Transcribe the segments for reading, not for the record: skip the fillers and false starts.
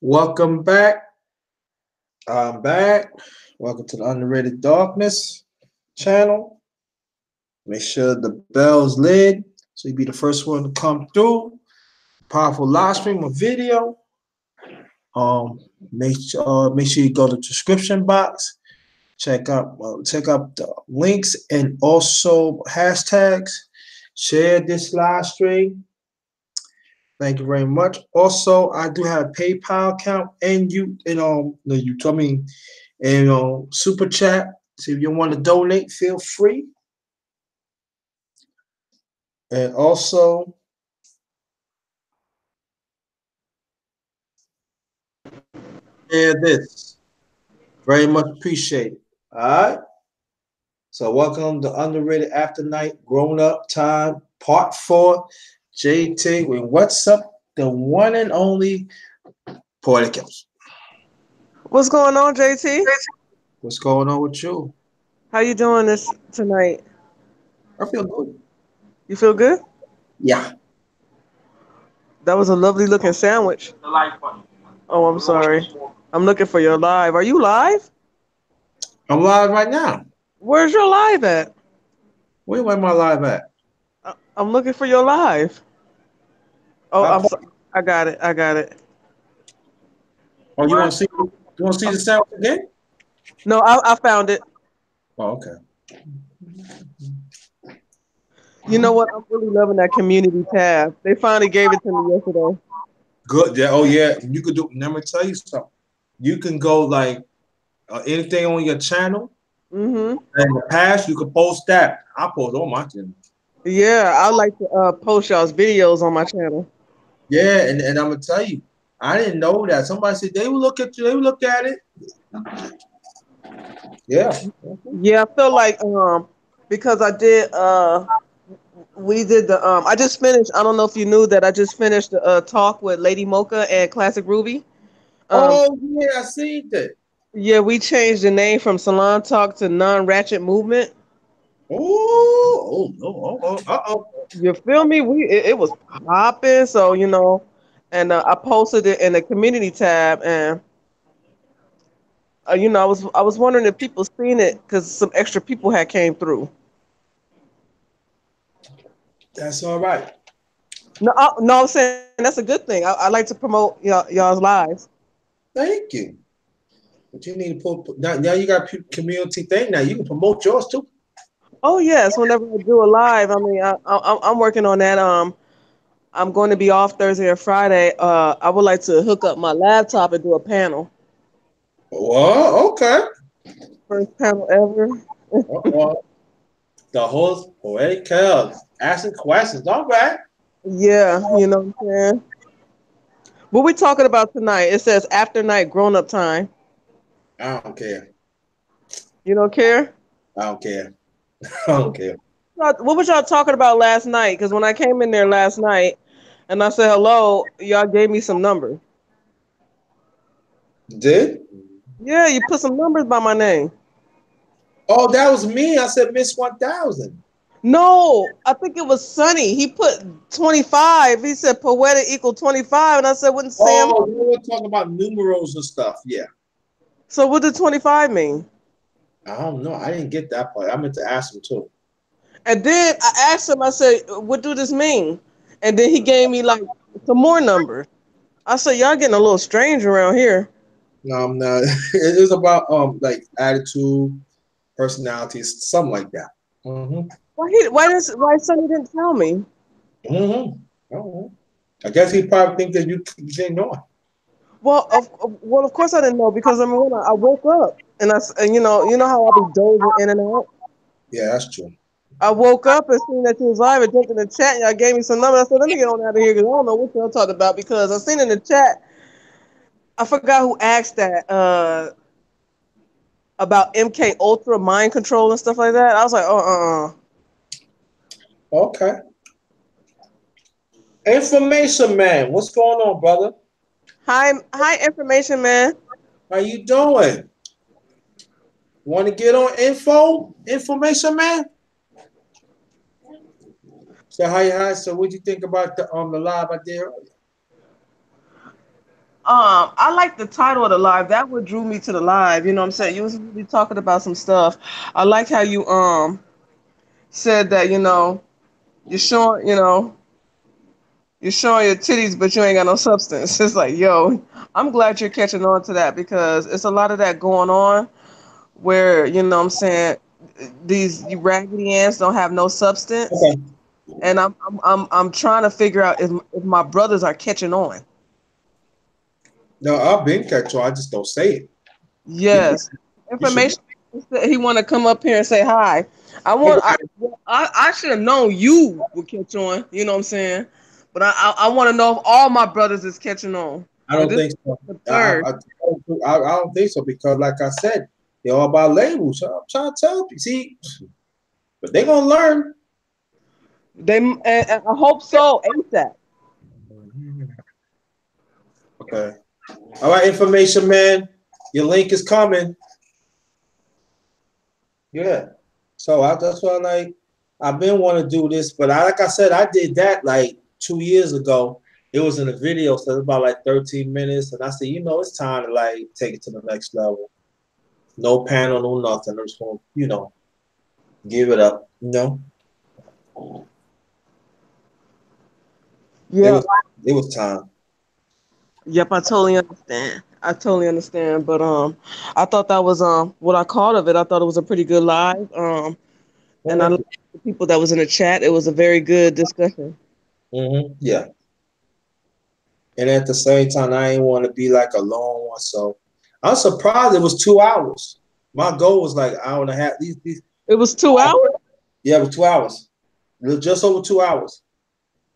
Welcome back. I'm back. Welcome to the Underrated Darkness channel. Make sure the bell's lit so you be the first one to come through. Powerful live stream or video. Make sure you go to the description box. Check out the links and also hashtags. Share this live stream. Thank you very much. Also, I do have a PayPal account and super chat. So if you want to donate, feel free. And also, share this. Very much appreciated. All right. So welcome to Underrated After Night Grown Up Time Part 4. JT with what's up? The one and only Poetic Kills. What's going on, JT? What's going on with you? How you doing this tonight? I feel good. You feel good? Yeah. That was a lovely looking sandwich. Oh, I'm sorry. I'm looking for your live. Are you live? I'm live right now. Where's your live at? Where am I live at? I'm looking for your live. Oh, I, I'm sorry. I got it. I got it. oh, you want to see? You want to see the sandwich again? No, I found it. Oh, okay. You know what? I'm really loving that community tab. They finally gave it to me yesterday. Good. Yeah. Oh, yeah. You could do. Let me tell you something. You can go like anything on your channel. Mm-hmm. In the past, you could post that. I post on my channel. Yeah, I like to post y'all's videos on my channel. Yeah, and I'm gonna tell you, I didn't know that. Somebody said they would look at you. They would look at it. Yeah. Yeah, I feel like because I did we did the I just finished. I don't know if you knew that I just finished the talk with Lady Mocha and Classic Ruby. Um, Oh yeah, I seen that. yeah, we changed the name from Salon Talk to Non Ratchet Movement. Oh, no. Uh-oh. You feel me? It was popping, so and I posted it in the community tab, and I was wondering if people seen it because some extra people had came through. That's all right. No, no, I'm saying that's a good thing. I like to promote y'all's lives. Thank you. But you need to put now you got community thing. Now you can promote yours too. Oh yes, whenever I do a live, I mean, I'm working on that. I'm going to be off Thursday or Friday. I would like to hook up my laptop and do a panel. Well, okay. First panel ever. Well, the host poetic Kells asking questions. All right. Yeah, you know what I'm saying. What we talking about tonight? It says after night grown up time. I don't care. You don't care? I don't care. I don't care. What was y'all talking about last night? Because when I came in there last night and I said hello, y'all gave me some numbers. Did? Yeah, you put some numbers by my name. Oh, that was me. I said Miss 1000. No, I think it was Sonny. He put 25. He said poetic equal 25. And I said, wouldn't Sam? Oh, we were talking about numerals and stuff. Yeah. So what did 25 mean? I don't know. I didn't get that part. I meant to ask him too. And then I asked him, I said, what do this mean? And then he gave me like some more numbers. I said, y'all getting a little strange around here. No, I'm not. It is about like attitude, personalities, something like that. Mm-hmm. Why Sonny didn't tell me? Mm-hmm. Oh, I guess he probably thinks that you didn't know it. Well, of course I didn't know because I mean when I woke up and you know how I'll be dozing in and out. Yeah, that's true. I woke up and seen that you was live and jumped in the chat and y'all gave me some numbers. I said, let me get on out of here because I don't know what y'all talking about because I seen in the chat. I forgot who asked that about MK Ultra mind control and stuff like that. I was like, Okay. Information man, what's going on, brother? Hi, information man. How you doing? Want to get on information man? So hi. So what do you think about the live I did earlier? I like the title of the live. That what drew me to the live. You know what I'm saying? You was really talking about some stuff. I like how you said that, you're showing, you're showing your titties, but you ain't got no substance. It's like, yo, I'm glad you're catching on to that because it's a lot of that going on where, you know what I'm saying, these raggedy ants don't have no substance. Okay. And I'm trying to figure out if my brothers are catching on. No, I've been catch on. I just don't say it. You, Yes. you should. Information. He want to come up here and say hi. I want. I should have known you would catch on. You know what I'm saying? But I want to know if all my brothers is catching on. I Cause don't this think is so. the I, I, third. I, I don't think so because, like I said, they're all about labels. So I'm trying to tell you. See, but they're gonna learn. And I hope so. ASAP. Okay. All right, information man. Your link is coming. Yeah. So that's why like I've been wanting to do this, but like I said, I did that like 2 years ago. It was in a video, so it's about like 13 minutes. And I said, it's time to like take it to the next level. No panel, no nothing. I'm just gonna, give it up. It Yep. was it was time. Yep. I totally understand. I totally understand. But I thought that was what I called of it. I thought it was a pretty good live. Well, And I thank like you. the people that was in the chat. It was a very good discussion. Yeah. And at the same time, I ain't want to be like a long one. So I'm surprised it was 2 hours. My goal was like an hour and a half. It was 2 hours. Yeah, it was 2 hours. Just over 2 hours.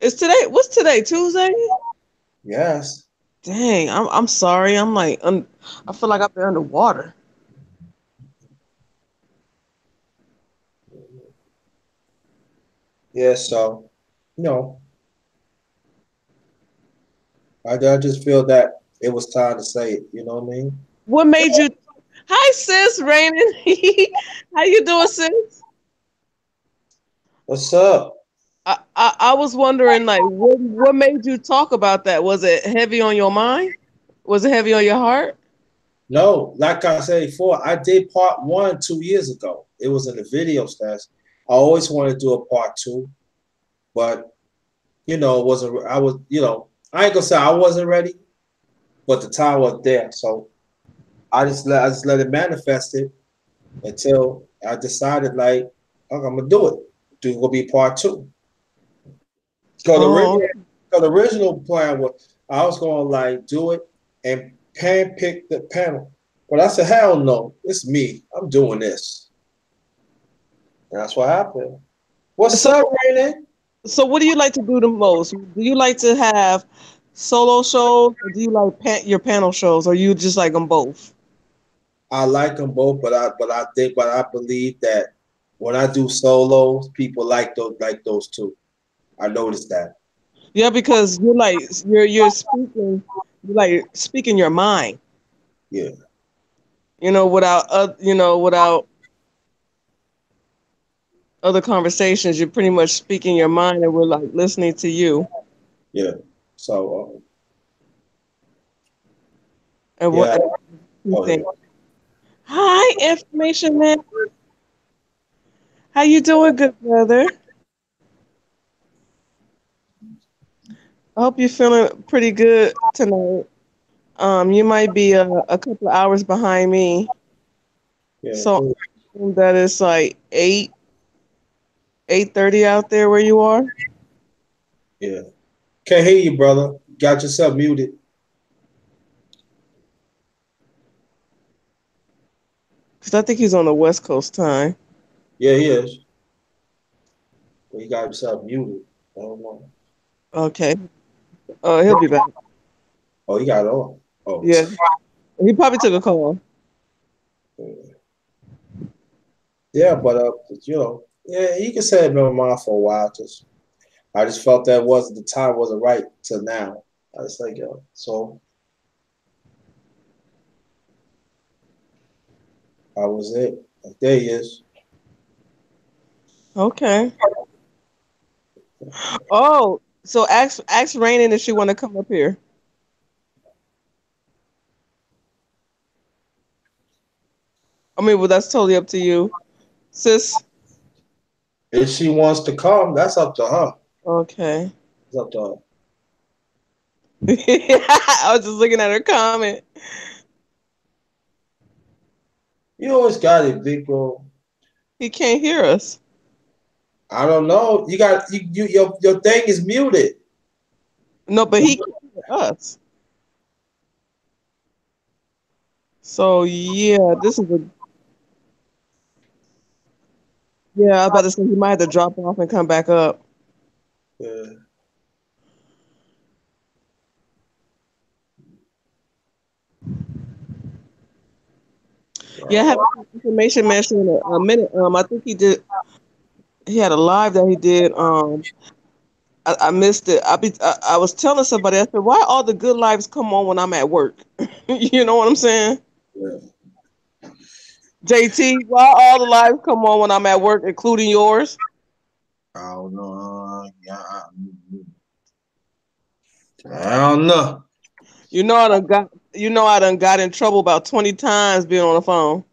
It's today. What's today? Tuesday? Yes. Dang, I'm sorry. I feel like I've been underwater. Yeah. So, you know, I just feel that it was time to say it. You know what I mean? What made you? Hi, sis, Raymond. How you doing, sis? What's up? I was wondering, like, what made you talk about that? Was it heavy on your mind? Was it heavy on your heart? No, like I said before, I did part one 2 years ago. It was in the video stats. I always wanted to do a part two, but it wasn't. I was, I ain't gonna say I wasn't ready, but the time was there. So I just let it manifest it until I decided like, okay, I'm gonna do it. Do gonna be part two. Because the Oh, original, cause the original plan was I was gonna like do it and pan pick the panel. But I said, hell no, it's me. I'm doing this. And that's what happened. What's so up, Rainy? so what do you like to do the most? Do you like to have solo shows, or do you like your panel shows, or you just like them both? I like them both, but I believe that when I do solos, people like those too. I noticed that. Yeah, because you're speaking, you're like speaking your mind. Yeah, Without other conversations, you're pretty much speaking your mind, and we're like listening to you. yeah. So And yeah. what you Oh think? yeah. Hi, information man. How you doing, good brother? I hope you're feeling pretty good tonight. You might be a couple of hours behind me, Yeah. so that is like 8:30 out there where you are. Yeah. Can't hear you, brother. Got yourself muted. Because I think he's on the West Coast time. Yeah, he is. But he got himself muted. I don't know. Okay. He'll be back. Oh, he got it on. Oh, Yeah, he probably took a call. yeah, yeah, he can say it in my mind for a while. I just felt that wasn't the time wasn't right till now. I was like, so I was it. Like, there he is. Okay. Oh, so ask Rainin if she want to come up here. I mean, well, that's totally up to you, sis. If she wants to come, that's up to her. Okay. It's up to her. I was just looking at her comment. You always got it, big bro. He can't hear us. I don't know. Your thing is muted. No, but he can hear us. So yeah, this is a yeah. I was about to say he might have to drop off and come back up. Yeah. Yeah, I haven't seen information mentioned in a minute. I think he did. He had a live that he did. I missed it. I was telling somebody. I said, "Why all the good lives come on when I'm at work?" You know what I'm saying? Yeah. JT, why all the lives come on when I'm at work, including yours? I don't know. I don't know. I done got in trouble about 20 times being on the phone.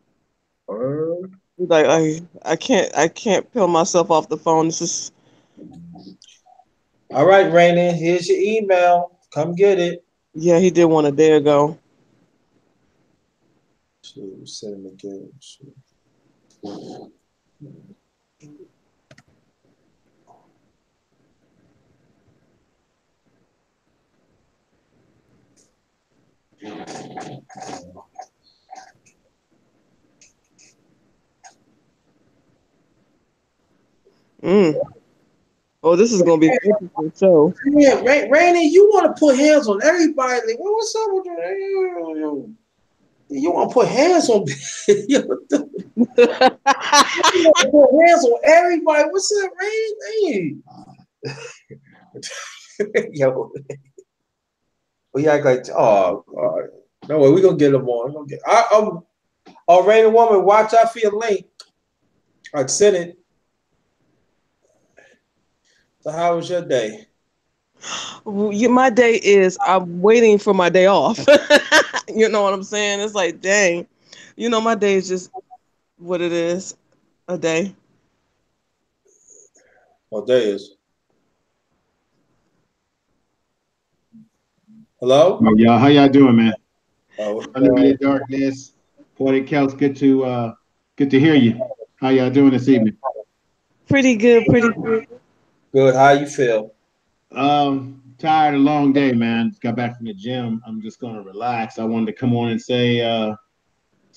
Uh, He's like, I can't peel myself off the phone. This is all right, Rainy. Here's your email. Come get it. yeah. He did one a day ago. Send him again. Mm. Oh, this is gonna be an interesting show. Yeah, Randy, you want to put hands on everybody? Like, what's up with you? You want to put hands on? You want to put hands on everybody? What's up, Randy? Yo, we act like, oh, all right. No way, we gonna get them on. We gonna get. Randy woman, watch out for your link. I sent it. So, how was your day? My day is I'm waiting for my day off. You know what I'm saying? It's like, dang. My day is just what it is, a day. What day is? Hello. How y'all doing, man? What's Underrated darkness, poetic Celts. Good to hear you. How y'all doing this evening? Pretty good, pretty good. good? How you feel? Tired, a long day, man. Just got back from the gym. I'm just gonna relax. I wanted to come on and say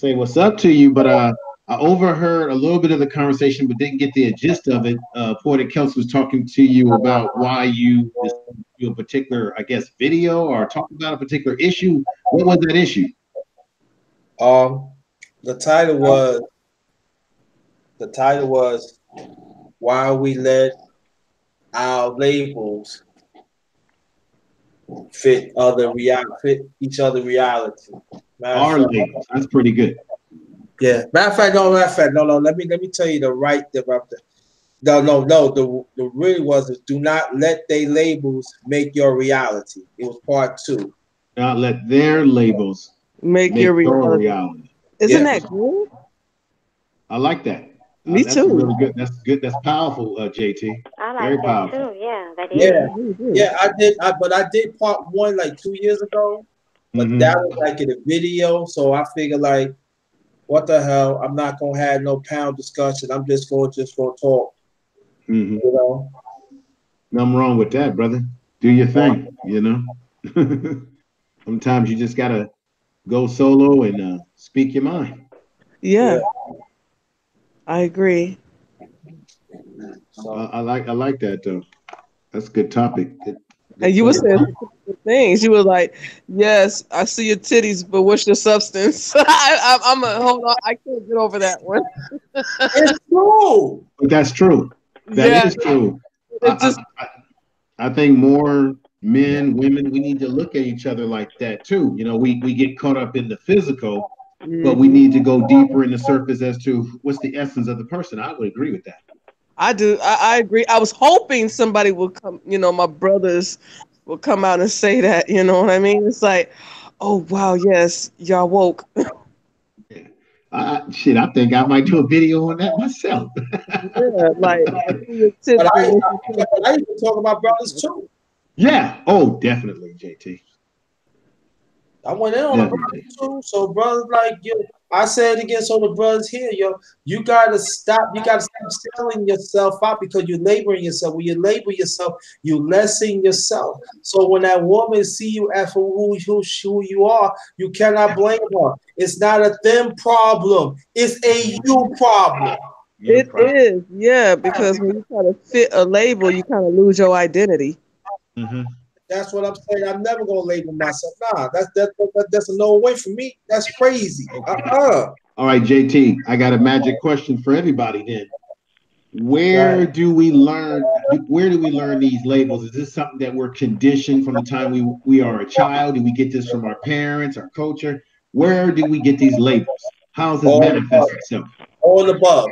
what's up to you, but I overheard a little bit of the conversation, but didn't get the gist of it. Poetic Celts was talking to you about why you decided to do a particular, I guess, video or talk about a particular issue. What was that issue? Um, the title was the title was why we let our labels fit each other reality. Matter of Our fact, labels. That's pretty good. yeah. Matter of fact, no, no. Let me tell you no. The really was is do not let they labels make your reality. It was part two. Not let their labels Make your make your reality. reality. Isn't Yeah. that good? I like that. Me That's a too. really good. That's good. That's powerful, JT. I like Very that powerful. too. Yeah, that Yeah, is. Yeah, I really do. yeah. I did. But I did part one like 2 years ago. But that Hmm. was like in a video, so I figured like, what the hell? I'm not gonna have no panel discussion. I'm just gonna talk. Hmm. You know. Nothing wrong with that, brother. Do your thing. Sometimes you just gotta go solo and speak your mind. Yeah. Yeah, I agree. So I like that though. That's a good topic. And Good you were topic. saying some pretty good things. You were like, "Yes, I see your titties, but what's your substance?" I'm a hold on. I can't get over that one. it's true. But that's true. That Yeah, is true. it I, just I think more men, women, we need to look at each other like that too. We get caught up in the physical, but we hmm need to go deeper in the surface as to what's the essence of the person. I would agree with that. I do. I agree. I was hoping somebody would come, my brothers would come out and say that, you know what I mean? It's like, oh wow, yes, y'all woke. Yeah. Shit, I think I might do a video on that myself. Yeah, like give me your But tips I, for I, what you but I even talk about brothers too. Yeah. Oh, definitely, JT. I went in on the brothers Definitely. too. So brothers like you, I said it again. So the brothers here, yo, you gotta stop. You gotta stop selling yourself out because you're laboring yourself. When you labor yourself, you lessen yourself. So when that woman see you as for who you are, you cannot blame her. It's not a them problem. It's a you problem. Your It problem. is, yeah, because when you try to fit a label, you kind of lose your identity. Hmm. That's what I'm saying. I'm never gonna label myself. Nah, that's a no way for me. That's crazy. Okay. All right, JT, I got a magic question for everybody then. Right. Where do we learn? Where do we learn these labels? Is this something that we're conditioned from the time we are a child? Do we get this from our parents, our culture? Where do we get these labels? How does this All manifest above. itself? All above.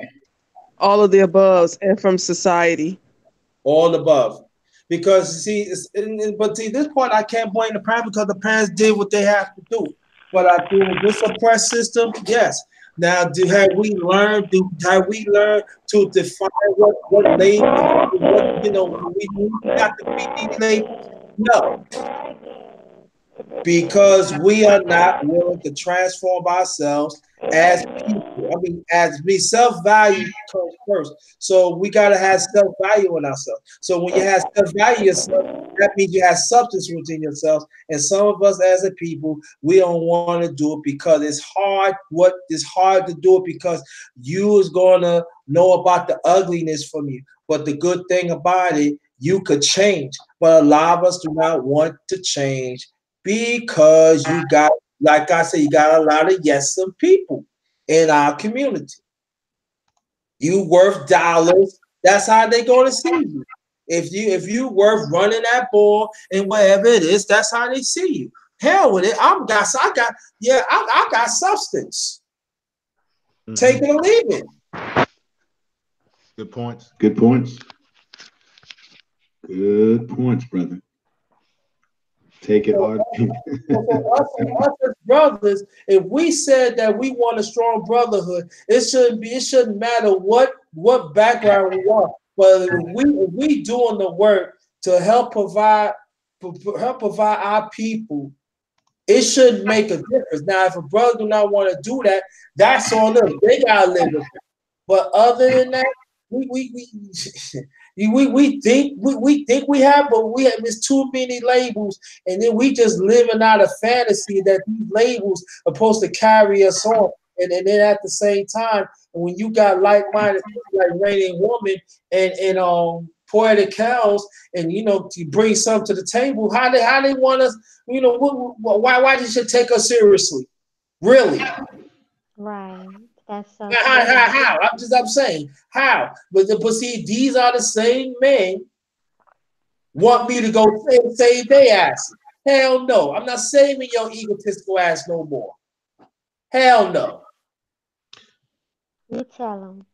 All of the aboves and from society. All above. Because see, but see, this part I can't blame the parents because the parents did what they have to do. But I think this oppressed system, yes. Now, have we learned to define what labels, what we got to be these labels? No, because we are not willing to transform ourselves as people. I mean, as we self value comes first. So we got to have self value in ourselves. So when you have self value yourself, that means you have substance within yourself. And some of us as a people, we don't want to do it because it's hard. What is hard to do it because you is gonna know about the ugliness from you. But the good thing about it, you could change. But a lot of us do not want to change because you got, like I said, you got a lot of yes some people in our community. You worth dollars. That's how they going to see you. If you worth running that ball and whatever it is, that's how they see you. Hell with it. I got substance. Take Hmm. it or leave it. Good points. Good points. Good points, brother. Take it So, hard. us as brothers, if we said that we want a strong brotherhood, it shouldn't matter what background we are. But if we doing the work to help provide our people, it shouldn't make a difference. Now, if a brother do not want to do that, that's on them. They gotta live with it. But other than that, we think we have, but we have there's too many labels, and then we just living out a fantasy that these labels are supposed to carry us on. And then at the same time, when you got like-minded like Rainy Woman and Poetic Cows, and to bring something to the table, how they want us, why they should take us seriously? Really? Right. That's so true. How? I'm saying how. But see, these are the same men want me to go save their ass. Hell no. I'm not saving your egotistical ass no more. Hell no. You tell them.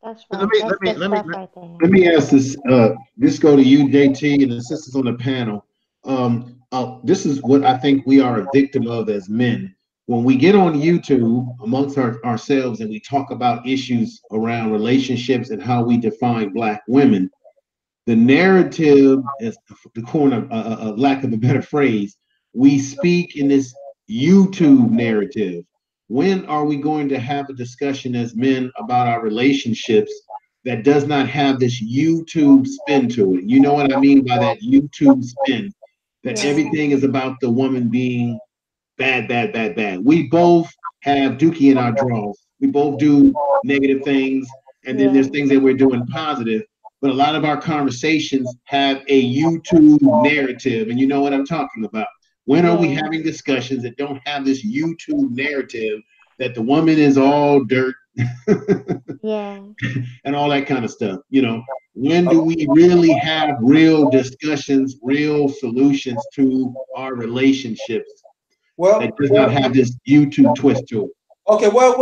That's let right. me That's let me good let me stuff right there. let me ask this. This go to you, JT, and the sisters on the panel. This is what I think we are a victim of as men. When we get on YouTube amongst ourselves and we talk about issues around relationships and how we define Black women, the narrative is the corner, a lack of a better phrase. We speak in this YouTube narrative. When are we going to have a discussion as men about our relationships that does not have this YouTube spin to it? You know what I mean by that YouTube spin? That Yeah. everything is about the woman being bad, bad, bad, bad. We both have Dookie in our drawers. We both do negative things, and then there's Yeah. things that we're doing positive. But a lot of our conversations have a YouTube narrative, and you know what I'm talking about. When are we Yeah. having discussions that don't have this YouTube narrative that the woman is all dirt Yeah. and all that kind of stuff? When do we really have real discussions, real solutions to our relationships that Well, does not well have this YouTube twist to it? okay, well,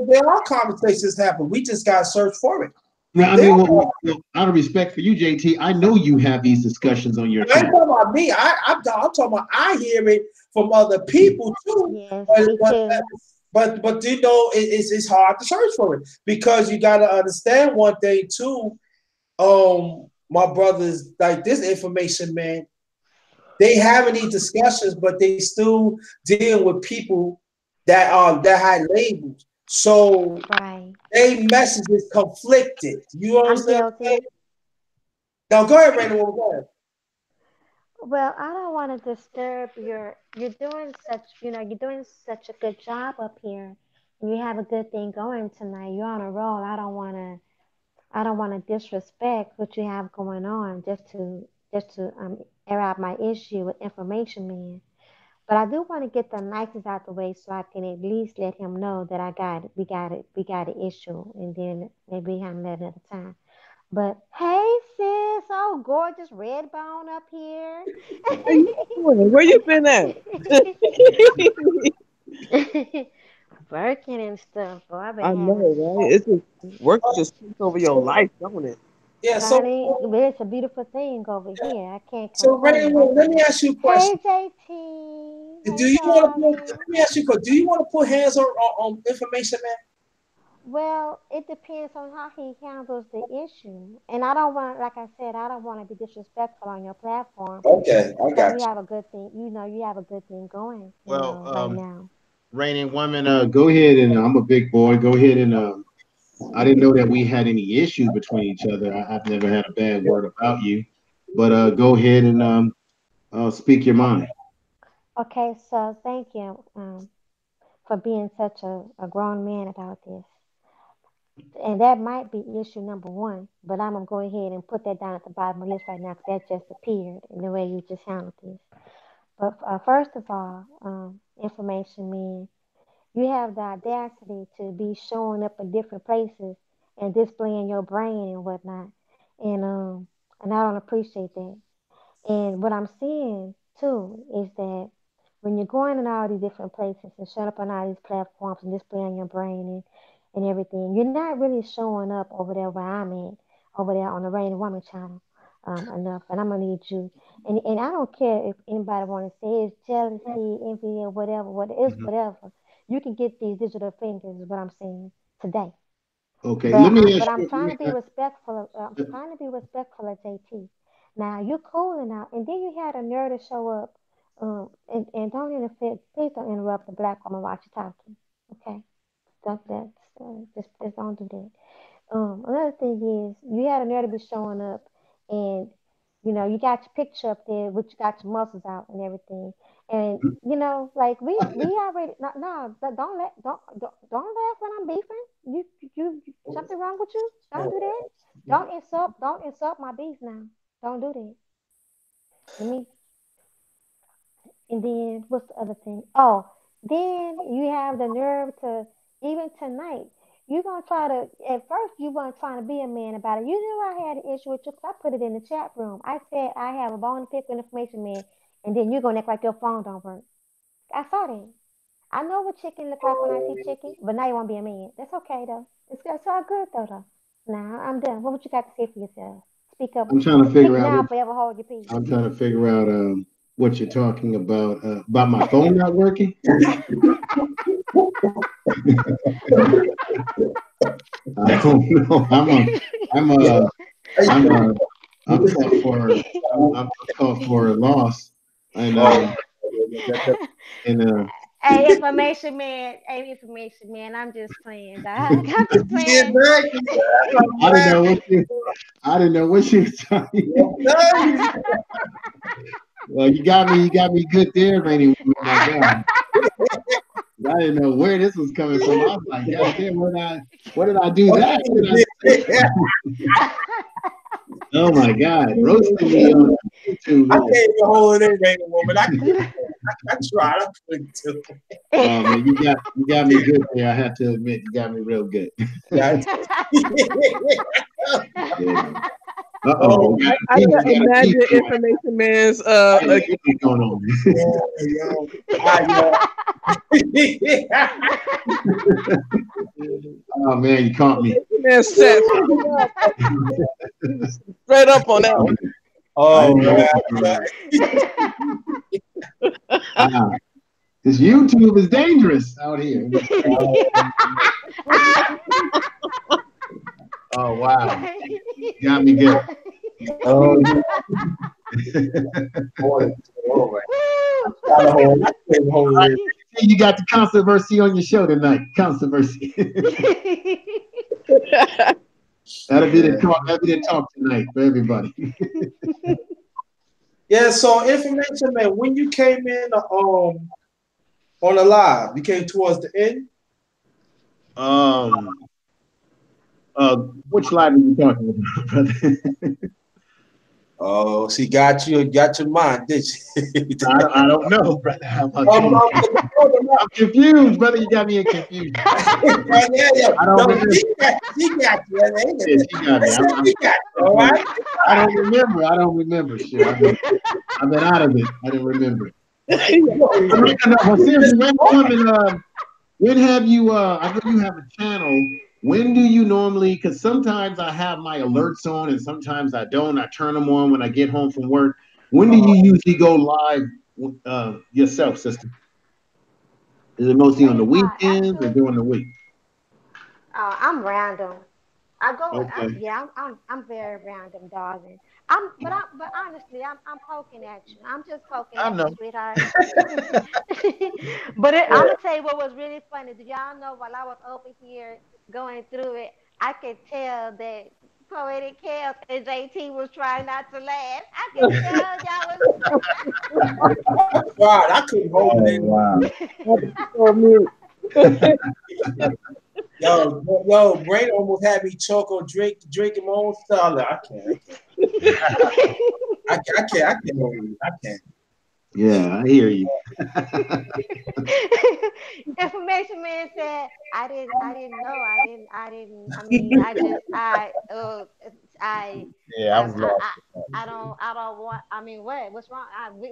there are conversations happen. We just got to search for it. Now, I There, mean, out of respect for you, JT, I know you have these discussions on your I ain't channel. talking about me. I'm talking about I hear it from other people too. Yes, But me but too. but you know it's hard to search for it because you got to understand one thing too. My brothers, like this information, man, they having these discussions, but they still dealing with people that had labels. So Right. they message is conflicted. You I'm understand what I'm saying? guilty. Now go ahead, Raymond. Go ahead. Well, I don't want to disturb you're doing such a good job up here. You have a good thing going tonight. You're on a roll. I don't want to disrespect what you have going on just to air out my issue with information man. But I do want to get the nicest out the way so I can at least let him know that I got it. We got an issue, and then maybe handle that another time. But hey, sis, oh gorgeous red bone up here. How you doing? Where you been at? Working and stuff. Boy, I've been I know, having, right? It's just work just takes over your So life, don't it? yeah, honey, but it's a beautiful thing over here. I can't so complain. Raymond, let me ask you a question. Hey, JT. Do Hey, you want to put? darling. Let me ask you a question. Do you want to put hands on information, man? Well, it depends on how he handles the issue. And I don't want, like I said, I don't want to be disrespectful on your platform Okay, I because got you you. have a good thing. You have a good thing going, Well, right now. Rain and women, go ahead and I'm a big boy. Go ahead and I didn't know that we had any issues between each other. I've never had a bad word about you, but go ahead and speak your mind. Okay, so thank you for being such a grown man about this. And that might be issue number one, but I'm going to go ahead and put that down at the bottom of the list right now because that just appeared in the way you just handled this. But first of all, information man, you have the audacity to be showing up in different places and displaying your brain and whatnot. And and I don't appreciate that. And what I'm seeing too is that when you're going in all these different places and showing up on all these platforms and displaying your brain and everything, you're not really showing up over there where I'm at, over there on the Rain Woman channel enough. And I'm gonna need you. And I don't care if anybody want to say it's jealousy, envy, or whatever. What is Mhm. whatever. You can get these digital fingers. Is what I'm saying today. Okay, let me But ask I'm you. trying to be respectful. I'm trying to be respectful of JT. Now you're cool now, and then you had a nerve to show up. And don't interfere. Please don't interrupt the black woman while she's talking. Okay, don't that. Just don't do that. Another thing is you had a nerve to be showing up, and you got your picture up there, which you got your muscles out and everything. And like we already no, don't laugh when I'm beefing. Something wrong with you? Don't do that. Don't insult my beef now. Don't do that. Let me And then what's the other thing? Oh, then you have the nerve to even tonight. You're gonna try to. At first, you weren't trying to be a man about it. You knew I had an issue with you 'cause I put it in the chat room. I said I have a bone to pick with information man, and then you're gonna act like your phone don't work. I saw that. I know what chicken look like when I see chicken, but now you want to be a man. That's okay though. It's all good though. Now I'm done. What you got to say for yourself? Speak up. I'm trying to figure Speak out now, what forever hold your peace. I'm trying to figure out what you're talking about my phone not working. I don't know. I'm a I'm a I'm caught for I'm caught for a loss, and Oh, and Hey, information man. Hey, information man. I'm just playing, dog. I'm just yeah, playing. man. I didn't know what you I didn't know what you was talking. Well, you got me good there, lady. My God, I didn't know where this was coming from. I was like, God damn, where did I do that? What did I say? Oh my God, roasting me on YouTube. I can't even hold it in, Raymond woman. I couldn't. I tried. I couldn't do. Oh man, you got me good there. I have to admit, you got me real good. That. Yeah. Uh Oh, oh, we I got can a team imagine going. information man's I don't know what's going on. yeah, yo. I know. Oh man, you caught me. Man said straight up on that one. Oh, know. Wow. This YouTube is dangerous out here. Oh wow, got me good. oh, You got the controversy on your show tonight. Controversy. That'll be the talk. That'll be the talk tonight for everybody. yeah. So information, man. When you came in, on the live, you came towards the end. Um, which live are you talking about, brother? Oh, she got your mind, did she? I don't know, brother. How about Um, you? um, I'm confused, brother. You got me in confusion. yeah. I don't No, remember. she got you. Yeah, she got me. She got you. All right. I don't remember. I don't remember. Sure, I've been out of it. I didn't remember it. Well, seriously, when have you? I know you have a channel. When do you normally? Because sometimes I have my alerts on, and sometimes I don't. I turn them on when I get home from work. When do you usually go live yourself, sister? Is it mostly on the weekends or Actually, during the week? I'm random. Okay, I'm very random, darling. But honestly, I'm poking at you. I'm just poking I at you, know. sweetheart. But I'm gonna tell you what was really funny. Did y'all know while I was over here going through it, I could tell that Poetic Chaos and JT was trying not to laugh. I could tell God, I couldn't hold it Oh in. wow. On mute. Yo, Brain almost had me choke on drinking my own salad. I can't. I can't hold it. I can't. Yeah, I hear you. Information man said, I didn't know. I mean, I, Yeah, I I, was I, lost. I don't want, I mean, what's wrong? When?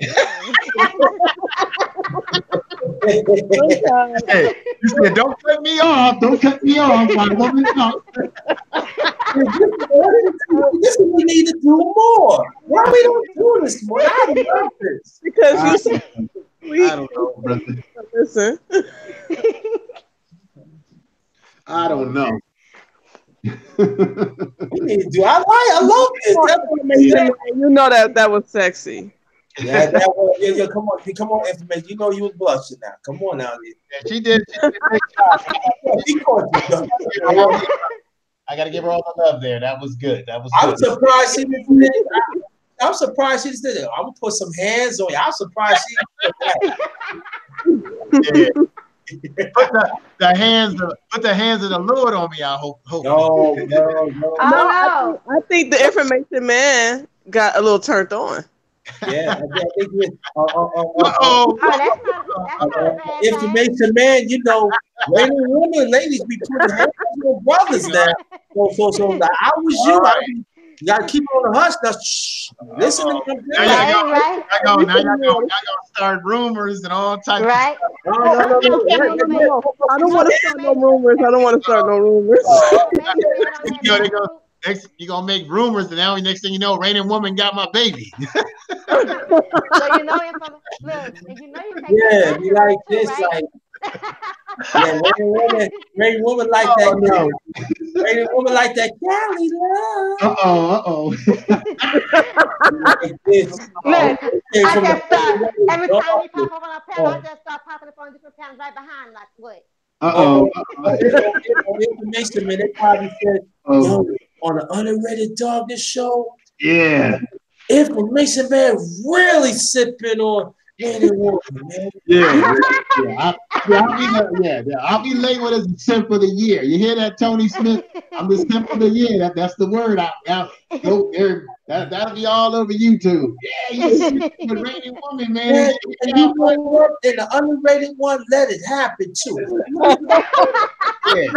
Sometimes Hey, you said, don't cut me off. Don't cut me off. My woman talk. This is what we need to do more. Why we don't do this more? I love this. because I, you so I sweet. don't know, brother. Listen, I don't know. We need to do. I love this. That's what makes information it. man, you know that was sexy. Yeah, that one. Yeah, come on, information. You know you was blushing now. Come on now. Yeah, she did. She did a great job. He caught you. I got to give her all the love there. That was good. That was I'm good. surprised she didn't. I'm surprised she did it. I'm gonna put some hands on you. I'm surprised she Yeah. Put the hands of the Lord on me. I hope. no, No, Oh no. no. I think the information man got a little turned on. Yeah, I think Uh-oh. Oh, that's not a bad thing. information man, you know, ladies be putting hands on brothers now. So like, I was All you. right. You gotta keep it on the hush. Now, shh. Listen to Uh-oh. me. Now y'all Right, go. right, Y'all gonna start rumors and all types of right. stuff. No. No, no, no, Information. no. I don't No want to start no information. rumors. I don't want to start no rumors. Information man on that You know, they back go group. next. You gonna make rumors, and now next thing you know, Raining Woman got my baby. So you know look, and you know you take that Yeah, back be to like work too, this, right? like yeah, rain woman like Oh that. no. Rain woman like that. Cali love. Uh-oh. Like this. Look, Came I from just start every the time you pop up on a panel, I oh, just start popping up on different panels right behind, like what? oh, Uh-oh. information man, they probably said, Oh, yo, on the underrated dog show, yeah. information man really sipping on Randy Woman, man. Yeah. Yeah. I'll be labeled as the simp of the year. You hear that, Tony Smith? I'm the simp of the year. That's the word. Go there. That'll be all over YouTube. Yeah, you simp with Rainy Woman, man. Man, And and you know what? And the underrated one, let it happen too. yeah,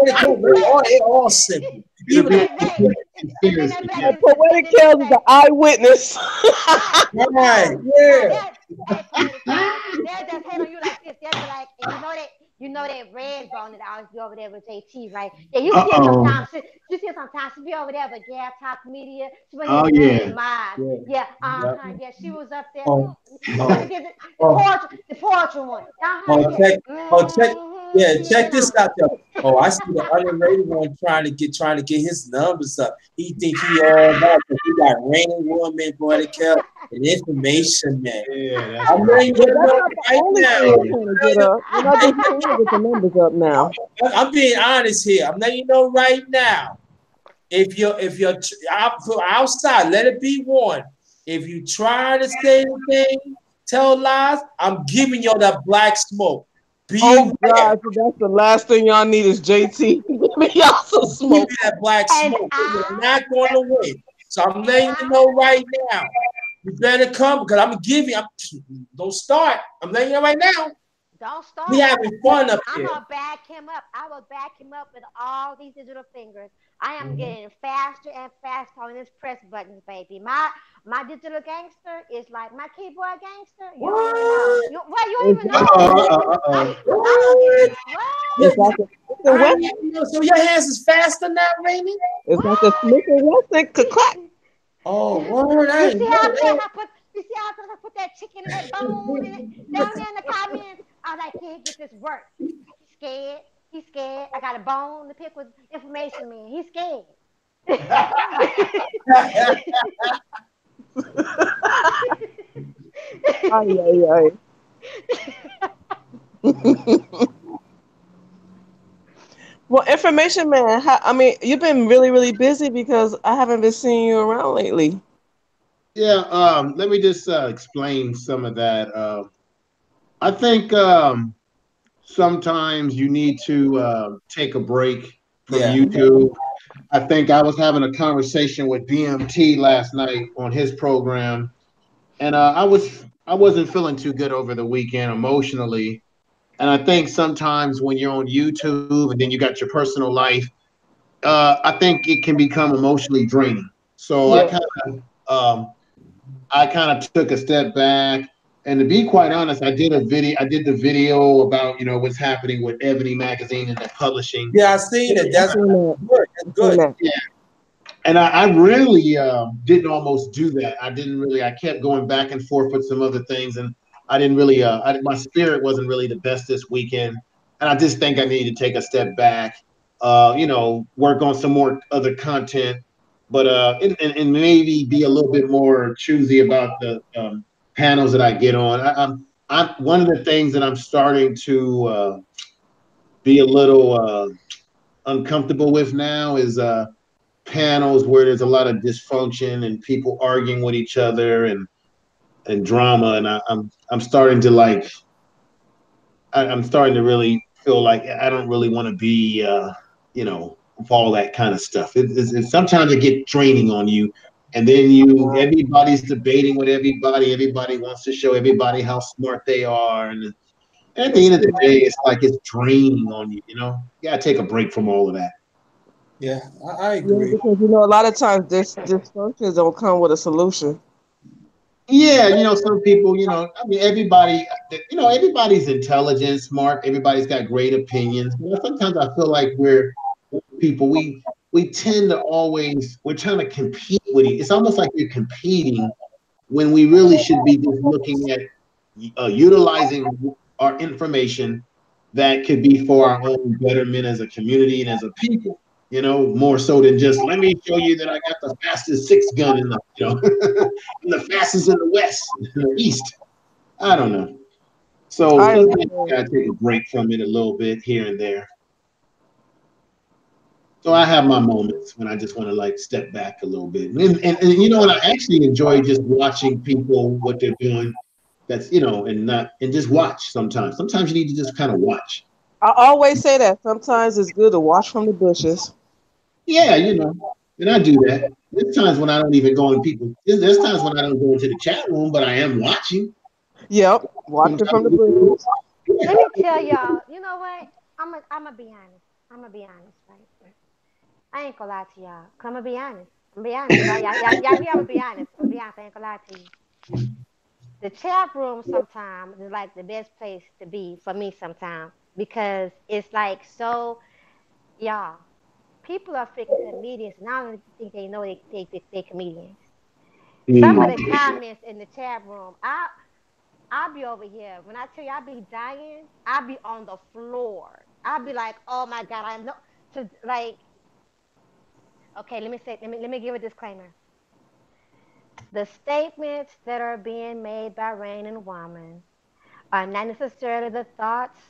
It all simple. it'll Even be Hey, a Ray, complete and then conspiracy. that back Yeah. And is, and poetic then that tales is back, the eyewitness. right, now yeah. that, hey, poetic child, they'll just hate on you like this. They'll be like, and you know that You know that red bone that always be over there with JT, right? Yeah, you see her Uh-oh. sometimes. You see her sometimes. She be over there with Gas Talk Media. She one of Oh his main yeah. mods. Yeah. Yeah, Yeah. yeah. She was up there. Oh, She got to oh, get oh, the poetry one. oh, Yeah. check, oh, check, yeah, check I this out though. Oh, I see the underrated one trying to get his numbers up. He think he all that because he got Rain Woman, Boy the Kill, and Information Man. Yeah, that's I'm right. letting But you that's know not the right only now. thing you're trying to get up. You're not just trying to get the numbers up now. I'm being honest here. I'm letting you know right now. If you're outside, let it be warned. If you try to say anything, tell lies, I'm giving you that black smoke. Oh Beware. God, so that's the last thing y'all need is JT. Give me y'all some I'm giving smoke. you that black and smoke. You're I not going to win. So I'm and letting you I know right now. You better come because I'm gonna give you. Don't start. I'm letting you know right now. don't We start. having fun up I'm here. gonna back him up. I will back him up with all these digital fingers. I am getting faster and faster on this press buttons, baby. My digital gangster is like my keyboard gangster. You don't even know. What? You don't even Exactly. know. Uh-oh, uh-oh. I am getting What? what? You, It's like a Smith and I Wesson. didn't even know. So your hands is faster now, Rainy? It's like a What? Smith and Wesson clack. Oh, word, I You ain't see how know fast I put? You see how fast I put that chicken and that bone in it down there in the comments? I was like, can't get this work. He's scared. He's scared. I got a bone to pick with information man. He's scared. that. Ay, ay, ay. Well, information man, I mean, you've been really, really busy because I haven't been seeing you around lately. Yeah, let me just explain some of that. I think sometimes you need to take a break from Yeah. YouTube. I think I was having a conversation with BMT last night on his program, and I wasn't feeling too good over the weekend emotionally. And I think sometimes when you're on YouTube and then you got your personal life, I think it can become emotionally draining. So Yeah. I kind of took a step back. And to be quite honest, I did the video about, what's happening with Ebony Magazine and the publishing. Yeah, I seen it. I That's seen that. good. That's I seen good. that. And I really didn't almost do that. I didn't really. I kept going back and forth with some other things, and I didn't really. My spirit wasn't really the best this weekend, and I just think I needed to take a step back. Work on some more other content, but and maybe be a little bit more choosy about the panels that I get on. I'm one of the things that I'm starting to be a little uncomfortable with now is panels where there's a lot of dysfunction and people arguing with each other and drama, and I'm starting to I'm starting to really feel like I don't really want to be with all that kind of stuff. Sometimes it gets draining on you, and then everybody's debating with everybody. Everybody wants to show everybody how smart they are, and at the end of the day, it's like it's draining on you. You gotta take a break from all of that. Yeah, I Yeah, agree. because a lot of times this dysfunctions don't come with a solution. Yeah, some people, I mean, everybody's intelligent, smart. Everybody's got great opinions. But sometimes I feel like people, we tend to we're trying to compete with it. It's almost like you're competing when we really should be just looking at utilizing our information that could be for our own betterment as a community and as a people. More so than just let me show you that I got the fastest six gun in the and the fastest in the west, in the east. I don't know. So I sometimes you understand. gotta take a break from it a little bit here and there. So I have my moments when I just want to step back a little bit, and and I actually enjoy just watching people what they're doing. That's and not and just watch sometimes. Sometimes you need to just kind of watch. I always say that sometimes it's good to watch from the bushes. Yeah, and I do that. There's times when I don't even go in people. There's times when I don't go into the chat room, but I am watching. Yep, watching Sometimes from the bushes. yeah. Let me tell y'all. You know what? I'm gonna be honest. I'm gonna be honest, right? I ain't gonna lie to y'all. I'm gonna be honest. I'm gonna be honest, right? Y'all hear? I'm gonna be honest. I'm gonna be honest. I ain't gonna lie to you. The chat room sometimes is like the best place to be for me sometimes because it's like so, y'all. People are freaking comedians, and I don't even think they know they comedians. Some of the comments in the chat room, I'll be over here. When I tell you I be dying, I be on the floor. I'll be like, oh my god, I'm no to like. Okay, let me give a disclaimer. The statements that are being made by Rain and Woman are not necessarily the thoughts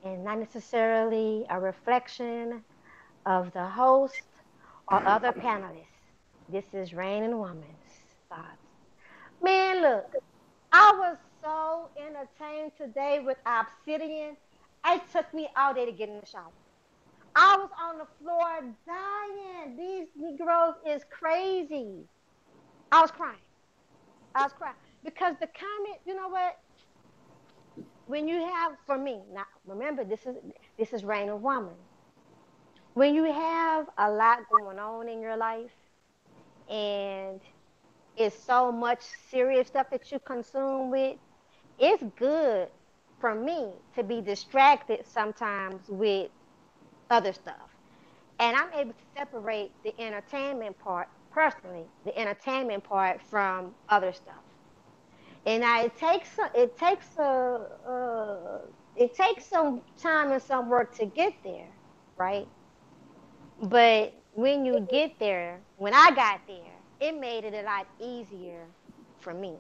and not necessarily a reflection of the host or other panelists. This is Rain and Woman's thoughts. Man, look, I was so entertained today with Obsidian. It took me all day to get in the shower. I was on the floor dying. These Negroes is crazy. I was crying. I was crying because the comment. You know what? When you have, for me, now remember this is Rain of Woman. When you have a lot going on in your life and it's so much serious stuff that you consume with, it's good for me to be distracted sometimes with other stuff. And I'm able to separate the entertainment part, personally, the entertainment part from other stuff. And now it takes some time and some work to get there, right? But when you get there, when I got there, it made it a lot easier for me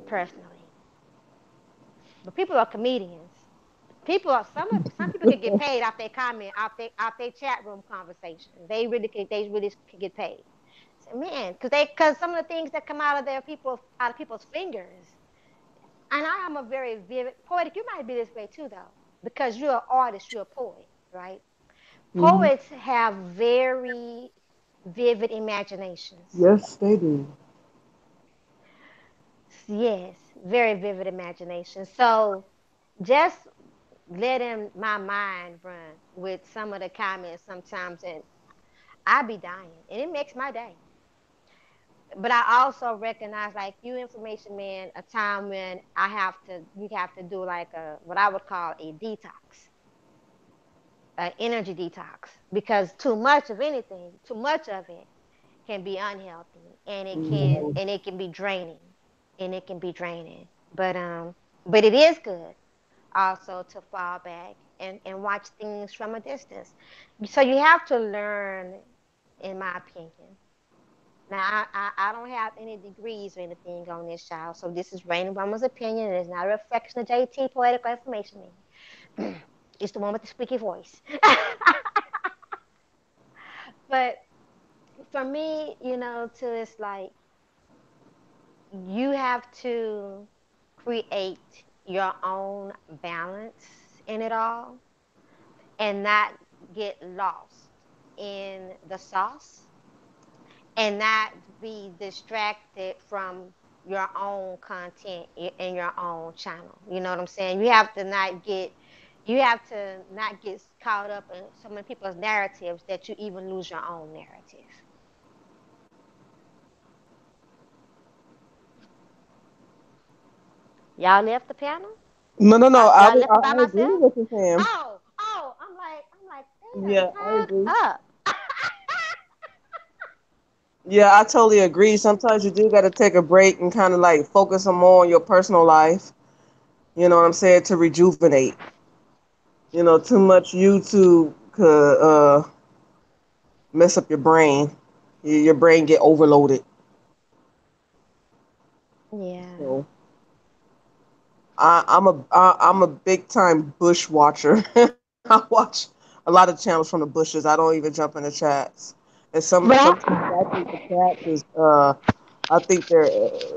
personally. But people are comedians. People are some people can get paid off their comment, off their chat room conversation. They really could get paid. So, man, because some of the things that come out of people's fingers. And I am a very vivid poetic. You might be this way too, though, because you're an artist, you're a poet, right? Hmm. Poets have very vivid imaginations. Yes, they do. Yes, very vivid imagination. So just letting my mind run with some of the comments sometimes, and I be dying, and it makes my day. But I also recognize, like you, information man, a time when we have to do like a what I would call a detox, an energy detox, because too much of it can be unhealthy, and Hmm. it can be draining, and it can be draining. But it is good also to fall back and watch things from a distance. So you have to learn, in my opinion. Now I don't have any degrees or anything on this, child. So this is Rainy Woman's opinion. It is not a reflection of JT Poetical Information Man. It's the one with the squeaky voice. But for me, to it's like you have to create your own balance in it all and not get lost in the sauce and not be distracted from your own content in your own channel. You know what I'm saying? You have to not get caught up in so many people's narratives that you even lose your own narrative. Y'all left the panel? No, no, no. Y'all left me by I agree myself? with you, Sam. Oh, I'm like, they done Yeah, I tied agree. up. Yeah, I totally agree. Sometimes you do got to take a break and kind of like focus on more on your personal life. You know what I'm saying? To rejuvenate. Too much YouTube could mess up your brain. Your brain get overloaded. Yeah. So I'm a big time bush watcher. I watch a lot of channels from the bushes. I don't even jump in the chats. And sometimes But I think the chats is I think they're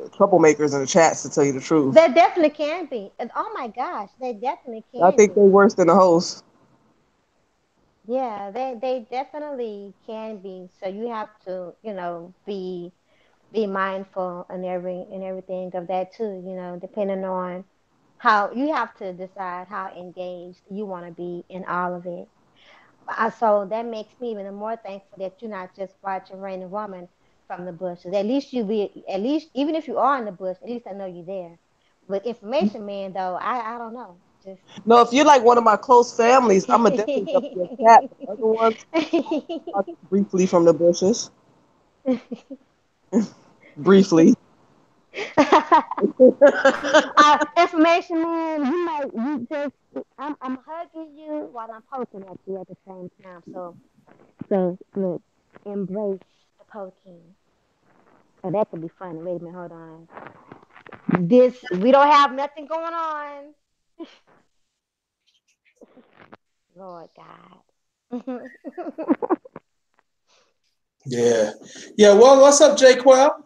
troublemakers in the chats to tell you the truth. they definitely can be. And oh my gosh, they definitely I can think be. they're worse than the host. Yeah, they definitely can be. So you have to, be mindful and everything of that too, depending on how you have to decide how engaged you want to be in all of it. So that makes me even more thankful that you're not just watching Rain and Woman from the bushes. At least, even if you are in the bush, at least I know you're there. But Information Man, though, I don't know. No, if you're like one of my close families, I'm gonna definitely jump in your chat. The other ones, I'll talk briefly from the bushes. Briefly. Information man, you just I'm hugging you while I'm poking at you at the same time. So look, embrace the poking. Oh, that could be funny. Wait a minute, hold on. This we don't have nothing going on. Lord God. Yeah. Yeah. Well, what's up, Jay Quell?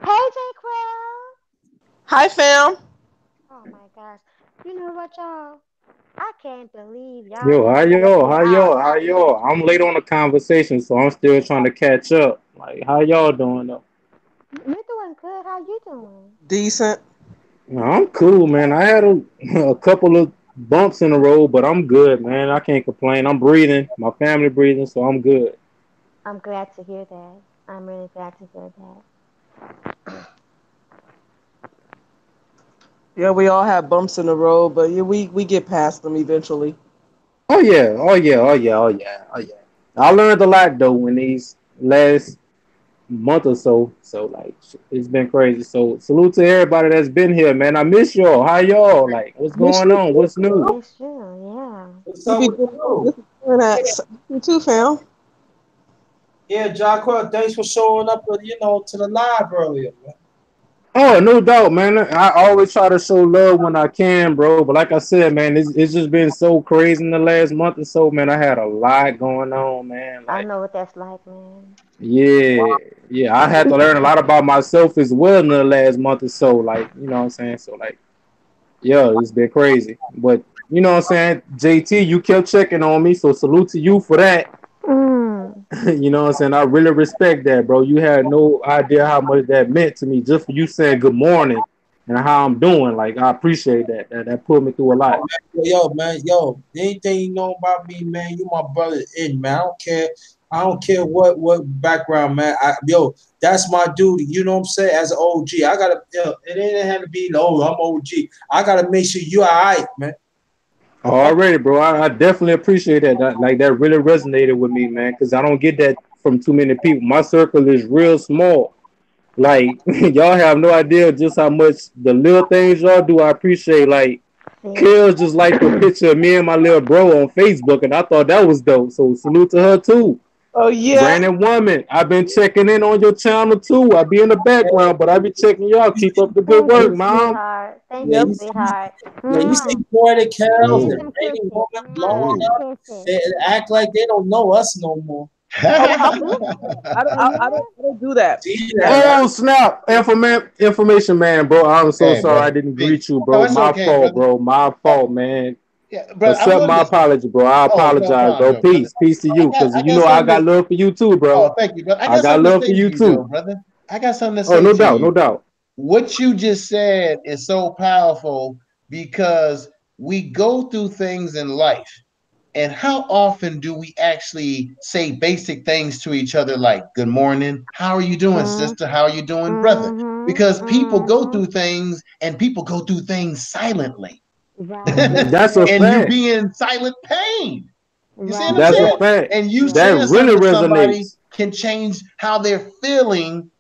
Hey J Quill. Hi, fam. Oh my gosh. You know what y'all? I can't believe y'all Yo, done how cussed y'all? me How out. y'all? How y'all? I'm late on the conversation, so I'm still trying to catch up. Like, how y'all doing though? You're doing good. How you doing? Decent. No, I'm cool, man. I had a couple of bumps in the road, but I'm good, man. I can't complain. I'm breathing. My family breathing, so I'm good. I'm glad to hear that. I'm really glad to hear that. Yeah, we all have bumps in the road, but yeah, we get past them eventually. Oh yeah, oh yeah, oh yeah, oh yeah, oh yeah. I learned a lot though in these last month or so. So like, it's been crazy. So salute to everybody that's been here, man. I miss y'all. How y'all? Like, what's Miss going you on? too, What's new? fam. Miss you, yeah. What's You up be with doing you? disappearing at you too, fam. Yeah, Jay Quell, thanks for showing up, to the live earlier, man. Oh, no doubt, man. I always try to show love when I can, bro. But like I said, man, it's just been so crazy in the last month or so, man. I had a lot going on, man. I Like, know what that's like, man. yeah, yeah. I had to learn a lot about myself as well in the last month or so. Like, you know what I'm saying? So, like, yeah, it's been crazy. But, you know what I'm saying? JT, you kept checking on me. So, salute to you for that. Mm. You know what I'm saying? I really respect that, bro. You had no idea how much that meant to me just for you saying good morning and how I'm doing. Like, I appreciate that. That put me through a Oh, lot. man, yo, man, anything you know about me, man, you my brother in, man. I don't care. I don't care what background, man. That's my duty. You know what I'm saying? As an OG, I gotta. It ain't have to be. Oh, I'm OG. I gotta make sure you alright, man. That's Already, bro. I definitely appreciate that. Like, that really resonated with me, man, because I don't get that from too many people. My circle is real small. Like, y'all have no idea just how much the little things y'all do. I appreciate. Like, See? Kels just liked the picture of me and my little bro on Facebook, and I thought that was dope. So salute to her too. Oh yeah. Brandon Woman, I've been checking in on your channel too. I be in the background, but I be checking y'all. Keep up the good Thank work, you, mom. sweetheart. Thank yeah. you, Yep. sweetheart. You see Mwah. Poetic Give Cows me and Ooh, some Lady kisses. Woman blowing Mwah. ooh. up. Kisses. They act like they don't know us no more. Oh, how about Ooh, that? I don't, for I don't do that. See That that? Oh snap! Information man, bro. I'm so Hey, sorry I brother. didn't Peace. greet you, No, bro. it's My okay, fault, brother. bro. My fault, man. Yeah, brother. I Accept was my just. apology, bro. I Oh, no apologize, bro. problem, brother. Peace, peace to you, cause I you got know I something got to. love for you too, bro. Oh, thank you, brother. I I got got something to love for say to you you, though, too. brother. I got something to Oh, say no to doubt, no you. doubt. What you just said is so powerful because we go through things in life. And how often do we actually say basic things to each other like, good morning, how are you doing, mm, sister? How are you doing, brother? mm-hmm, Because people go mm-hmm. through things and people go through things silently. Right, That's a And you fact. be in silent pain. You see what I'm That's a saying? right, fact. And you That right, saying really something to somebody resonates. can change how they're feeling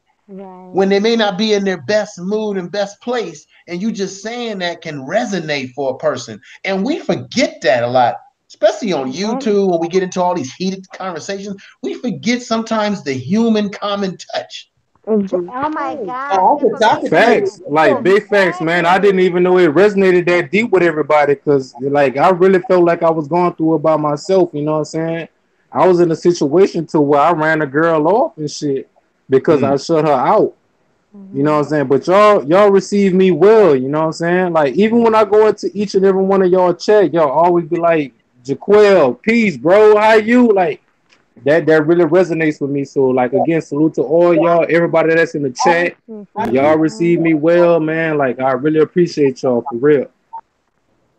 when right. they may not be in their best mood and best place. And you just saying that can resonate for a person. And we forget that a lot, especially on And YouTube when we get into all these heated conversations. We forget sometimes the human common touch. oh my Mhm. gosh, Oh, I could information tell you. Facts, man. like big facts, man. I didn't Exactly. even know it resonated that deep with everybody because, like, I really felt like I was going through it by myself. You know what I'm saying? I was in a situation to where I ran a girl off and shit because I Mm. shut her out. You know what I'm Hmm. saying? But y'all receive me well. You know what I'm saying? Like, even when I go into each and every one of y'all chat, y'all always be like, Jaquel, peace, bro. How you? Like, that really resonates with me. So, like, again, salute to all y'all, everybody that's in the Thank chat. you, Y'all sweetheart. receive me well, man. Like, I really appreciate y'all for real.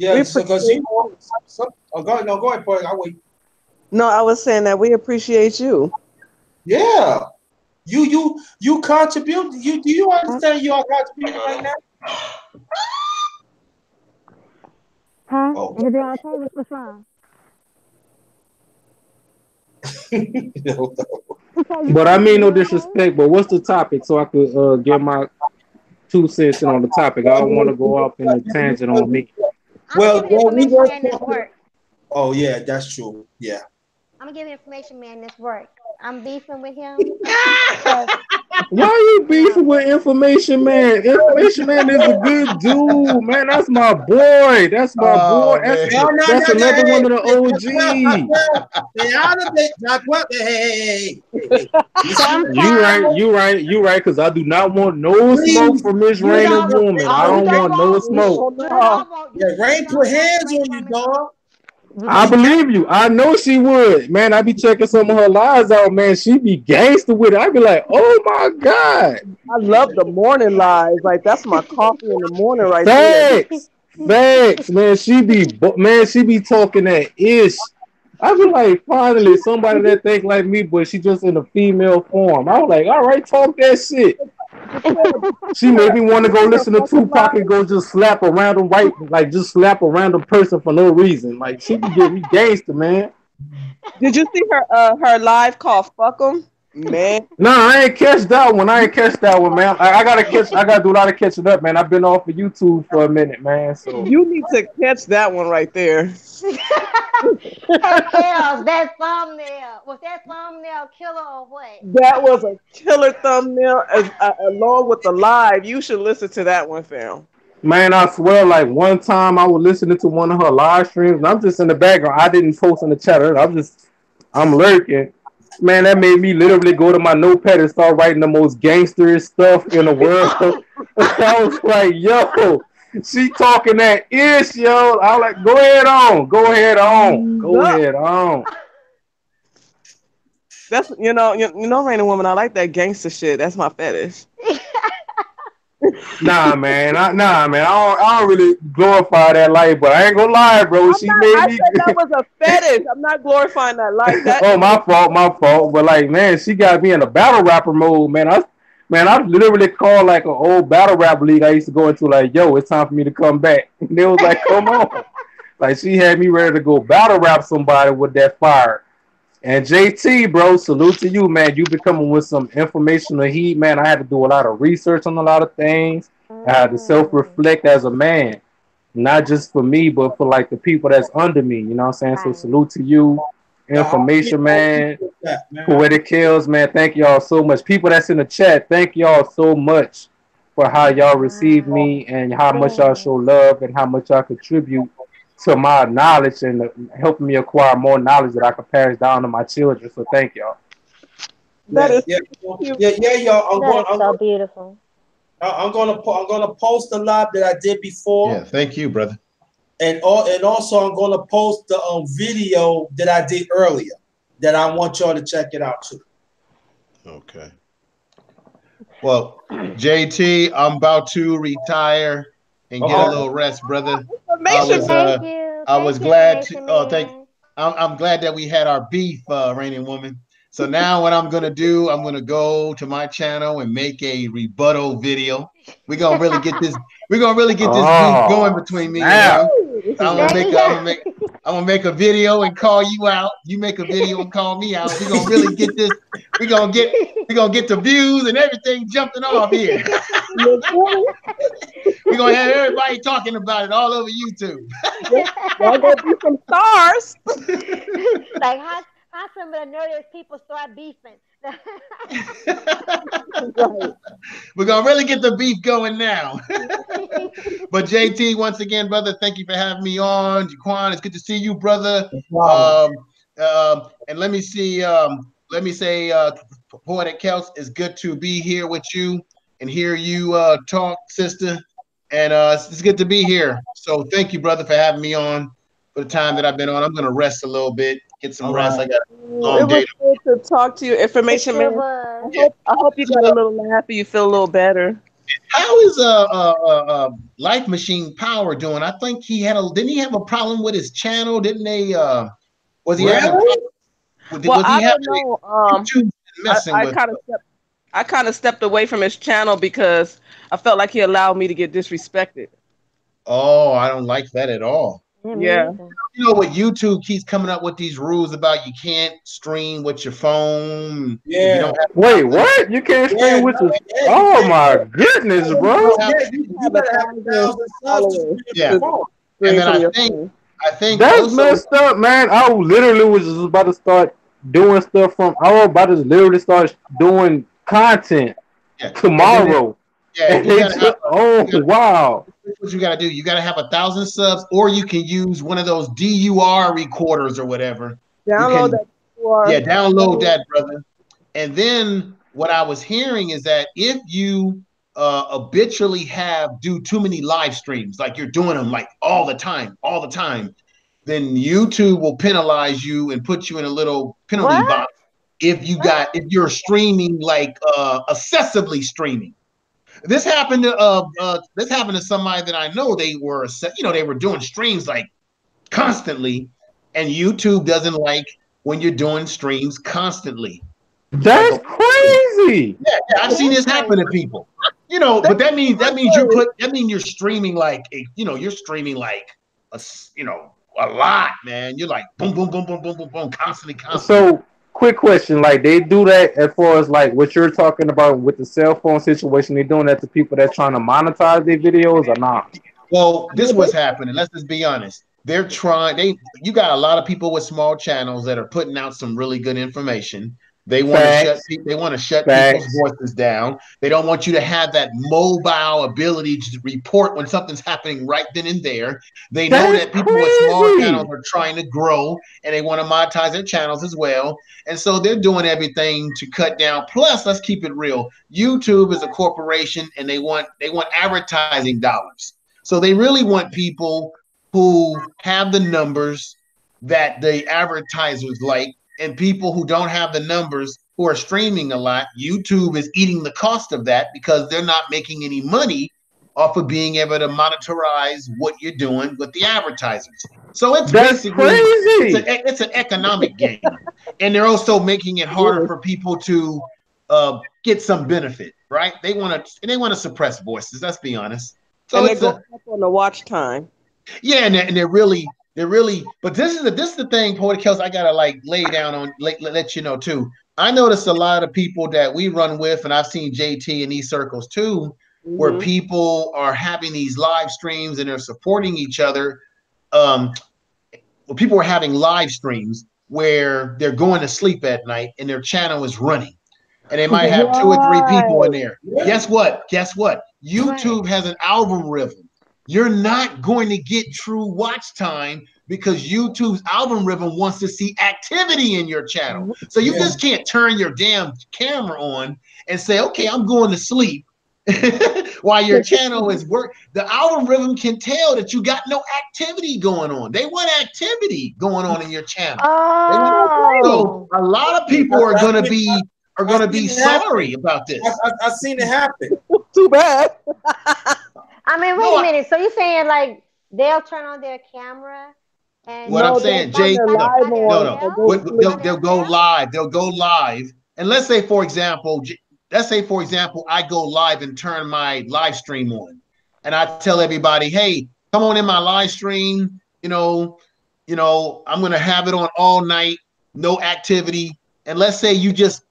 We Yeah, so because appreciate you. go ahead, no, go ahead, Poetic. I wait. No, I was saying that we appreciate you. Yeah, you contribute. Do you Uh, understand you are contributing right now? Huh? Oh, Anything on the table? What's wrong? no. He said you But I okay? mean no You okay? disrespect. But what's the topic so I could get my 2 cents in on the topic? I don't want to go off in a tangent on me. I'm gonna give an We information were man this talking. work. Oh yeah, that's true. Yeah. I'm gonna give an information man this work. I'm beefing with him because Why you no. beefing with Information Man? Information Man is a good dude, man. That's my boy. That's my boy. Oh man. No, no, That's no, no. another Hey, one of the hey, Jaquel, OG. Jaquel. Stay out of it, Jaquel. Hey. Sometimes You right, you right, you right. Because I do not want no smoke Please. from this you raining don't. woman. I Oh, you don't don't want no want. smoke. Oh You no. don't want. Yeah, You Rain put don't want hands smoke on you, from it. dog. I believe you. I know she would. Man, I be checking some of her lives out, man. She be gangster with it. I be like, oh my God. I love the morning live. Like that's my coffee in the morning right there. Facts. Facts, man. She be talking that ish. I be like, finally, somebody that think like me, but she just in a female form. I was like, all right, talk that shit. She made me want to go Her listen to fucking Tupac live. and go just slap a random like just slap a random person for no reason. Like she be getting me gangster, man. Did you see her live called "Fuck 'em"? Man, No, I ain't catch that one. I ain't catch that one, man. I gotta catch. I gotta do a lot of catching up, man. I've been off of YouTube for a minute, man. So you need to catch that one right there. Hey, Kels, that thumbnail was that thumbnail killer or what? That was a killer thumbnail along with the live. You should listen to that one, fam. man, I swear, like one time I was listening to one of her live streams, and I'm just in the background. I didn't post in the chat. I'm lurking. Man, that made me literally go to my notepad and start writing the most gangsterish stuff in the world. I was like, yo, she talking that ish, yo. I was like, go ahead on, go ahead on, go No, ahead on. that's Rainy Woman. I like that gangster shit. That's my fetish. Nah, man. I don't really glorify that life, but I ain't gonna lie, bro. I'm She not. made I me. said that was a fetish. I'm not glorifying that life. That Oh, my fault, my fault. But like, man, she got me in a battle rapper mode, man. I literally called like an old battle rap league I used to go into. Like, yo, it's time for me to come back. And they was like, come on. Like, she had me ready to go battle rap somebody with that fire. And JT, bro, salute to you, man. You been coming with some informational heat, man. I had to do a lot of research on a lot of things. I had to Mm, self-reflect as a man, not just for me, but for like the people that's under me. You know what I'm saying? So right. salute to you, No, information, I man. appreciate that, man. Poetic Kills, man. Thank y'all so much. People that's in the chat, thank y'all so much for how y'all receive Right. me and how much y'all Yes. show love and how much y'all contribute to my knowledge and helping me acquire more knowledge that I can pass down to my children. So thank y'all. that is Yeah, cute. y'all. That is so beautiful. I'm gonna post the live that I did Yeah, before, thank you, brother. and also I'm gonna post the video that I did earlier. That I want y'all to check it out too. Okay. Well, JT, I'm about to retire and get a Okay. little rest, brother. I Information. was Thank you. I was Thank you, glad to information thank man. I'm glad that we had our beef, reigning woman. So now what I'm gonna do, I'm gonna go to my channel and make a rebuttal video. We're gonna really get this, we're gonna really get this beef going Oh, between me and snap. him. Ooh, this is I'm gonna a That make a, I'm gonna make I'm gonna make a video and call you out. You make a video and call me out. We're gonna really get this. We're gonna get we're gonna get the views and everything jumping off here. you feel me? We're gonna have everybody talking about it all over YouTube. Yep. Y'all gonna be some stars. like how some of the nerdiest people start beefing. Right. We're gonna really get the beef going now. But JT, once again, brother, thank you for having me on. Jaquan, it's good to see you, brother. No problem. And let me see. Let me say, Poetic Kels, it's good to be here with you and hear you talk, sister. And it's good to be here. So thank you, brother, for having me on for the time that I've been on. I'm gonna rest a little bit, get some All rest. right. I got a Ooh, it long was day. good to talk to you, It information sure man. was. Yeah. I hope you got a little laugh and you feel a little better. How is Life Machine Power doing? I think he had a didn't he have a problem with his channel? Didn't they was he having Really? Well, was I he don't having know. YouTube messing with I kind of stepped away from his channel because I felt like he allowed me to get disrespected. Oh, I don't like that at all. Yeah, me Yeah. either. You know what? YouTube keeps coming up with these rules about you can't stream with your phone if you Yeah, don't have Wait, thousands. what? You can't yeah, stream with no, your? yeah. You Oh can't. my goodness, If you bro. don't have, Yeah, you Have a gotta have a thousand thousand subs to followers stream with yeah, your to phone. and stream then from I your think phone. I think That's also messed up, man. I literally was just about to start doing stuff from. I was about to literally start doing content yeah, and then tomorrow, yeah, and you they gotta have took. Oh you gotta wow, what you gotta do. You gotta have 1,000 subs, or you can use one of those DUR recorders or whatever. You Download can that QR. yeah, download that, brother. And then what I was hearing is that if you habitually have do too many live streams, like you're doing them like all the time, then YouTube will penalize you and put you in a little penalty What? box if What? you're streaming like excessively streaming. This happened to somebody that I know. They were they were doing streams like constantly, and YouTube doesn't like when you're doing streams constantly. Like, that's okay, crazy. yeah, I've seen That's this happen to crazy. people. But that means you're streaming like you're streaming like a a lot, man. You're like boom, boom, boom, boom, boom, boom, boom, constantly, constantly. So, quick question: like they do that as far as like what you're talking about with the cell phone situation? They doing that to people that trying to monetize their videos or not? Well, Yeah, this was happening. Let's just be honest. They're trying. You got a lot of people with small channels that are putting out some really good information. They want to shut. Facts, They want to shut people's facts. voices down. They don't want you to have that mobile ability to report when something's happening right then and there. They know That's that people with small channels crazy. are trying to grow and they want to monetize their channels as well. And so they're doing everything to cut down. Plus, let's keep it real. YouTube is a corporation and they want advertising dollars. So they really want people who have the numbers that the advertisers like, and people who don't have the numbers who are streaming a lot. YouTube is eating the cost of that because they're not making any money off of being able to monetize what you're doing with the advertisers. So it's That's basically crazy. it's an economic game, and they're also making it harder it for people to get some benefit, right? They want to suppress voices. Let's be honest. So and they're it's going a up on the watch time. yeah, and they're really. But this is the thing, Poetic Kels, I gotta like lay down on let you know too. I noticed a lot of people that we run with, and I've seen JT in these circles too, where Hmm. people are having these live streams and they're supporting each other. Um, well, people are having live streams where they're going to sleep at night and their channel is running and they might have two or three people in Right. there. Yeah. Guess what? Guess what? Right. YouTube has an algorithm. You're not going to get true watch time because YouTube's algorithm wants to see activity in your channel. So you Yeah. just can't turn your damn camera on and say, okay, I'm going to sleep while your channel is work. The algorithm can tell that you got no activity going on. They want activity going on in your channel. They want so Oh. a lot of I, people are I going to seen, be are I going to be seen it happen. sorry about this. I seen it happen. Too bad. I mean, No, wait a minute. So you're saying like they'll turn on their camera and what I'm No, and they'll saying, turn Jay, their no, live no, on no. and go to sleep. They'll By go themselves? live. They'll go live. And let's say for example, I go live and turn my live stream on, and I tell everybody, hey, come on in my live stream. I'm gonna have it on all night, no activity. And let's say you just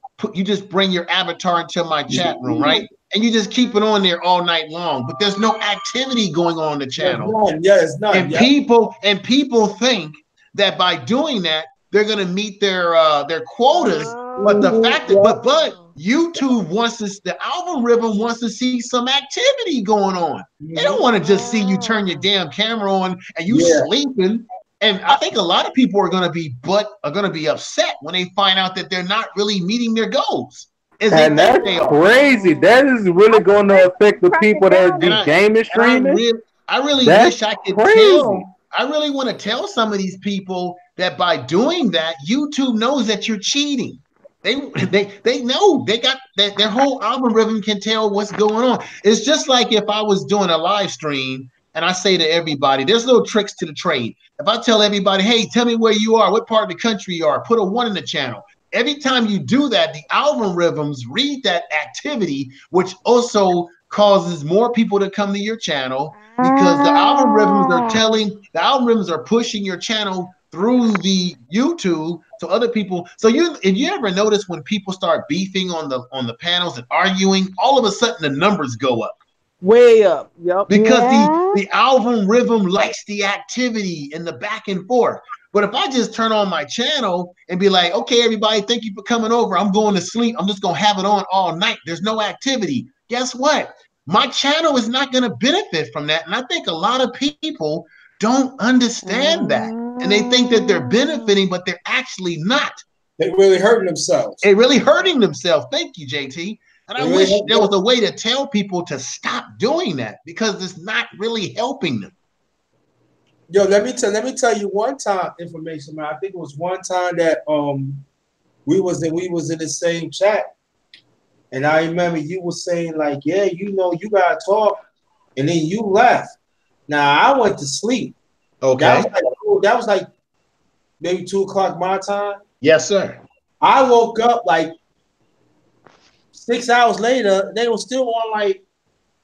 bring your avatar into my chat room, right? And you just keep Mm-hmm. it on there all night long, but there's no activity going on the There's channel. none. Yeah, it's none. and Yeah. people think that by doing that they're going to meet their quotas. But the Hmm. fact that Yep. but Oh. YouTube wants to the algorithm wants to see some activity going on. They don't want to just see you turn your Oh. damn camera on and you Yeah. sleeping. And I think a lot of people are going to be upset when they find out that they're not really meeting their goals as they And think that's they are. crazy. Oh. That is really going to affect the Crack it people that And be down. I gaming and streaming. I really That's wish I could crazy. tell. I really want to tell some of these people that by doing that, YouTube knows that you're cheating. They know they got that their whole algorithm can tell what's going on. It's just like if I was doing a live stream and I say to everybody, there's little tricks to the trade. If I tell everybody, hey, tell me where you are, what part of the country you are, put a one in the channel. Every time you do that, the algorithms read that activity, which also causes more people to come to your channel because the algorithms are pushing your channel through the YouTube to other people. So if you ever notice when people start beefing on the panels and arguing, all of a sudden the numbers go up Way up. Yep. because the Yeah. the album rhythm likes the activity and the back and forth. But if I just turn on my channel and be like, okay, everybody, thank you for coming over. I'm going to sleep. I'm just gonna have it on all night. There's no activity. Guess what? My channel is not going to benefit from that. And I think a lot of people don't understand that. And they think that they're benefiting, but they're actually not. They really hurting themselves. They're really hurting themselves. Thank you, JT. And I They really wish hurting there was a themselves. way to tell people to stop doing that because it's not really helping them. Yo, let me tell you one time information, man. I think it was one time that we was in the same chat, and I remember you was saying like, yeah, you know, you gotta talk, and then you left. Now I went to sleep. Okay. That was like maybe 2 o'clock my time. Yes, sir. I woke up like 6 hours later. They were still on like,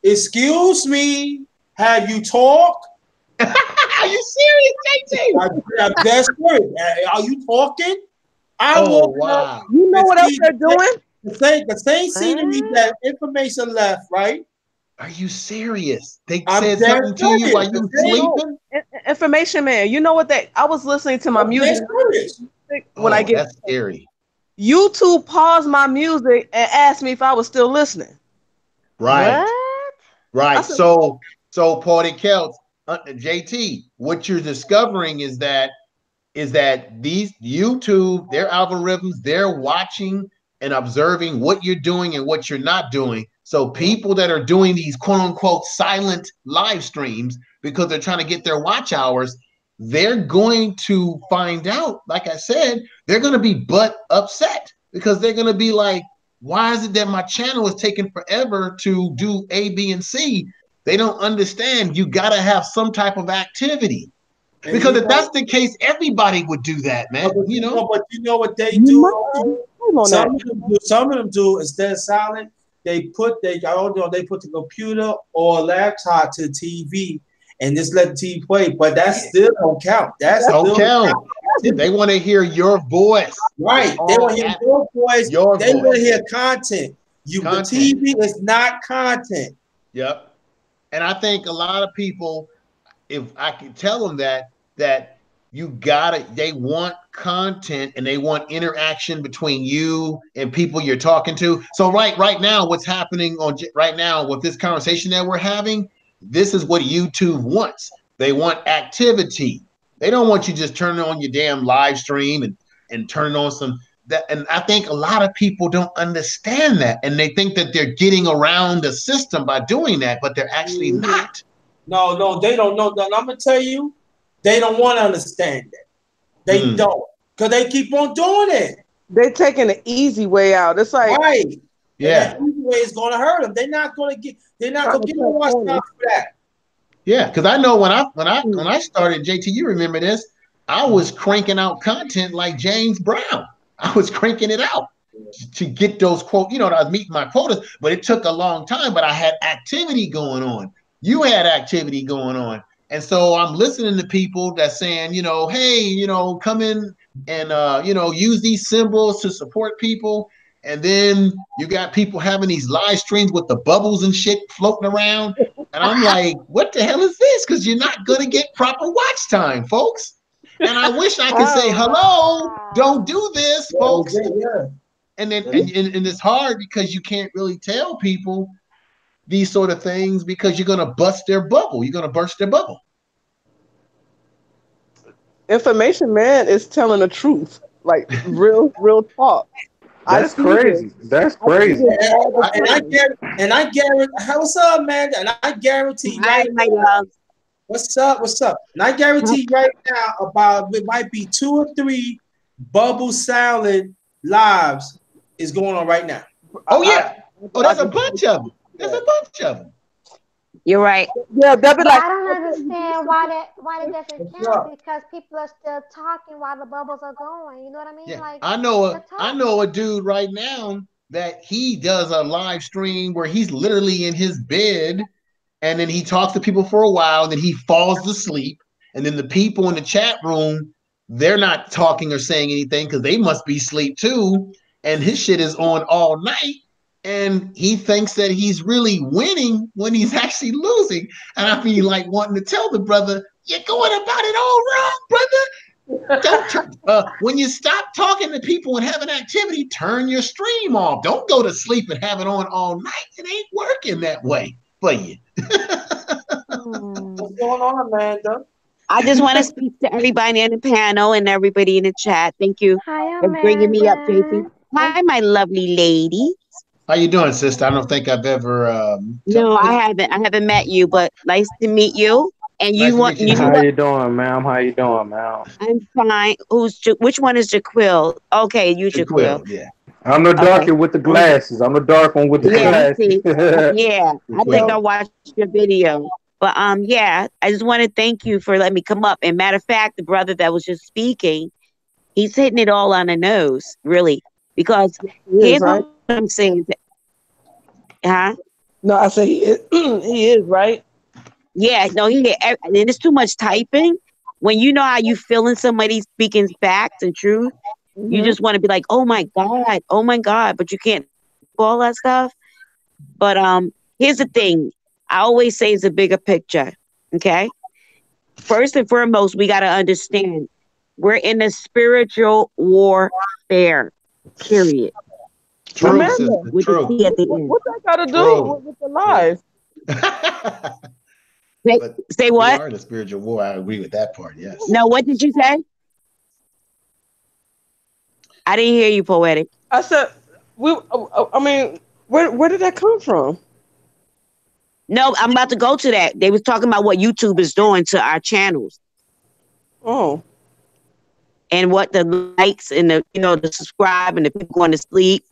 excuse me, have you talked? Are you serious, JT? I'm desperate. Are you talking? I Oh, woke up wow. You know and what else see they're doing? the same scenery What? that information left, right? Are you serious? They I'm said dead something to you while serious. you No. sleeping? Information man. You know what they I was listening to my I'm dead music serious. when I Oh, get that's scary. YouTube paused my music and asked me if I was still listening. Right. What? I Right. said, So Party Celts, JT, what you're discovering is that these YouTube, their algorithms, they're watching and observing what you're doing and what you're not doing. So people that are doing these quote unquote silent live streams because they're trying to get their watch hours, they're going to find out, like I said, they're going to be butt upset because they're going to be like, why is it that my channel is taking forever to do A, B, and C? They don't understand you got to have some type of activity. And Because you if that's know, the case, everybody would do that, man. but you know what they you do? might hold on Some that. of them do. Some of them do. Instead of silent, I don't know. They put the computer or a laptop to the TV and just let the TV play. But that still don't count. That's That's still Okay. They activity. want to hear your voice. It's Right. They all want to hear your voice. your They want to voice. hear content. The Content. TV is not content. Yep. And I think a lot of people, if I could tell them that you gotta, they want content and they want interaction between you and people you're talking to. So right now, what's happening on right now with this conversation that we're having, this is what YouTube wants. They want activity. They don't want you just turning on your damn live stream and turning on some that. And I think a lot of people don't understand that, and they think that they're getting around the system by doing that, but they're actually Mhm. not. No, they don't know. No, I'm gonna tell you, they don't want to understand that. They Hmm. don't, cause they keep on doing it. They taking the easy way out. It's like Right. And that Yeah. easy way is gonna hurt them. They're not gonna get. They're not trying gonna to get no cut watch time corners. for that. Yeah, because I know when I started, JT, you remember this? I was cranking out content like James Brown. I was cranking it out to get those quote. I was meeting my quotas, but it took a long time. But I had activity going on. You had activity going on, and so I'm listening to people that saying, hey, come in and use these symbols to support people. And then you got people having these live streams with the bubbles and shit floating around. And I'm like, what the hell is this? Because you're not going to get proper watch time, folks. And I wish I could say, Oh hello, don't wow. do this, Yeah, folks. yeah. And then and it's hard because you can't really tell people these sort of things because you're going to bust their bubble. You're going to burst their bubble. Information man is telling the truth. Like real talk. I That's see this. crazy. That's I see crazy. this all the time. And I guarantee. What's up, man? And I guarantee Hi, right my now. love. What's up? What's up? And I guarantee right now about it might be 2 or 3 bubble salad lives is going on right now. Oh, I, yeah. Oh, I there's a can bunch of them. There's a bunch of them. You're right. yeah, they'll be But like, I don't understand why that doesn't What's count up? because people are still talking while the bubbles are going. You know what I mean? Yeah. Like I know they're a I know talking. a dude right now that he does a live stream where he's literally in his bed and then he talks to people for a while, and then he falls asleep. And then the people in the chat room, they're not talking or saying anything because they must be asleep too. And his shit is on all night. And he thinks that he's really winning when he's actually losing. And I feel like wanting to tell the brother, you're going about it all wrong, brother. When you stop talking to people and having activity, turn your stream off. Don't go to sleep and have it on all night. It ain't working that way for you. What's going on, Amanda? I just want to speak to everybody in the panel and everybody in the chat. Thank you Hi, for bringing me up, JC. Amanda. Hi, my lovely lady. How you doing, sister? I don't think I've ever. No, I haven't. I haven't met you, but nice to meet you. And Nice you to want meet you you know too. How what? you doing, ma'am? How you doing, ma'am? I'm fine. Which one is Jaquil? Okay, you Jaquil. Jaquil, yeah. I'm the darker with the glasses. I'm the dark one with the Yeah, glasses. see. Yeah, I think I watched your video. But yeah, I just want to thank you for letting me come up. And matter of fact, the brother that was just speaking, he's hitting it all on the nose, really. Because here's right? what I'm saying. Huh? No, I say he is, he is right. Yeah, no, and it's too much typing. When you know how you feeling somebody speaking facts and truth, you just want to be like, oh my God, but you can't do all that stuff. But here's the thing. I always say it's a bigger picture. Okay. First and foremost, we got to understand we're in a spiritual warfare, period. True, Amanda, sister. With the True. T at the end. What that got to do True. with the live? Say We what? are in a spiritual war. I agree with that part. Yes. No, what did you say? I didn't hear you, Poetic. I said, I mean, where did that come from? No, I'm about to go to that. They was talking about what YouTube is doing to our channels. Oh. And what the likes and the subscribe and the people going to sleep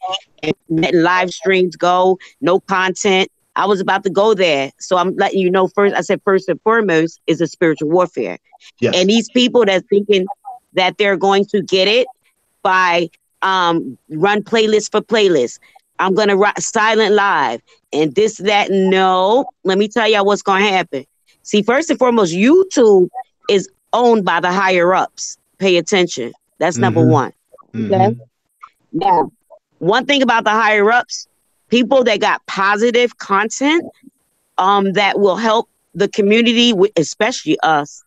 and letting live streams go, no content. I was about to go there. So I'm letting you know first. I said first and foremost is a spiritual warfare. Yes. And these people that's thinking that they're going to get it by run playlist for playlist. I'm going to silent live and this, that. No, let me tell y'all what's going to happen. See, first and foremost, YouTube is owned by the higher ups. Pay attention. That's number one. Okay. Now, one thing about the higher ups, people that got positive content that will help the community, especially us,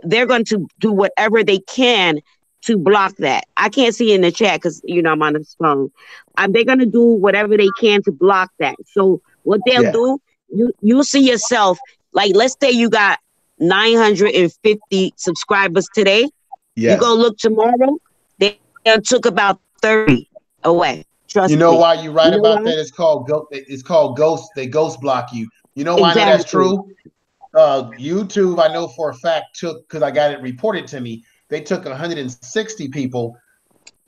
they're going to do whatever they can to block that. I can't see in the chat because I'm on this phone. They're going to do whatever they can to block that. So what they'll do, you'll see yourself, like let's say you got 950 subscribers today. Yes. You go look tomorrow, they took about 30 away. Trust me. You know why you're right about that? It's called ghost. They ghost block you. You know why I know that's true? YouTube, I know for a fact because I got it reported to me. They took 160 people.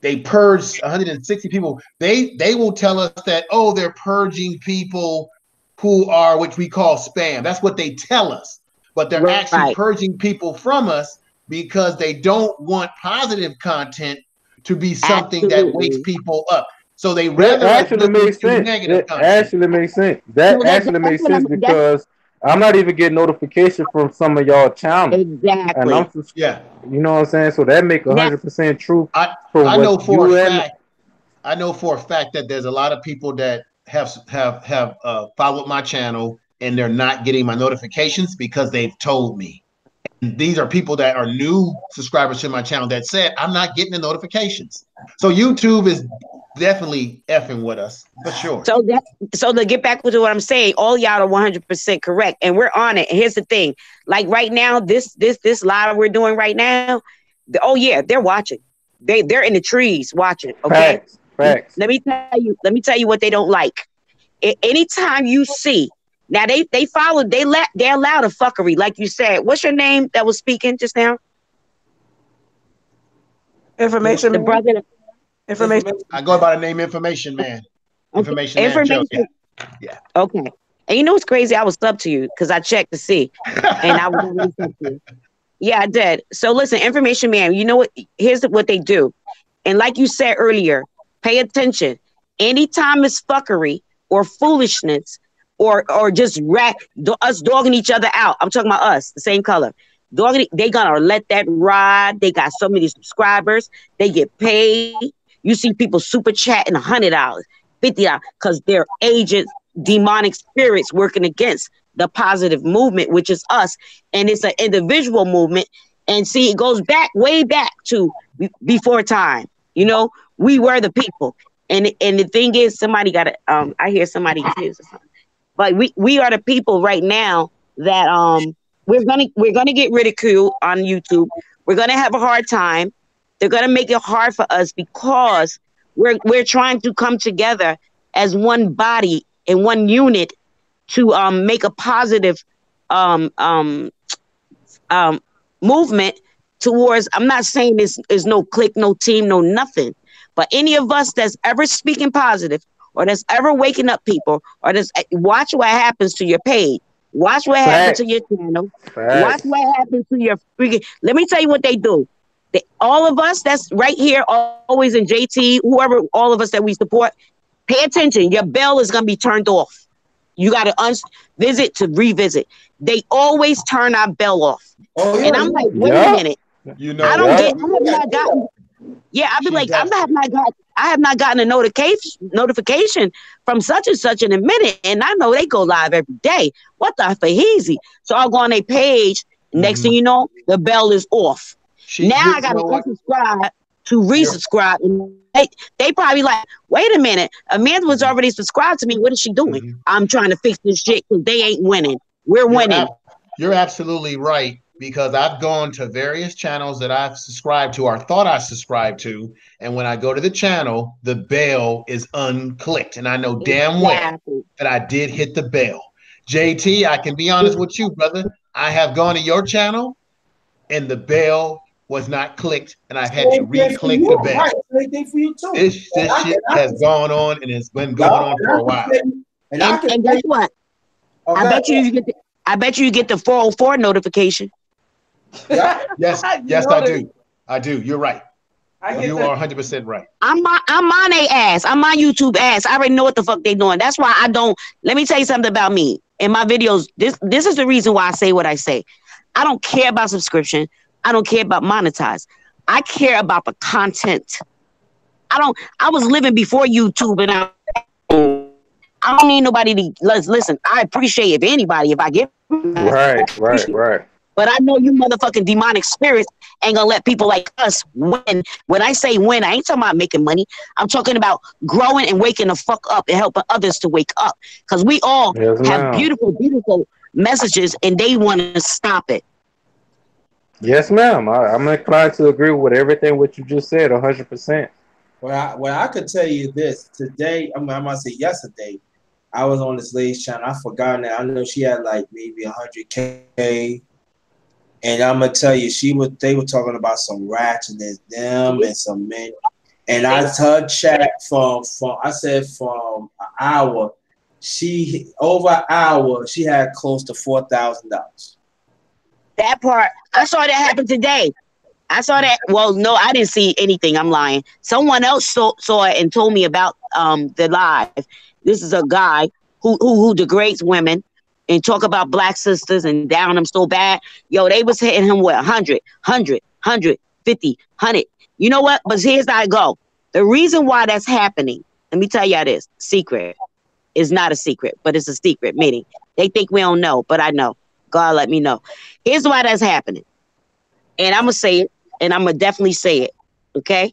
They purged 160 people. They will tell us that, they're purging people who are, which we call spam. That's what they tell us. But they're actually purging people from us because they don't want positive content to be something that wakes people up. So they rather actually makes sense. Actually makes sense. That actually makes sense because I'm not even getting notification from some of y'all channels. Exactly. And I'm you know what I'm saying? So that make 100% true. I know for a fact that there's a lot of people that have followed my channel and they're not getting my notifications because they've told me. And these are people that are new subscribers to my channel that said, I'm not getting the notifications. So YouTube is definitely effing with us for sure. So to get back to what I'm saying, all y'all are 100% correct. And we're on it. And here's the thing. Like right now, this live we're doing right now. They're watching. They're in the trees watching. Okay. Facts. Let me tell you what they don't like. Anytime you see, now they follow, they're allowed a fuckery, like you said. What's your name that was speaking just now? Information. The brother. Information. I go by the name Information Man. Information Man. Yeah. Okay. And you know what's crazy? I was sub to you because I checked to see, and I was already sub to you. Yeah, I did. So listen, Information Man. You know what? Here's what they do, and like you said earlier, pay attention. Anytime it's fuckery or foolishness or just us dogging each other out. I'm talking about us, the same color. Dogging, they gonna let that ride. They got so many subscribers. They get paid. You see people super chatting $100, $50, because they're agents, demonic spirits working against the positive movement, which is us, and it's an individual movement. And see, it goes back way back to before time. You know, we were the people, and the thing is, somebody got to. I hear somebody kids or something, but we are the people right now that we're gonna get ridiculed on YouTube. We're gonna have a hard time. They're gonna make it hard for us because we're trying to come together as one body and one unit to make a positive um, um, um, movement towards. I'm not saying this is no clique, no team, no nothing, but any of us that's ever speaking positive or that's ever waking up people or that's watch what happens to your page. Watch what happens to your Facts. channel. Watch Facts. what happens to your freaking. Let me tell you what they do. All of us that's right here, always in JT, whoever, all of us that we support, pay attention. Your bell is gonna be turned off. You got to visit to revisit. They always turn our bell off, Oh and yeah, I'm like, wait a Yup. minute. You I know, don't get. Yup. I have not gotten. Yeah, I'd be she's like, I absolutely. have not got. I have not gotten a notification from such and such in a minute, and I know they go live every day. What the faheezy? So I'll go on their page. Next thing Mhm. you know, the bell is off. She, Now I you got to know what? unsubscribe to You're. resubscribe, and they probably like, wait a minute, Amanda was Mhm. already subscribed to me. What is she doing? Mhm. I'm trying to fix this shit because they ain't winning. We're You're winning. you're absolutely right because I've gone to various channels that I've subscribed to or thought I subscribed to, and when I go to the channel, the bell is unclicked, and I know damn well Exactly. that I did hit the bell. JT, I can be honest with you, brother. I have gone to your channel, and the bell was not clicked, and I've had to same thing for re-click the you, right? bell. Same thing for you too. This shit And I has can, gone on, and it's been yeah, going on and for I a can while. tell you, and I can And tell guess you, what? oh I God, bet you get the. I bet you get the 404 notification. yeah, Yes, You yes, know I that do. I do. You're right. I yeah. get You are the 100% right. I'm on their ass. I'm on YouTube ass. I already know what the fuck they doing. That's why I don't. Let me tell you something about me. In my videos, this is the reason why I say what I say. I don't care about subscription. I don't care about monetize. I care about the content. I don't. I was living before YouTube, and I don't need nobody to listen. I appreciate if anybody, if I get monetized, I Right. appreciate Right. it. Right. But I know you motherfucking demonic spirits ain't gonna let people like us win. When I say win, I ain't talking about making money. I'm talking about growing and waking the fuck up and helping others to wake up. Because we all Yes, have ma'am. beautiful, beautiful messages and they want to stop it. Yes, ma'am. I'm inclined to agree with everything what you just said, 100%. Well, I could tell you this today. I'm gonna say yesterday. I was on this lady's channel. I forgot that. I know she had like maybe 100K, and I'm gonna tell you, she was. They were talking about some ratchetness, them and some men. And I her chat from I said from an hour. She over an hour. She had close to $4,000. That part, I saw that happen today. I saw that. Well, no, I didn't see anything. I'm lying. Someone else saw it and told me about the live. This is a guy who degrades women and talk about black sisters and down them so bad. Yo, they was hitting him with 100, 150, 100. You know what? But here's how I go. The reason why that's happening, let me tell y'all this secret. Is not a secret, but it's a secret. Meaning they think we don't know, but I know. God let me know. Here's why that's happening. And I'm gonna say it, and I'm gonna definitely say it. Okay,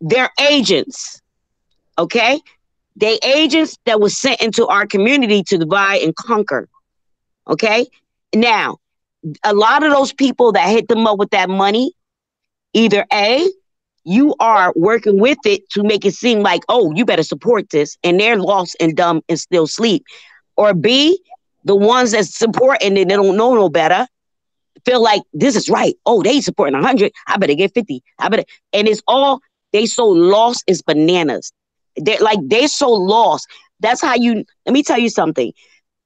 they're agents. Okay, they agents that was sent into our community to divide and conquer. Okay, now a lot of those people that hit them up with that money, either A, you are working with it to make it seem like, oh, you better support this, and they're lost and dumb and still sleep, or B, the ones that support and they don't know no better feel like this is right. Oh, they supporting 100. I better get 50. I better, and it's all they so lost is bananas. They're so lost. That's how you. Let me tell you something.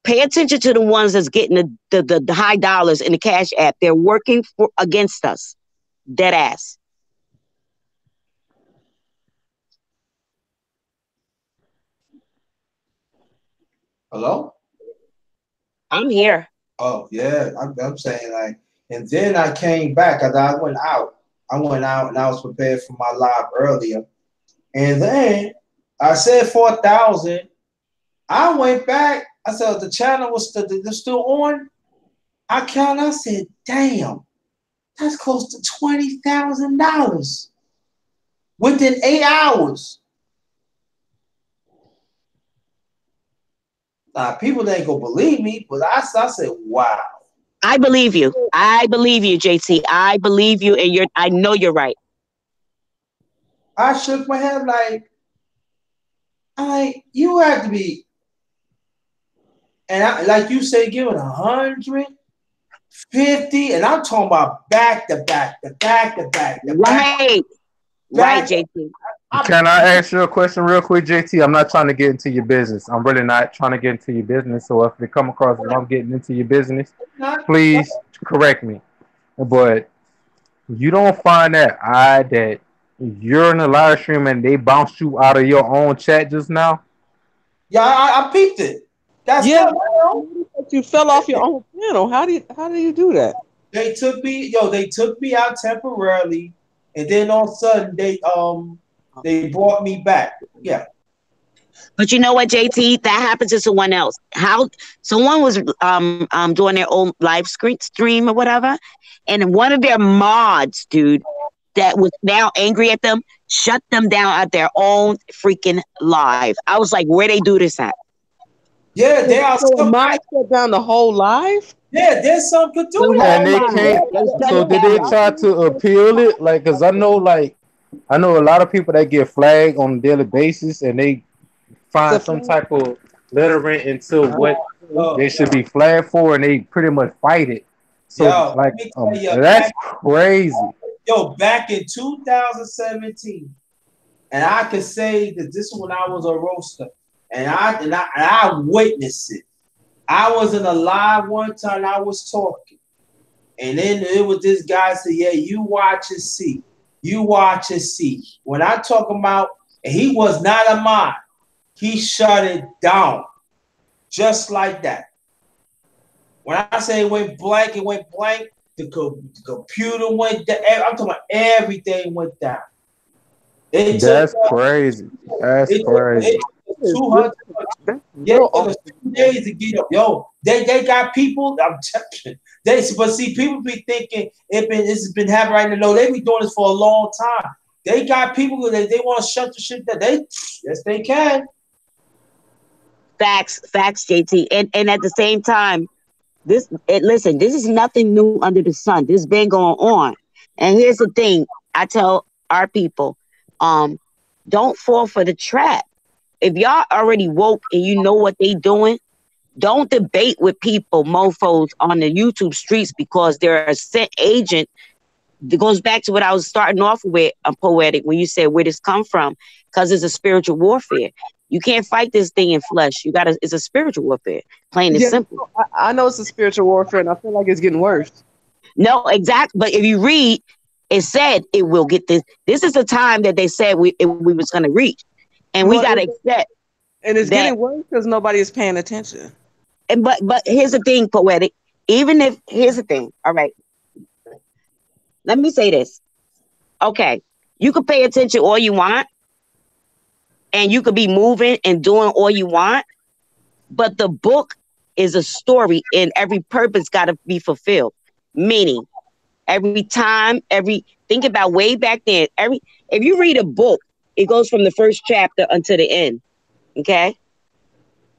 Pay attention to the ones that's getting the high dollars in the cash app. They're working for against us. Dead ass. Hello? I'm here. Oh yeah, I'm saying like, and then I came back because I went out. I went out and I was prepared for my live earlier, and then I said 4,000. I went back. I said the channel was still on. I counted. I said, damn, that's close to $20,000 within 8 hours. Now people ain't gonna believe me, but I said, wow. I believe you. I believe you, JT. I believe you, and I know you're right. I shook my head like you have to be, and like you say, give it 150, and I'm talking about back to back to back to back to back Right. Right, back. JT. I, Can I ask you a question real quick, JT? I'm not trying to get into your business. I'm really not trying to get into your business. So if it come across as I'm getting into your business, not, please correct me. But you don't find that odd that you're in a live stream and they bounced you out of your own chat just now? yeah, I peeped it. That's Yeah, them, bro. you fell off your own panel. How do you do that? They took me out temporarily, and then all of a sudden they brought me back. Yeah. But you know what, JT? That happened to someone else. How someone was doing their own live stream or whatever, and one of their mods, dude, that was now angry at them, shut them down at their own freaking live. I was like, where they do this at? Yeah, there are So a some. mod shut down the whole live? Yeah, there's some could The do that. And whole they live. can't. They shut So it did they down. try to appeal it? Like, cause I know a lot of people that get flagged on a daily basis, and they The find some flag- type of lettering into what Uh, they should be flagged for, and they pretty much fight it. So, yo, like, let me tell you, that's crazy. back in 2017, and I can say that this is when I was a roaster, and I witnessed it. I was in a live one time. I was talking, and then it was this guy said, "Yeah, you watch and see. You watch and see." When I talk about, and he was not a mod. He shut it down just like that. When I say it went blank. The computer went down. I'm talking about everything went down. It took That's crazy. That's it crazy. took is 200. real- that's Yeah, real it took off. us 2 days to get up. Yo, they got people. I'm telling you, but see, people be thinking it's been happening right now. No, they be doing this for a long time. They got people that they want to shut the shit down. Yes, they can. Facts, JT. And at the same time, listen, this is nothing new under the sun. This has been going on. And here's the thing: I tell our people, um, don't fall for the trap. If y'all already woke and you know what they doing, don't debate with people, mofos on the YouTube streets because they're a set agent. It goes back to what I was starting off with, poetic, when you said where this come from, because it's a spiritual warfare. You can't fight this thing in flesh. It's a spiritual warfare, plain and Yeah, simple. I know it's a spiritual warfare, and I feel like it's getting worse. No, exact. But if you read, it said it will get this. This is the time that they said we was going to reach, and we Well, got to accept and it's that. getting worse because nobody is paying attention. And but here's the thing, poetic. Even if here's the thing. All right, let me say this. Okay, you can pay attention all you want, and you could be moving and doing all you want, but the book is a story, and every purpose got to be fulfilled. Meaning, every time, think about way back then. If you read a book, it goes from the first chapter until the end. Okay,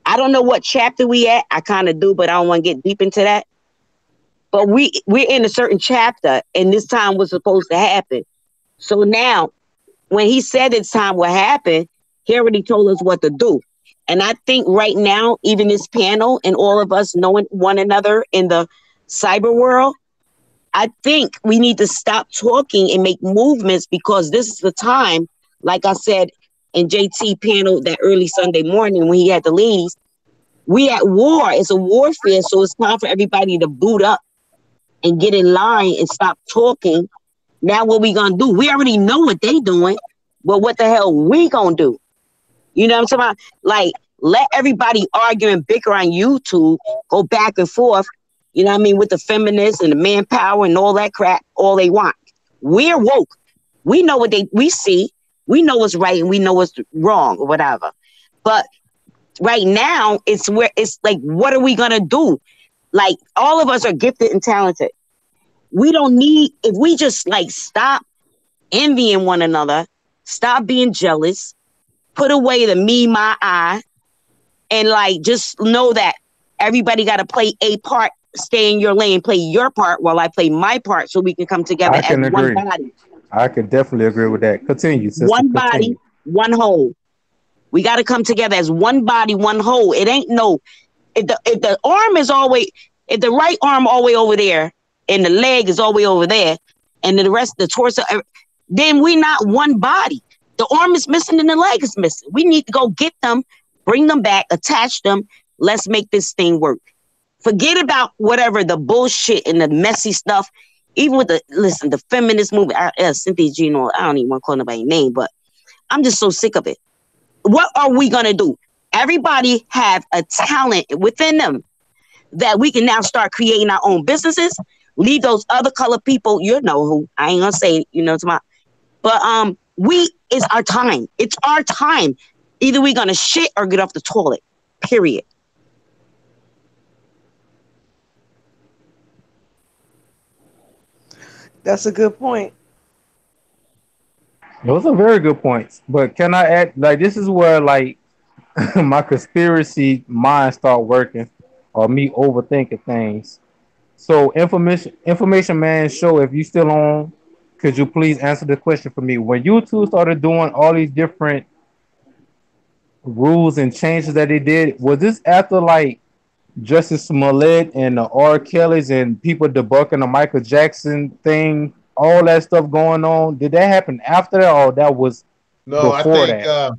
I don't know what chapter we at. I kind of do, but I don't want to get deep into that. But we're in a certain chapter, and this time was supposed to happen. So now, when he said this time will happen, he already told us what to do. And I think right now, even this panel and all of us knowing one another in the cyber world, I think we need to stop talking and make movements because this is the time, like I said in JT panel that early Sunday morning when he had to leave, we at war. It's a warfare. So it's time for everybody to boot up and get in line and stop talking. Now what we gonna do? We already know what they doing, but what the hell we gonna do? You know what I'm talking about? Like Let everybody argue and bicker on YouTube, go back and forth, you know what I mean, with the feminists and the manpower and all that crap, all they want. We're woke. We know what we see. We know what's right and we know what's wrong or whatever. But right now, it's like, what are we going to do? Like, all of us are gifted and talented. We don't need, if we just like stop envying one another, stop being jealous, put away the me, my, I, and like just know that everybody got to play a part, stay in your lane, play your part while I play my part so we can come together I as can one agree. body. I could definitely agree with that. Continue, sister. One body, Continue. one whole. We got to come together as one body, one whole. It ain't no, if the arm is always, if the right arm all the way over there and the leg is all the way over there and the rest, the torso, then we not one body. The arm is missing and the leg is missing. We need to go get them, bring them back, attach them. Let's make this thing work. Forget about whatever the bullshit and the messy stuff. Even with the feminist movement, Cynthia Gino, I don't even want to call nobody name, but I'm just so sick of it. What are we going to do? Everybody have a talent within them that we can now start creating our own businesses. Leave those other colored people, you know who, I ain't going to say, to my, but it's our time. It's our time. Either we're going to shit or get off the toilet, period. That's a good point. Those are very good points. But can I add, like, this is where, like, my conspiracy mind start working or me overthinking things. So, information man show, if you still on, could you please answer the question for me? When YouTube started doing all these different rules and changes that they did, was this after, like, Justice Smollett and the R. Kellys and people debunking the Michael Jackson thing, all that stuff going on? Did that happen after that, or that was No, I before think that?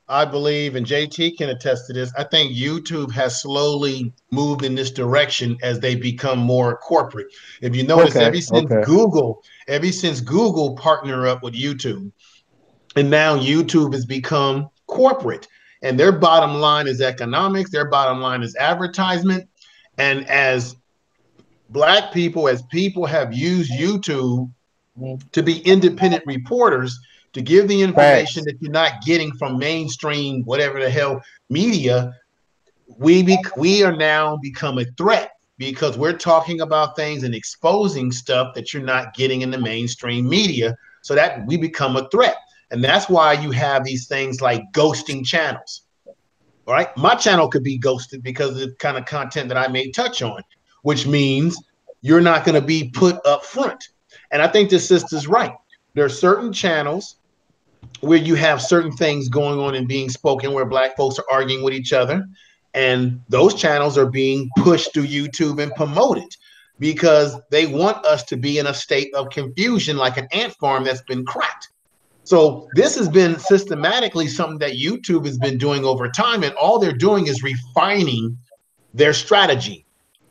I believe, and JT can attest to this. I think YouTube has slowly moved in this direction as they become more corporate. If you notice, Okay, okay. ever since Google partnered up with YouTube, and now YouTube has become corporate, and their bottom line is economics. Their bottom line is advertisement, and as Black people, as people have used YouTube to be independent reporters to give the information Facts. that you're not getting from mainstream, whatever the hell media, we are now become a threat because we're talking about things and exposing stuff that you're not getting in the mainstream media, so that we become a threat. And that's why you have these things like ghosting channels. All right, my channel could be ghosted because of the kind of content that I may touch on, which means you're not going to be put up front. And I think the sister's right. There are certain channels where you have certain things going on and being spoken where Black folks are arguing with each other. And those channels are being pushed through YouTube and promoted because they want us to be in a state of confusion like an ant farm that's been cracked. So this has been systematically something that YouTube has been doing over time, and all they're doing is refining their strategy,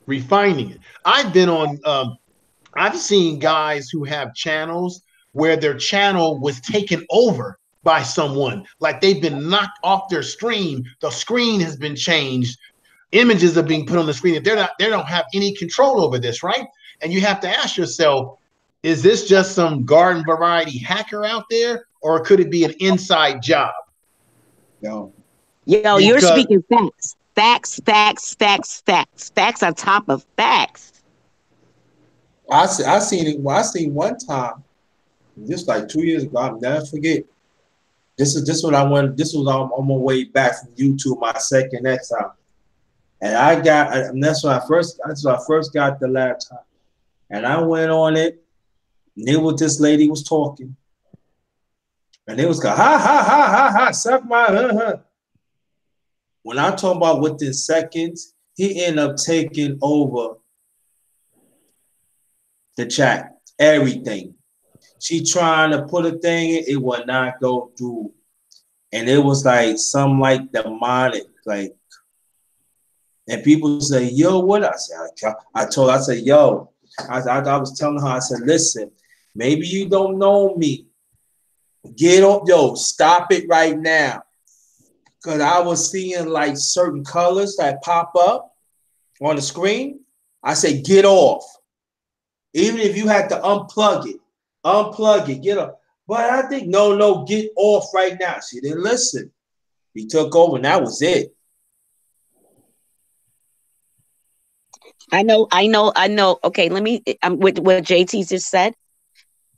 refining it. I've seen guys who have channels where their channel was taken over by someone, like they've been knocked off their screen. The screen has been changed. Images are being put on the screen. They don't have any control over this, right? And you have to ask yourself, is this just some garden variety hacker out there, or could it be an inside job? Yo, Yo, you're Because speaking facts. Facts, facts, facts, facts. Facts on top of facts. I seen it. Well, I seen one time, just like 2 years ago. I'll never forget. This what I went. This was on my way back from YouTube, my second exile, and and that's when I first got the laptop, and I went on it. And it was this lady was talking, and it was going ha ha ha ha ha suck my When I talk about within seconds, he ended up taking over the chat, everything. She trying to put a thing in, it would not go through. And it was like some like demonic, like, and people say, yo, what? I said, yo, I was telling her, I said, listen, maybe you don't know me. Get up, yo, stop it right now. because I was seeing like certain colors that pop up on the screen. I say, get off. Even if you had to unplug it, get off. But I think, no, no, get off right now. She didn't listen. He took over, and that was it. I know. Okay, let me with what JT just said.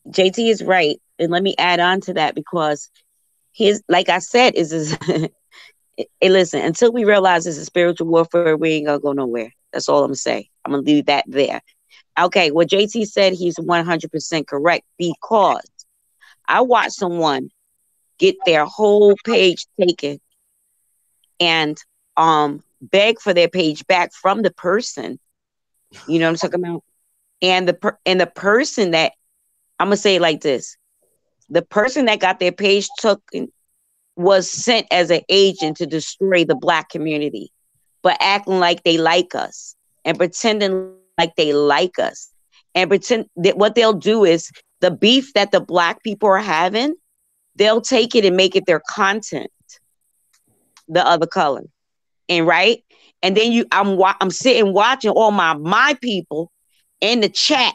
JT is right, and let me add on to that because his, like I said, is hey, listen. Until we realize this is spiritual warfare, we ain't gonna go nowhere. That's all I'm gonna say. I'm gonna leave that there. Okay, what JT said, he's 100% correct because I watched someone get their whole page taken and beg for their page back from the person. You know what I'm talking about? And the person that, I'm gonna say it like this: the person that got their page taken was sent as an agent to destroy the black community, but acting like they like us and pretending like they like us and pretend that what they'll do is the beef that the black people are having, they'll take it and make it their content, the other color. And right? And then I'm sitting watching all my people in the chat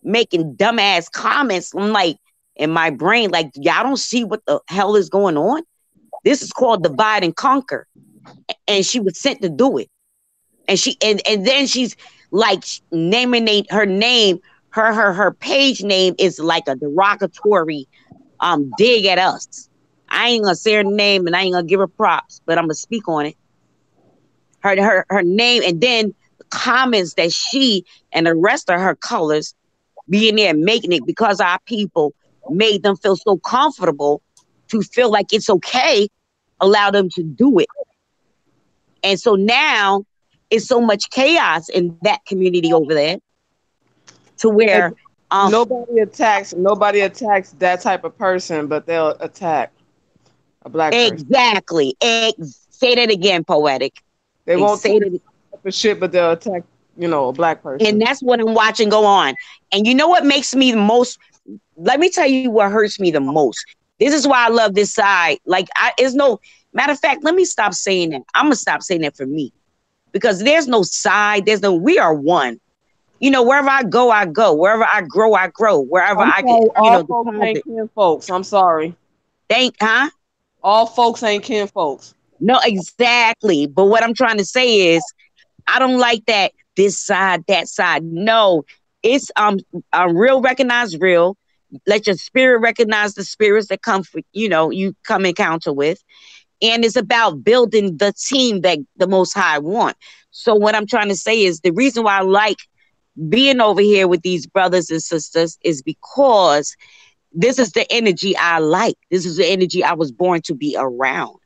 making dumbass comments. I'm like, in my brain, like, y'all don't see what the hell is going on? This is called divide and conquer. And she was sent to do it. And then she's like naming her name, her page name is like a derogatory dig at us. I ain't gonna say her name and I ain't gonna give her props, but I'm gonna speak on it. Her name, and then the comments that she and the rest of her colors being there making it because our people made them feel so comfortable to feel like it's okay, allow them to do it. And so now it's so much chaos in that community over there to where Nobody attacks that type of person, but they'll attack a black person. exactly. Say that again, poetic. They won't Say talk for shit, but they'll attack, a black person. And that's what I'm watching go on. And you know what makes me the most? Let me tell you what hurts me the most. This is why I love this side. Like, it's no matter of fact. Let me stop saying that. I'm gonna stop saying that for me, because there's no side. We are one. Wherever I go, I go. Wherever I grow. Wherever I'm I sorry, get, all folks ain't kin folks. I'm sorry. Huh? All folks ain't kin folks. No, exactly. But what I'm trying to say is, I don't like that this side, that side. No, it's real recognize real. Let your spirit recognize the spirits that come for you come encounter with. And it's about building the team that the Most High want. So what I'm trying to say is the reason why I like being over here with these brothers and sisters is because this is the energy I like. This is the energy I was born to be around.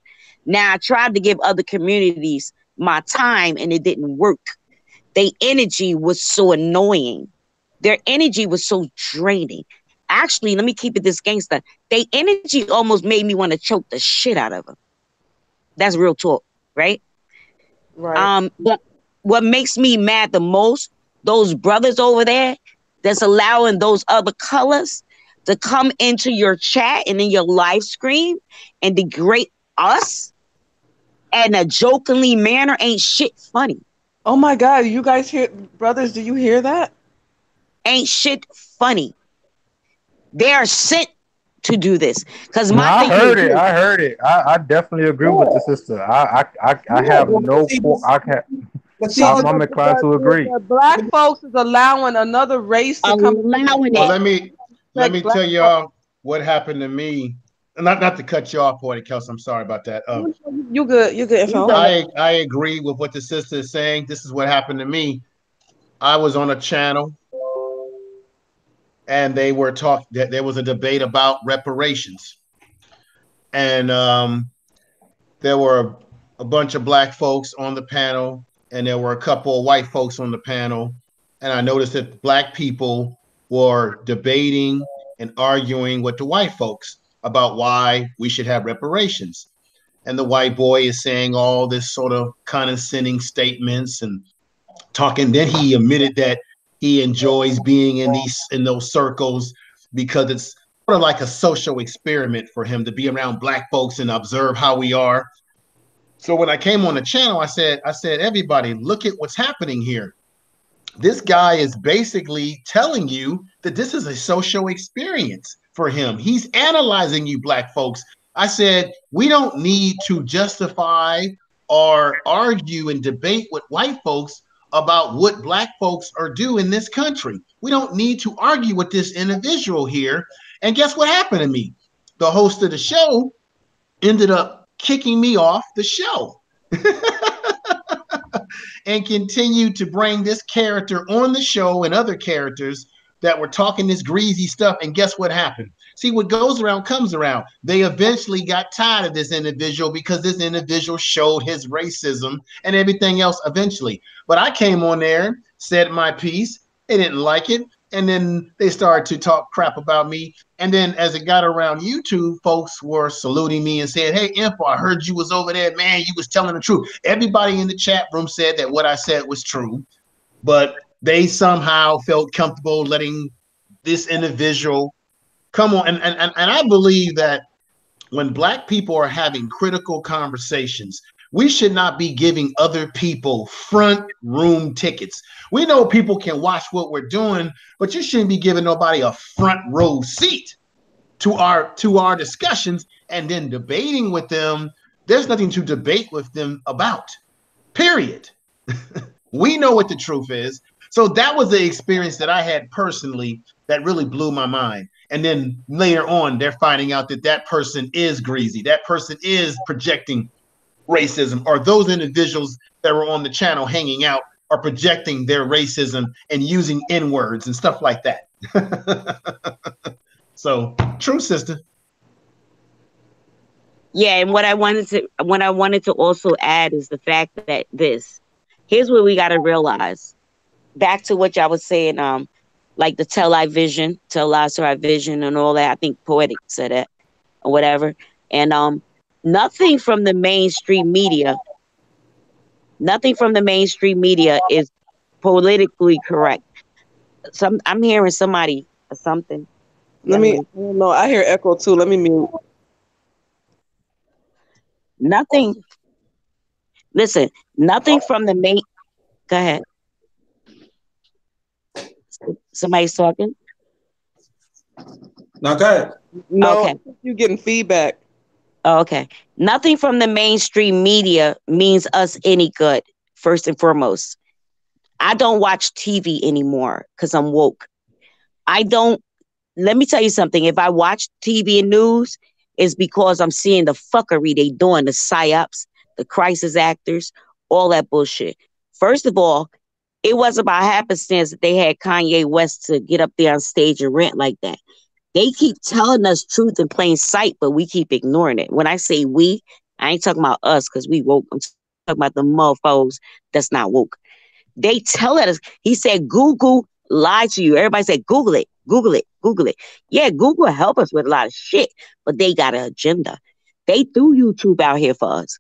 Now, I tried to give other communities my time and it didn't work. Their energy was so annoying. Their energy was so draining. Actually, let me keep it this gangster. Their energy almost made me want to choke the shit out of them. That's real talk, right? Right. But what makes me mad the most, those brothers over there that's allowing those other colors to come into your chat and in your live stream and degrade us in a jokingly manner ain't shit funny. Oh my God, you guys hear, brothers? Do you hear that? Ain't shit funny. They are sent to do this because No, my I thing heard is it. this. I heard it. I definitely agree with the sister. I Yeah, have no. but see, So I'm inclined to agree. the black folks is allowing another race to come Allowing Well, it. let me black tell folks. y'all what happened to me. Not to cut you off, Poetic Kels. I'm sorry about that. You good? You good, You info? good. I agree with what the sister is saying. This is what happened to me. I was on a channel and they were talking that there was a debate about reparations. And there were a bunch of black folks on the panel, and there were a couple of white folks on the panel. And I noticed that black people were debating and arguing with the white folks about why we should have reparations. And the white boy is saying all this sort of condescending statements and talking. Then he admitted that he enjoys being in those circles because it's sort of like a social experiment for him to be around black folks and observe how we are. So when I came on the channel, I said, everybody, look at what's happening here. This guy is basically telling you that this is a social experience for him. He's analyzing you, black folks. I said, we don't need to justify or argue and debate with white folks about what black folks are doing in this country. We don't need to argue with this individual here. And guess what happened to me? The host of the show ended up kicking me off the show. And continue to bring this character on the show and other characters that were talking this greasy stuff. And guess what happened? See, what goes around comes around. They eventually got tired of this individual because this individual showed his racism and everything else eventually. But I came on there, said my piece. They didn't like it. And then they started to talk crap about me. And then as it got around YouTube, folks were saluting me and saying, hey, Imp, I heard you was over there. Man, you was telling the truth. Everybody in the chat room said that what I said was true, but they somehow felt comfortable letting this individual come on. And I believe that when black people are having critical conversations, we should not be giving other people front room tickets. We know people can watch what we're doing, but you shouldn't be giving nobody a front row seat to our discussions and then debating with them. There's nothing to debate with them about, period. We know what the truth is. So that was the experience that I had personally that really blew my mind. And then later on, they're finding out that that person is greasy. That person is projecting racism, or those individuals that were on the channel hanging out are projecting their racism and using N-words and stuff like that. So true, sister. Yeah, and what I wanted to also add is the fact that here's what we got to realize. Back to what y'all was saying, like the tell lies to our vision and all that. I think Poetic said that or whatever. And nothing from the mainstream media is politically correct. I'm hearing somebody or something. No, I hear echo too. Let me mute. Nothing. Listen, nothing from the main. Go ahead. Somebody's talking. No, go ahead. No, Okay. you getting feedback. Oh, okay. Nothing from the mainstream media means us any good, first and foremost. I don't watch TV anymore because I'm woke. Let me tell you something. If I watch TV and news, it's because I'm seeing the fuckery they doing, the psyops, the crisis actors, all that bullshit. First of all, it wasn't by happenstance that they had Kanye West to get up there on stage and rant like that. They keep telling us truth in plain sight, but we keep ignoring it. When I say we, I ain't talking about us because we woke. I'm talking about the mofos that's not woke. They tell us. He said Google lied to you. Everybody said Google it, Google it, Google it. Yeah, Google help us with a lot of shit, but they got an agenda. They threw YouTube out here for us.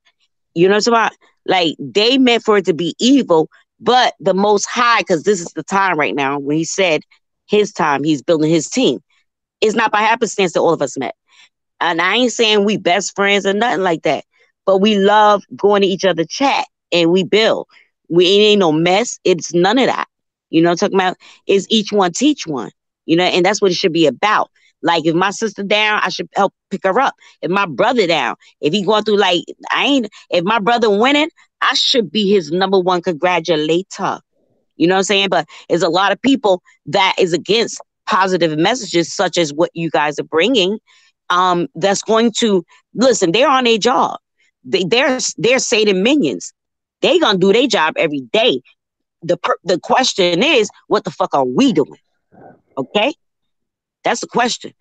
You know what I'm saying? Like they meant for it to be evil, but the Most High, because this is the time right now when he said his time, he's building his team. It's not by happenstance that all of us met. And I ain't saying we best friends or nothing like that, but we love going to each other chat and we build. It ain't no mess. It's none of that. You know what I'm talking about? It's each one teach one. You know, and that's what it should be about. Like if my sister down, I should help pick her up. If my brother down, if he going through if my brother winning, I should be his number one congratulator. You know what I'm saying? But there's a lot of people that is against positive messages such as what you guys are bringing. That's going to listen. They're on their job. They're Satan minions. They gonna do their job every day. The question is, what the fuck are we doing? Okay, that's the question.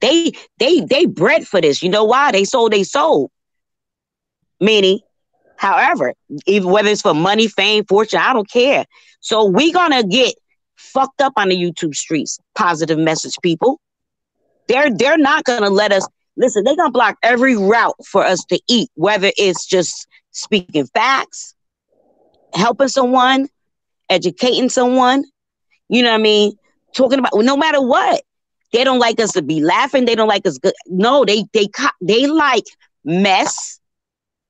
They bred for this. You know why? They sold their soul. Meaning, however, even whether it's for money, fame, fortune, I don't care. So we gonna get fucked up on the YouTube streets. Positive message people. They're not gonna let us listen. They're gonna block every route for us to eat, whether it's just speaking facts, helping someone, educating someone. You know what I mean? Talking about no matter what. They don't like us to be laughing. They don't like us good. No, they like mess.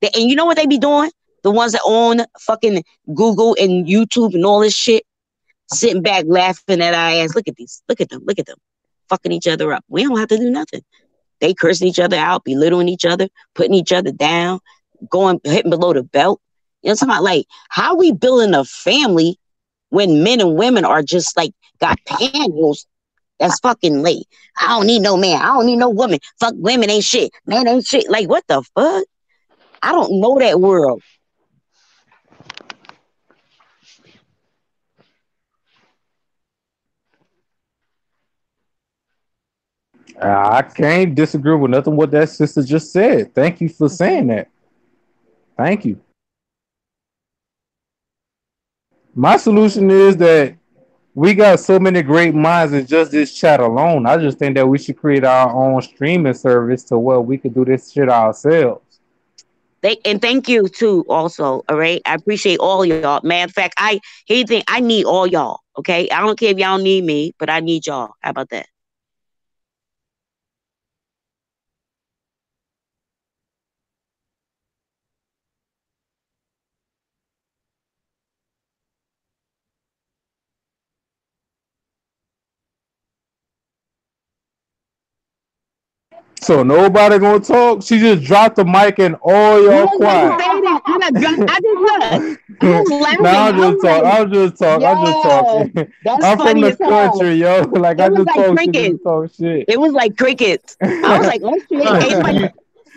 And you know what they be doing? The ones that own fucking Google and YouTube and all this shit, sitting back laughing at our ass. Look at these. Look at them. Look at them. Fucking each other up. We don't have to do nothing. They cursing each other out, belittling each other, putting each other down, going hitting below the belt. You know what I'm talking about? Like, how we building a family when men and women are just like got panels that's fucking late. I don't need no man. I don't need no woman. Fuck women ain't shit. Man ain't shit. Like, what the fuck? I don't know that world. I can't disagree with nothing what that sister just said. Thank you for saying that. Thank you. My solution is that we got so many great minds in just this chat alone. I just think that we should create our own streaming service to where we could do this shit ourselves. And thank you too, also. All right. I appreciate all y'all. Man, in fact, I need all y'all. Okay. I don't care if y'all need me, but I need y'all. How about that? So nobody gonna talk. She just dropped the mic and all You y'all was about to quiet. say that. I just look. I was Now laughing. I'm I was just talk. like, I'm just talk. I'm just yo, talking. that's I'm from funny the as hell. country, yo. Like I It was just like talk shit just to crickets. talk shit. It was like crickets. I was like, oh shit. No, Hey, you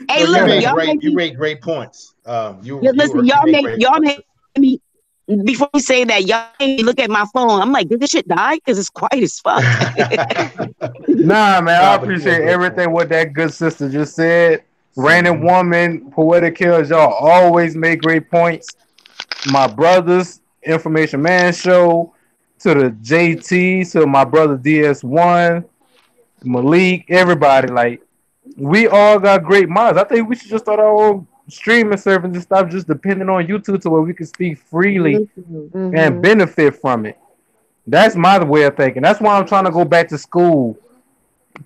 hey, no, you look, made y'all great made me points. listen, You made great y'all points. made me before you say that, y'all made me look at my phone. I'm like, did this shit die? Because it's quiet as fuck. Nah, man. I Nah, but you made appreciate great points. everything what that good sister just said. Random Hmm. woman, poetic kills. Y'all always make great points. My brothers, Information Man Show, to the JT, to my brother DS1, Malik, everybody. Like, we all got great minds. I think we should just start our own streaming service and stop just depending on YouTube to where we can speak freely Listen, and Mhm. benefit from it. That's my way of thinking. That's why I'm trying to go back to school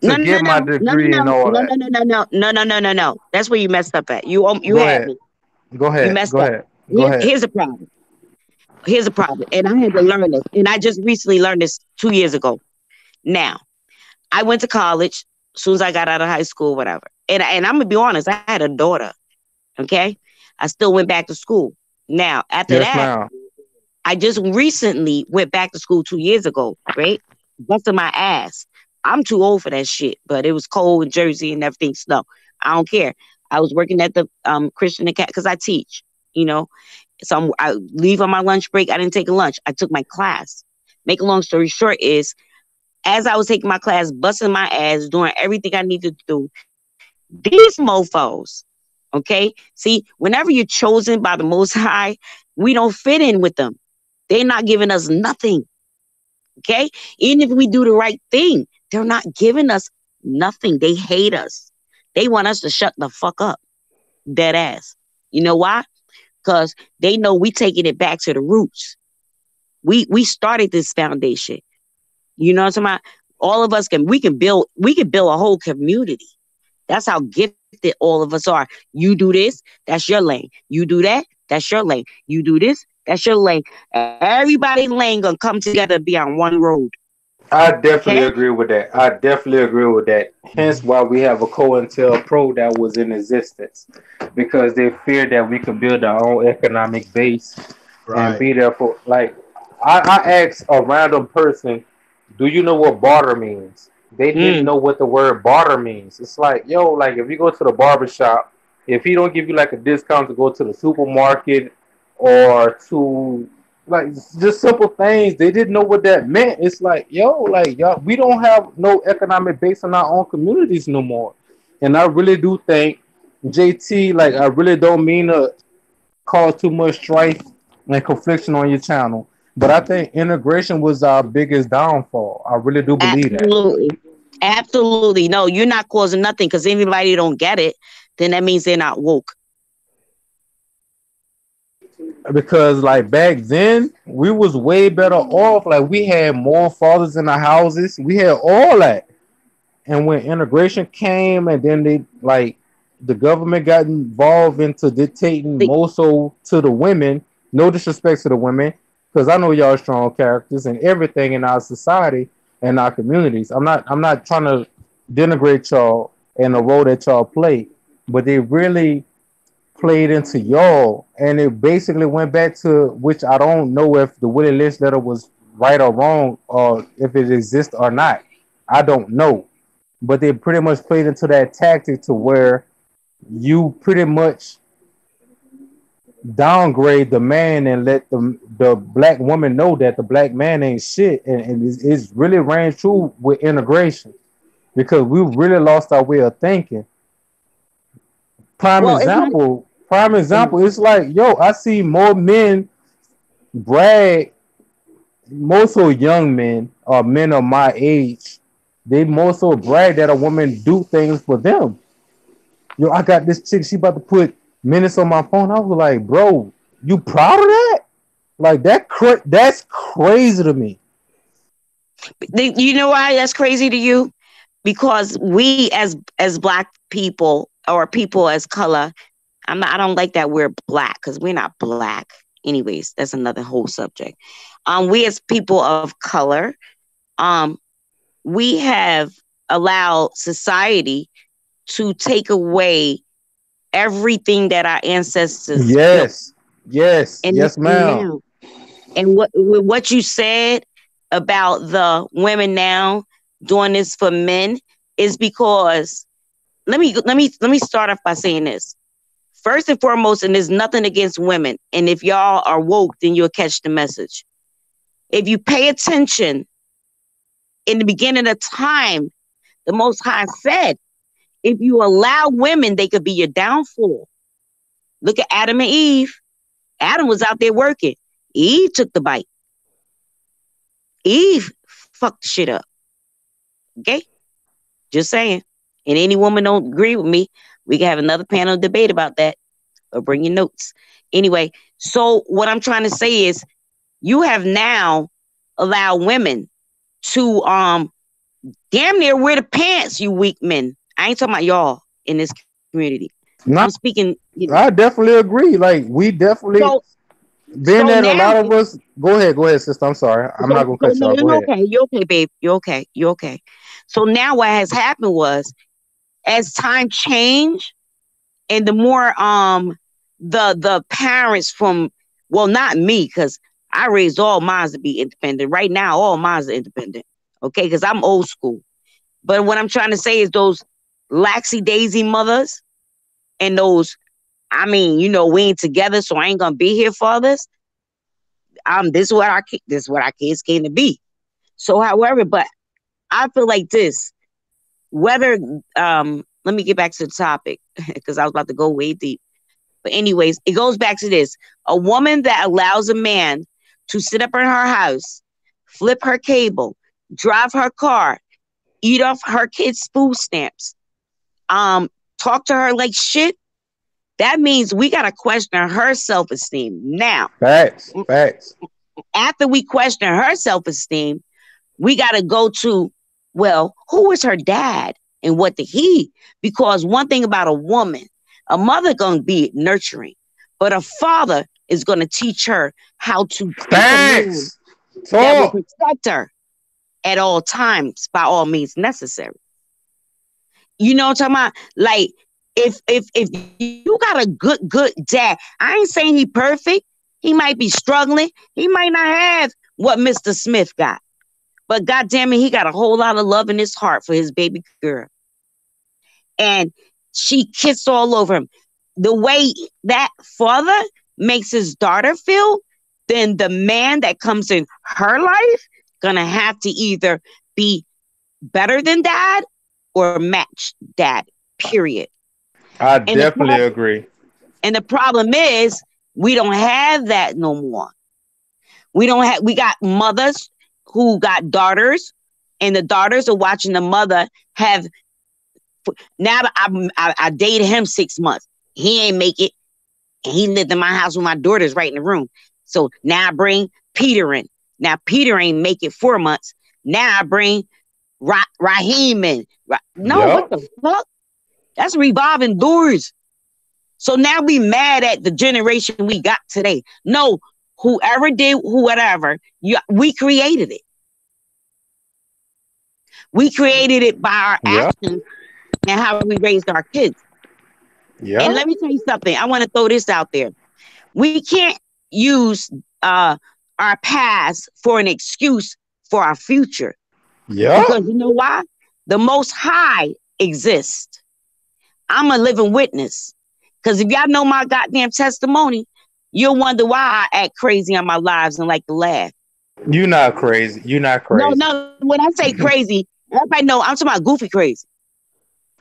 to no, no, get no, my no, no, degree and no, all no, that. no, no, no, no, no, no, no, no, no. That's where you messed up at. You Go had ahead. me. Go You ahead. messed Go up. ahead. Go ahead. Here's a problem. Here's a problem. And I had to learn this. And I just recently learned this 2 years ago. Now, I went to college as soon as I got out of high school, whatever. And I'm gonna be honest, I had a daughter. Okay. I still went back to school. Now, after Yes, that, ma'am. I just recently went back to school 2 years ago, right? Busting my ass. I'm too old for that shit, but it was cold in Jersey and everything snow. I don't care. I was working at the Christian Academy because I teach, you know. So I leave on my lunch break. I didn't take a lunch. I took my class. Make a long story short is, as I was taking my class, busting my ass, doing everything I needed to do, these mofos, okay? See, whenever you're chosen by the Most High, we don't fit in with them. They're not giving us nothing, okay? Even if we do the right thing, they're not giving us nothing. They hate us. They want us to shut the fuck up, dead ass. You know why? Because they know we taking it back to the roots. We started this foundation. You know what I'm talking about? All of us we can build a whole community. That's how gifted all of us are. You do this, that's your lane. You do that, that's your lane. You do this, that's your lane. Everybody's lane gonna come together and be on one road. I definitely Okay? agree with that. I definitely agree with that. Hence why we have a COINTELPRO that was in existence. Because they feared that we could build our own economic base and Right. be there for like I asked a random person, do you know what barter means? They didn't Mm. know what the word barter means. It's like, yo, like if you go to the barber shop, if he don't give you like a discount to go to the supermarket or to like just simple things, they didn't know what that meant. It's like, yo, like y'all, we don't have no economic base in our own communities no more. And I really do think, JT, like I really don't mean to cause too much strife and confliction on your channel. But I think integration was our biggest downfall. I really do believe that. Absolutely. Absolutely. No, you're not causing nothing because anybody don't get it, then that means they're not woke. Because like back then, we was way better off. Like we had more fathers in the houses. We had all that. And when integration came and then they like the government got involved into dictating The, more so to the women. No disrespect to the women, because I know y'all strong characters and everything in our society and our communities. I'm not trying to denigrate y'all and the role that y'all play, but they really played into y'all, and it basically went back to which I don't know if the Willie Lynch letter was right or wrong, or if it exists or not. I don't know, but they pretty much played into that tactic to where you pretty much downgrade the man and let the black woman know that the black man ain't shit, and it's really ran true with integration because we really lost our way of thinking. Prime well, it's not. example, prime example. It's like, yo, I see more men brag, more so young men or men of my age. They more so brag that a woman do things for them. Yo, I got this chick. She about to put minutes on my phone. I was like, bro, you proud of that? Like that's crazy to me. You know why that's crazy to you? Because we as black people or people as color, I don't like that we're black because we're not black. Anyways, that's another whole subject. We as people of color, um, we have allowed society to take away everything that our ancestors built. Yes, yes, And yes, ma'am. now, and what you said about the women now doing this for men is because let me start off by saying this. First and foremost, and there's nothing against women. And if y'all are woke, then you'll catch the message. If you pay attention in the beginning of time, the Most High said, if you allow women, they could be your downfall. Look at Adam and Eve. Adam was out there working. Eve took the bite. Eve fucked the shit up. Okay? Just saying. And any woman don't agree with me, we can have another panel debate about that or bring your notes. Anyway, so what I'm trying to say is you have now allowed women to damn near wear the pants, you weak men. I ain't talking about y'all in this community. I'm No, speaking, I definitely agree. Like we definitely so being so that a now lot of us. Go ahead, sister. I'm sorry. I'm not gonna cut you no, off. Go you're ahead. okay. You're okay, babe. You're okay. You're okay. So now what has happened was as time changed and the more the parents from, well, not me, because I raised all mines to be independent. Right now, all mines are independent. Okay, because I'm old school. But what I'm trying to say is those laxy daisy mothers and those, I mean, we ain't together, so I ain't gonna be here for this. This is what our kids came to be. So, however, but I feel like this. Whether let me get back to the topic because I was about to go way deep. But anyways, it goes back to this. A woman that allows a man to sit up in her house, flip her cable, drive her car, eat off her kids' food stamps, talk to her like shit, that means we gotta question her self-esteem. Now, Facts, facts. after we question her self-esteem, we gotta go to, well, who was her dad and what did he? Because one thing about a mother gonna be nurturing, but a father is gonna teach her how to pick a man Facts. that will Talk. protect her at all times by all means necessary. You know what I'm talking about? Like if you got a good dad, I ain't saying he perfect. He might be struggling. He might not have what Mr. Smith got. But God damn it, he got a whole lot of love in his heart for his baby girl. And she kissed all over him. The way that father makes his daughter feel, then the man that comes in her life gonna have to either be better than dad or match dad. Period. I And the definitely problem agree. and the problem is we don't have that no more. We got mothers who got daughters, and the daughters are watching the mother have. Now I dated him 6 months. He ain't make it, and he lived in my house with my daughters right in the room. So now I bring Peter in. Now Peter ain't make it 4 months. Now I bring Raheem in. No, what Yup. the fuck? That's revolving doors. So now we mad at the generation we got today. No, whoever did whatever, we created it. We created it by our Yeah, actions and how we raised our kids. And yeah, let me tell you something. I want to throw this out there. We can't use our past for an excuse for our future. yeah. Because you know why? The Most High exists. I'm a living witness. Because if y'all know my goddamn testimony, you'll wonder why I act crazy on my lives and like to laugh. You're not crazy. You're not No, crazy. no, when I say crazy, everybody know I'm talking about goofy crazy.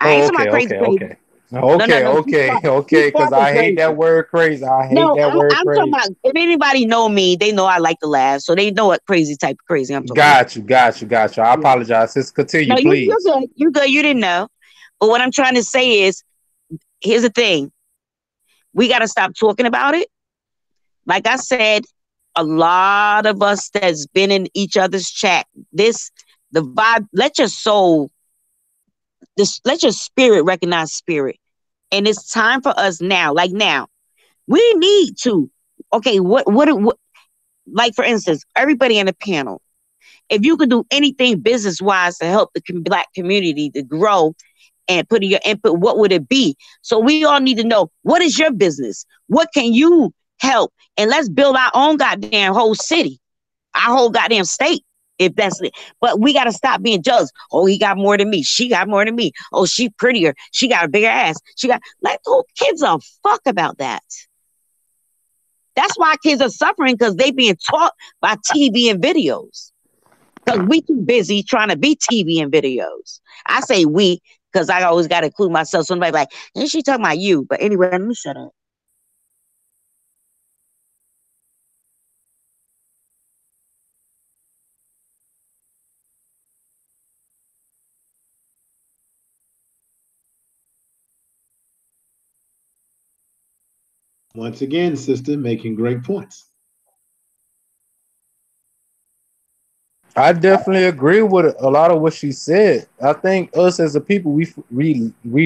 I ain't Oh, talking okay, about crazy okay, crazy. okay. No, no, Okay, no. okay, She's okay, far because from I hate crazy. that word crazy. I hate No, that word I'm talking crazy. about if anybody know me, they know I like to laugh. So they know what crazy type of crazy I'm talking about. Got you, got you, got you. I Yeah. apologize. Just No, continue, you're please. good. You're good. You didn't know. But what I'm trying to say is, here's the thing. We got to stop talking about it. Like I said, a lot of us that's been in each other's chat, the vibe, let your soul, let your spirit recognize spirit. And it's time for us now, like now, we need to, okay, what, like for instance, everybody in the panel, if you could do anything business wise to help the Black community to grow and put in your input, what would it be? So we all need to know, what is your business? What can you help? And let's build our own goddamn whole city, our whole goddamn state. If that's it. But we got to stop being judged. Oh, he got more than me. She got more than me. Oh, she prettier. She got a bigger ass. She got, like, who kids a fuck about that? That's why kids are suffering, because they being taught by TV and videos. Because we too busy trying to be TV and videos. I say we, because I always got to include myself. Somebody like, ain't she talking about you? But anyway, let me shut up. Once again, sister, making great points. I definitely agree with a lot of what she said. I think us as a people, we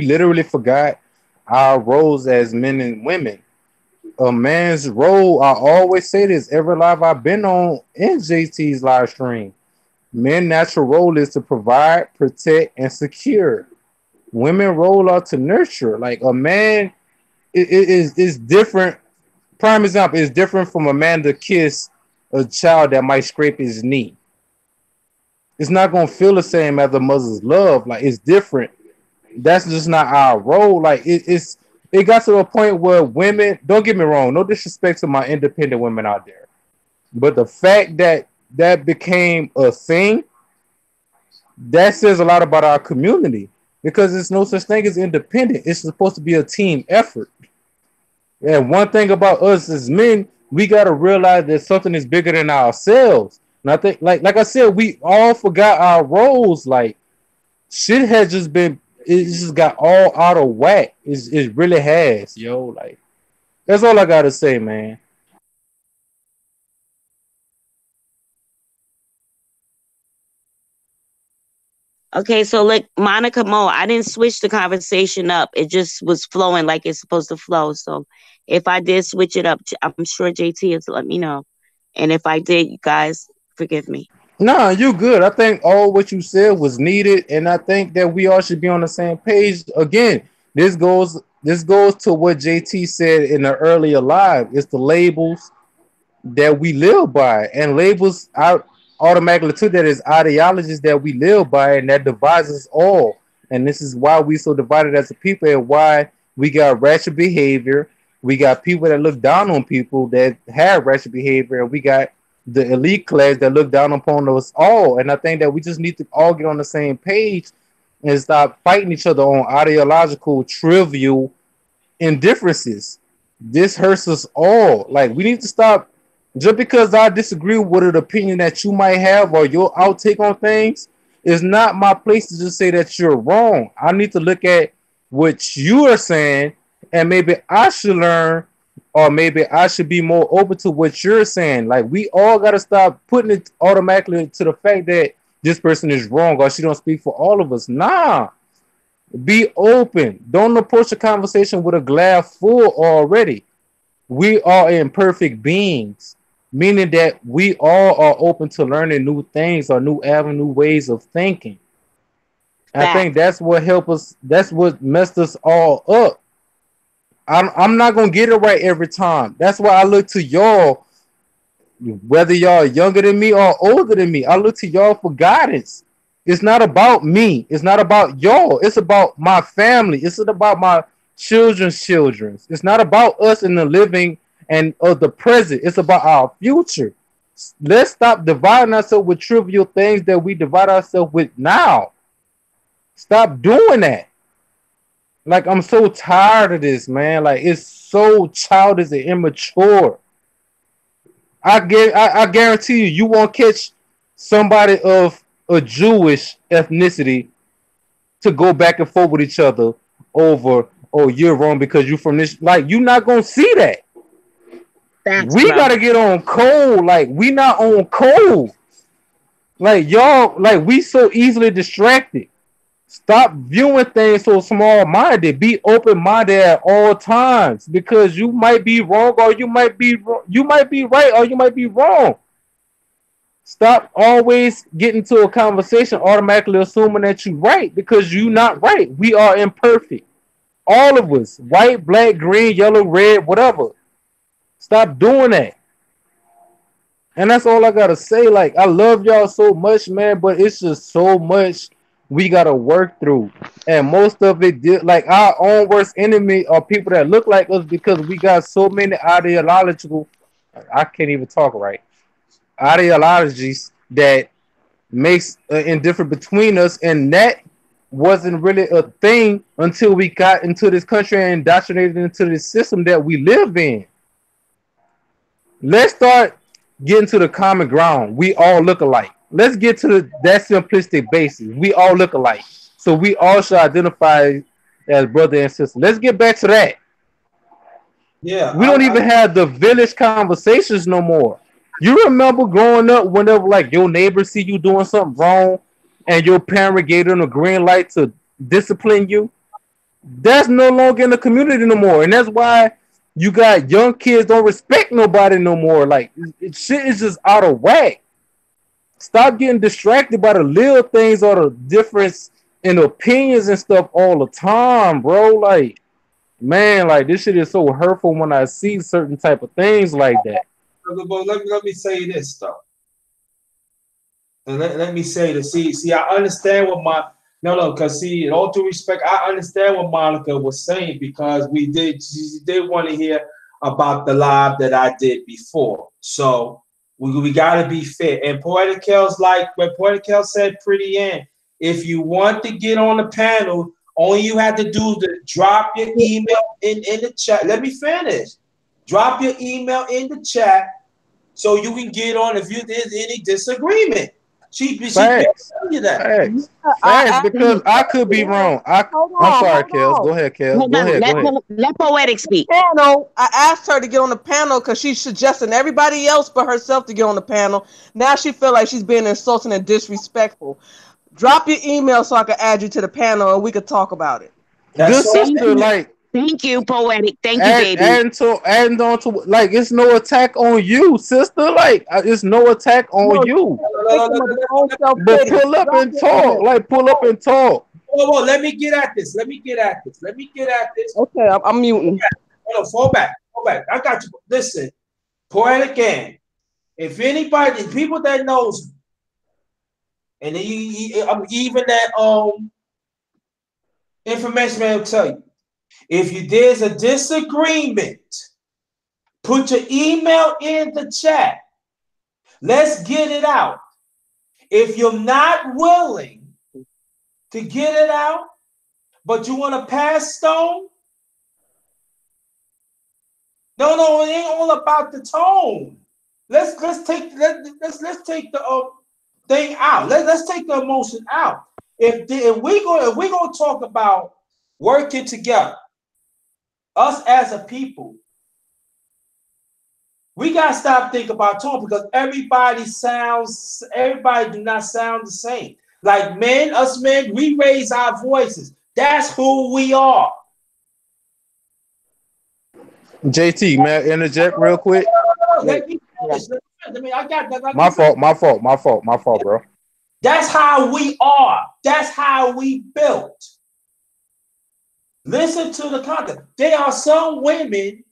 literally forgot our roles as men and women. A man's role, I always say this every live I've been on in JT's live stream. Men's natural role is to provide, protect, and secure. Women role are to nurture. Like a man is different. Prime example is different from a man to kiss a child that might scrape his knee. It's not gonna feel the same as a mother's love. Like it's different. That's just not our role. Like it got to a point where women, don't get me wrong, no disrespect to my independent women out there, but the fact that that became a thing, that says a lot about our community, because there's no such thing as independent. It's supposed to be a team effort. And one thing about us as men, we got to realize that something is bigger than ourselves. And I think, like I said, we all forgot our roles. Like shit has just been, it just got all out of whack. It really has, yo. Like that's all I gotta say, man. Okay, so look, Monica Mo, I didn't switch the conversation up. It just was flowing like it's supposed to flow. So if I did switch it up, I'm sure JT has let me know. And if I did, you guys, forgive me. Nah, you good. I think all what you said was needed, and I think that we all should be on the same page. Again, this goes to what JT said in the earlier live. It's the labels that we live by, and labels out automatically to that is ideologies that we live by, and that divides us all. And this is why we so divided as a people, and why we got ratchet behavior. We got people that look down on people that have ratchet behavior, and we got the elite class that look down upon us all. And I think that we just need to all get on the same page and stop fighting each other on ideological trivial indifferences. This hurts us all. Like we need to stop, just because I disagree with an opinion that you might have or your outtake on things, is not my place to just say that you're wrong. I need to look at what you are saying, and maybe I should learn, or maybe I should be more open to what you're saying. Like we all gotta stop putting it automatically to the fact that this person is wrong or she don't speak for all of us. Nah, Be open. Don't approach a conversation with a glass full already. We are imperfect beings, meaning that we all are open to learning new things or new avenue ways of thinking. I think Fact. that's what helped us. That's what messed us all up. I'm not gonna get it right every time. That's why I look to y'all, whether y'all younger than me or older than me. I look to y'all for guidance. It's not about me. It's not about y'all. It's about my family. It's about my children's children. It's not about us in the living and of the present. It's about our future. Let's stop dividing ourselves with trivial things that we divide ourselves with now. Stop doing that. Like, I'm so tired of this, man. Like, it's so childish and immature. I guarantee you, you won't catch somebody of a Jewish ethnicity to go back and forth with each other over, oh, you're wrong because you're from this. Like, you're not gonna see that. Facts, We bro. gotta get on cold. Like, we not on cold. Like, y'all, like, we so easily distracted. Stop viewing things so small minded. Be open minded at all times because you might be wrong or you might be right or you might be wrong. Stop always getting to a conversation automatically assuming that you're right because you're not right. We are imperfect. All of us. White, black, green, yellow, red, whatever. Stop doing that. And that's all I gotta say. Like, I love y'all so much, man, but it's just so much we gotta work through. And most of it did like our own worst enemy are people that look like us because we got so many ideological, I can't even talk right, ideologies that makes indifferent between us, and that wasn't really a thing until we got into this country and indoctrinated into this system that we live in. Let's start getting to the common ground. We all look alike. Let's get to that simplistic basis. We all look alike. So we all should identify as brother and sister. Let's get back to that. Yeah, We don't even have the village conversations no more. You remember growing up whenever like your neighbors see you doing something wrong and your parent gave them a green light to discipline you? That's no longer in the community no more. And that's why you got young kids don't respect nobody no more. Like shit is just out of whack. Stop getting distracted by the little things or the difference in opinions and stuff all the time, bro. Like, man, like this shit is so hurtful when I see certain type of things like that. but let me say this though. And let me say this. See, I understand what my no, because see, in all due respect, I understand what Monica was saying because she did want to hear about the live that I did before. So we gotta be fair. And Poetic Kel's like what Poetic Kel said pretty in. If you want to get on the panel, all you have to do is to drop your email in the chat. Let me finish. Drop your email in the chat so you can get on if there's any disagreement. She can't Facts. tell you that. Facts. I Facts. asked, Because I could be wrong. I'm sorry, hold Kels. Go on. ahead, Kels. Hold Go on. ahead. Go ahead. Let Poetic speak. Panel. I asked her to get on the panel because she's suggesting everybody else but herself to get on the panel. Now she feel like she's being insulting and disrespectful. Drop your email so I can add you to the panel and we could talk about it. That's Good so Thank sister, you. like Thank you, Poetic. Thank you, baby. adding on to like it's no attack on you, sister. Like it's no attack on No, you. victim of their own self But pity. pull up Drop and your talk. email. Like pull up and talk. whoa, let me get at this. Let me get at this. Let me get at this. Okay, I'm muting. Hold on, fall back. Fall back. I got you. Listen, Poetic Gang. If anybody, people that knows, and even that information man will tell you, if there's a disagreement, put your email in the chat. Let's get it out. If you're not willing to get it out, but you want to pass stone, no, it ain't all about the tone. Let's take the thing out. Let's take the emotion out. If we're gonna talk about working together, us as a people, we gotta stop thinking about tone because everybody do not sound the same. Like men, us men, we raise our voices. That's who we are. JT, may I interject real quick? Like, Let me Yeah. finish. Let me, I got that. my fault, my fault, my fault, my fault, bro. That's how we are. That's how we built. Listen to the content. There are some women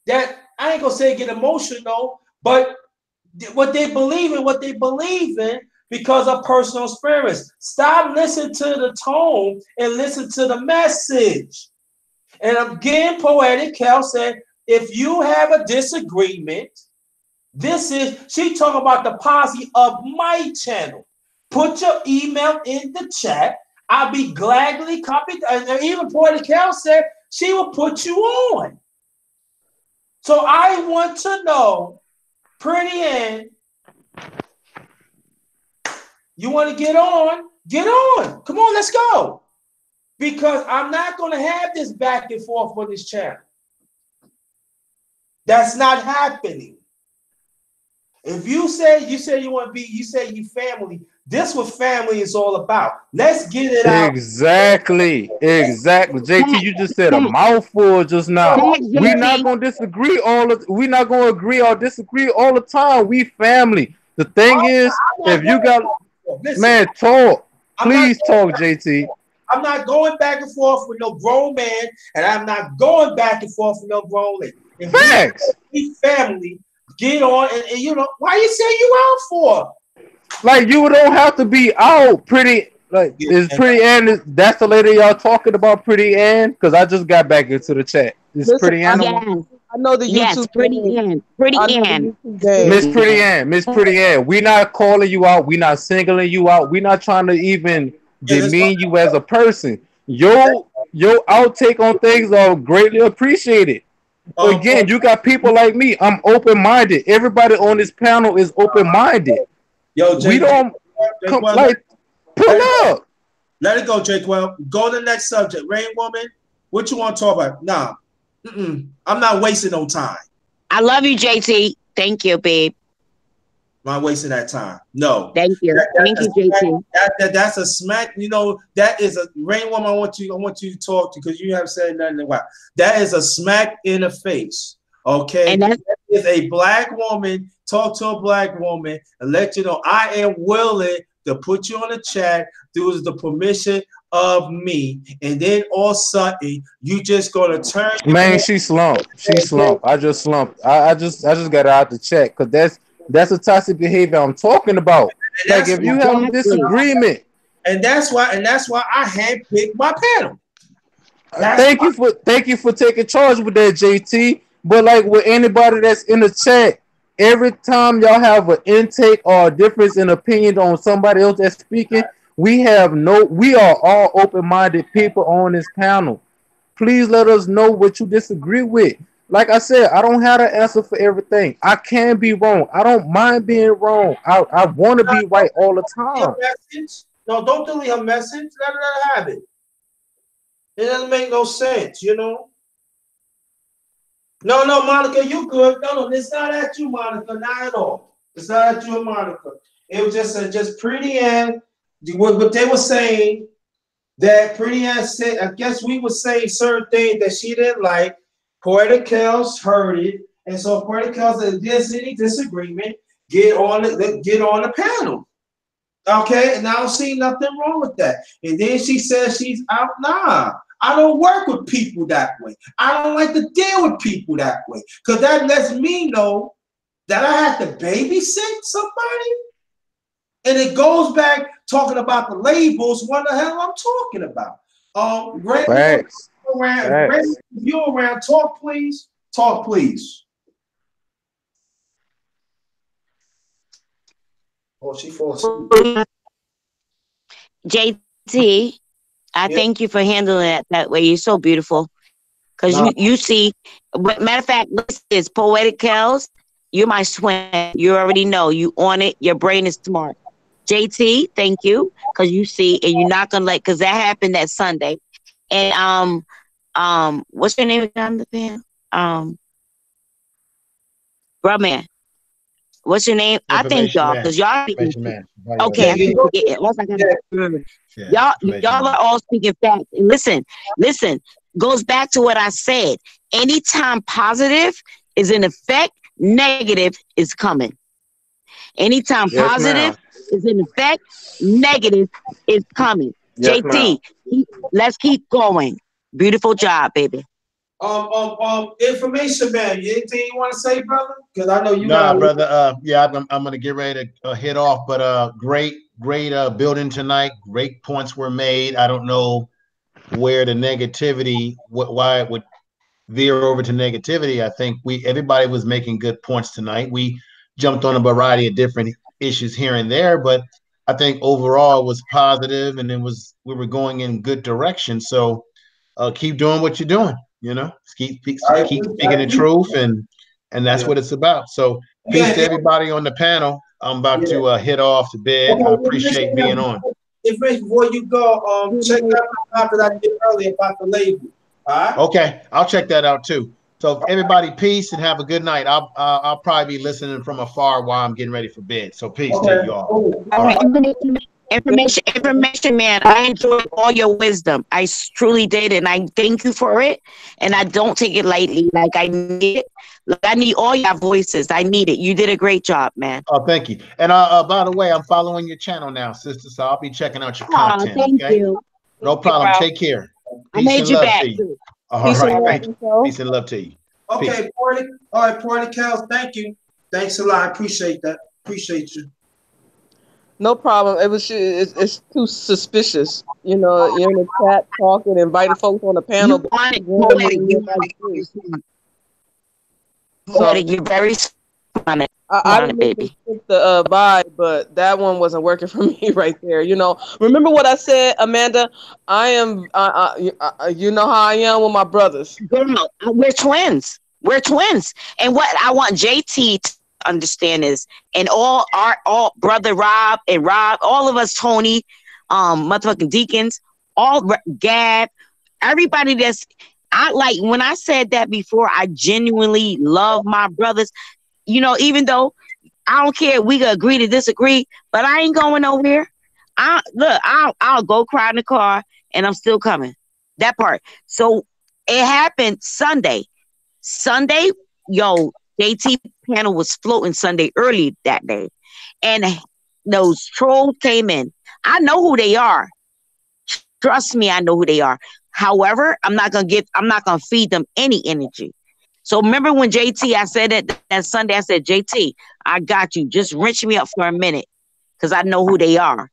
that I ain't gonna say get emotional, but what they believe in because of personal experience. Stop listening to the tone and listen to the message. And again, Poetic Cal said, if you have a disagreement, this is she talking about the policy of my channel. Put your email in the chat. I'll be gladly copied. And even Poetic Cal said she will put you on. So I want to know, Pretty Ann, you want to get on? Get on. Come on, let's go. Because I'm not going to have this back and forth on this channel. That's not happening. If you say you want to be, you say you family. This what family is all about. Let's get it out. Exactly. Exactly. JT, you just said a mouthful just now. Thanks, We not JT. gonna disagree we not gonna agree or disagree all the time. We family. The thing is, I'm not if you going got back and forth. Listen, man, talk. I'm not. Please talk, JT. I'm not going back and forth with no grown man, and I'm not going back and forth with no grown lady. If Facts. we family, get on, and you know why you say you out for? Like you don't have to be out pretty. Like Yeah, is Pretty Ann? That's the lady y'all talking about, Pretty Ann? Because I just got back into the chat. Is Listen, Pretty I Ann the know, one? Yes. I know the Yes. YouTube game. Pretty I know the Ann. YouTube game. Miss Pretty Ann, Miss Pretty Ann, we not calling you out. We not singling you out. We not trying to even that's what. demean you as a person. Your outtake on things are greatly appreciated. Oh, Again, you got people like me. I'm open minded. Everybody on this panel is open minded. yo, We Jake, don't Jake, come well, like let pull it go. up. Let it go, Jake. Well, go to the next subject. Rain Woman, what you want to talk about? Nah, I'm not wasting no time. I love you, JT. Thank you, babe. I'm not wasting that time. No. Thank you. Thank That's you, a smack. JT. That's a smack. You know, that is a Rain Woman. I want you to talk to because you haven't said nothing in a while. That is a smack in the face. Okay, And that's that is a black woman. Talk to a black woman and let you know I am willing to put you on the chat through the permission of me, and then all of a sudden you just gonna turn your Man, head. she slumped. She slumped. I just slumped. I just got her out the check because that's the toxic behavior I'm talking about. And Like that's if you have a exactly. disagreement, and that's why I handpicked my panel. That's thank you for taking charge with that, JT. But like with anybody that's in the chat, every time y'all have an intake or a difference in opinion on somebody else that's speaking, we are all open-minded people on this panel. Please let us know what you disagree with. Like I said, I don't have an answer for everything. I can be wrong. I don't mind being wrong. I want to be right all the her time. message. No, don't delete her message. Let her have it. It doesn't make no sense, you know. No, no, Monica, you good. No, no, it's not at you, Monica, not at all. It's not at you, Monica. It was just Pretty Ann. What they were saying that Pretty Ann said. I guess we were saying certain things that she didn't like. Poetic Kells heard it, and so Poetic Kells said, "If there's any disagreement, get on the panel." Okay, and I don't see nothing wrong with that. And then she says she's out. Nah, I don't work with people that way. I don't like to deal with people that way because that lets me know that I have to babysit somebody. And it goes back talking about the labels. What the hell I'm talking about? Grant, Facts. around, Grant, Facts. if you're around, talk please. Talk please. Oh, she falls asleep. JT, I Yeah. thank you for handling it that way. You're so beautiful. Because Nah. you see, matter of fact, this is Poetic Kells. You're my twin. You already know. You on it. Your brain is smart. JT, thank you. Because you see, and you're not gonna let because that happened that Sunday. And what's your name again on the pen? Bruh man. what's your name? I thank Information y'all man. because y'all speaking. Information man. Probably your Okay, Yeah, I name. you keep know, forgetting. Once I got yeah, Yeah, y'all, information y'all man. are all speaking facts. Listen, listen. Goes back to what I said. Anytime positive is in effect, negative is coming. Anytime Yes, positive ma'am. is in effect, negative is coming. Yes, ma'am. JT, let's keep going. Beautiful job, baby. information, man. You anything you want to say, brother? Because I know you got. Nah, brother. Yeah, I'm gonna get ready to hit off, but great building tonight. Great points were made. I don't know where the negativity, why it would veer over to negativity. I think everybody was making good points tonight. We jumped on a variety of different issues here and there, but I think overall it was positive, and we were going in good direction. So keep doing what you're doing. Keep speaking the truth, and that's Yeah. what it's about. So peace Yeah. to everybody on the panel. I'm about Yeah. to hit off to bed. I appreciate being on. Before you go, check out the topic I did earlier about the label. All right. Okay, I'll check that out too. So everybody, peace and have a good night. I'll probably be listening from afar while I'm getting ready for bed. So peace to Okay. you all. Cool. All All right, right. information, man. I enjoyed all your wisdom. Truly did, and I thank you for it. And I don't take it lightly. Like I need it. Like I need all your voices. I need it. You did a great job, man. Oh, thank you. And by the way, I'm following your channel now, sister. So I'll be checking out your Oh, content. thank Okay. you. No Thank you, problem. bro. Take care. I Peace made and you love back to you. too. All Peace and right. love, Thank you. Nico. Peace and love to you. Peace. Okay, Porty. All right, Porty Cows. Thank you. Thanks a lot. I appreciate that. Appreciate you. No problem. It's too suspicious. You're in the chat talking, inviting folks on the You panel, but want it, randomly poetic. in You your want life it. too. So Poetic. You're very on it. I On didn't it, mean to baby. skip the vibe, but that one wasn't working for me right there. Remember what I said, Amanda? I am. You know how I am with my brothers. Girl, we're twins. We're twins. And what I want JT to understand is, and all brother Rob and Rob, all of us, Tony, motherfucking deacons, Gab, everybody I like when I said that before, I genuinely love my brothers. Even though I don't care, we can agree to disagree, but I ain't going nowhere. I'll go cry in the car and I'm still coming. That part. So it happened Sunday. Sunday, yo, JT panel was floating Sunday early that day. And those trolls came in. I know who they are. Trust me, I know who they are. However, I'm not gonna feed them any energy. So remember when JT, I said that Sunday, I said, JT, I got you. Just wrench me up for a minute because I know who they are.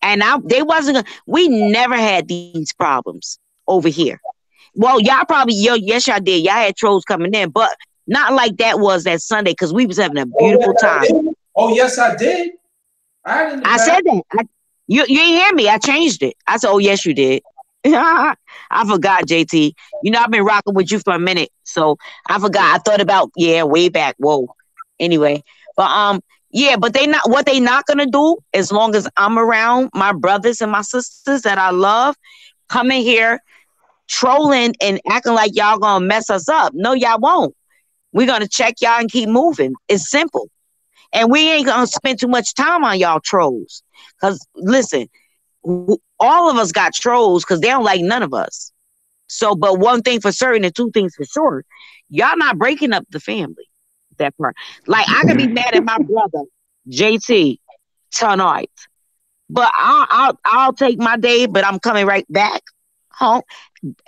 And they wasn't gonna, we never had these problems over here. Well, y'all probably, yes, y'all did. Y'all had trolls coming in, but not like that was that Sunday because we was having a Oh yes, beautiful I time. did. Oh yes, I did. I had in the I back. said that. You didn't hear me. I changed it. I said, oh, yes, you did. I forgot, JT. I've been rocking with you for a minute. So I forgot. I thought about, yeah, way back. Whoa. Anyway. But yeah, but what they not gonna do, as long as I'm around, my brothers and my sisters that I love, coming here trolling and acting like y'all gonna mess us up. No, y'all won't. We're gonna check y'all and keep moving. It's simple. And we ain't gonna spend too much time on y'all trolls. Cause listen, all of us got trolls because they don't like none of us. So, but one thing for certain and two things for sure, y'all not breaking up the family. That part. Like I could be mad at my brother, JT, tonight. But I'll take my day, but I'm coming right back home.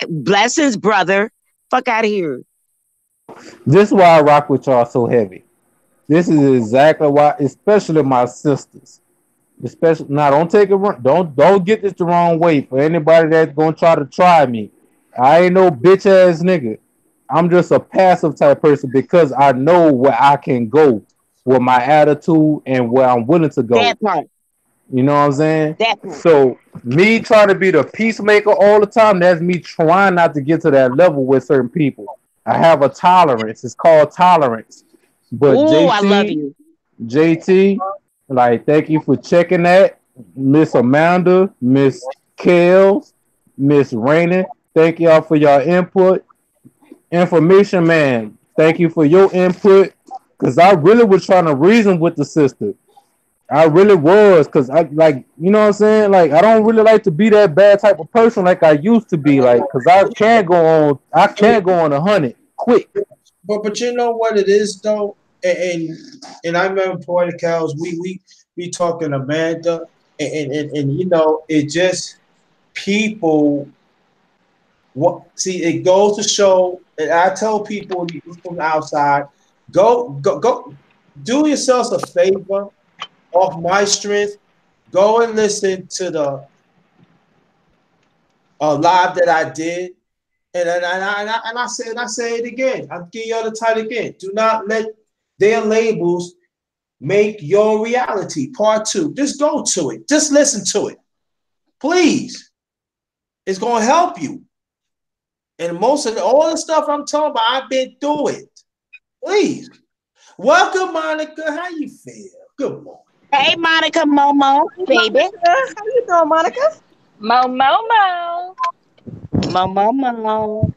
Blessings, brother. Fuck out of here. This is why I rock with y'all so heavy. This is exactly why, especially my sisters. Especially now, don't take it wrong. Don't get this the wrong way. For anybody that's gonna try me, I ain't no bitch ass nigga. I'm just a passive type person because I know where I can go with my attitude and where I'm willing to go. That part. You know what I'm saying? That part. So me trying to be the peacemaker all the time, that's me trying not to get to that level with certain people. I have a tolerance. It's called tolerance. But Oh, I love you. JT, like thank you for checking that. Miss Amanda, Miss Kels, Miss Raina, thank y'all for your input. Information man, thank you for your input. Cause I really was trying to reason with the sister. I really was, cause I like, you know what I'm saying. Like, I don't really like to be that bad type of person like I used to be. Like, cause I can't go on 100 quick. But you know what it is though, and I remember Poetic Cows. We talking Amanda, and you know it just people. What see? It goes to show, and I tell people from the outside, go, do yourselves a favor off my strength. Go and listen to the live that I did. And I say it again. I'm giving you the title again. Do not let their labels make your reality. Part two. Just go to it. Just listen to it. Please. It's gonna help you. And most of all the stuff I'm talking about, I've been through it. Please. Welcome, Monica. How you feel? Good morning. Hey, Monica Momo, baby. Monica, how you doing, Monica? Mo Mo Mo. Momo Mo.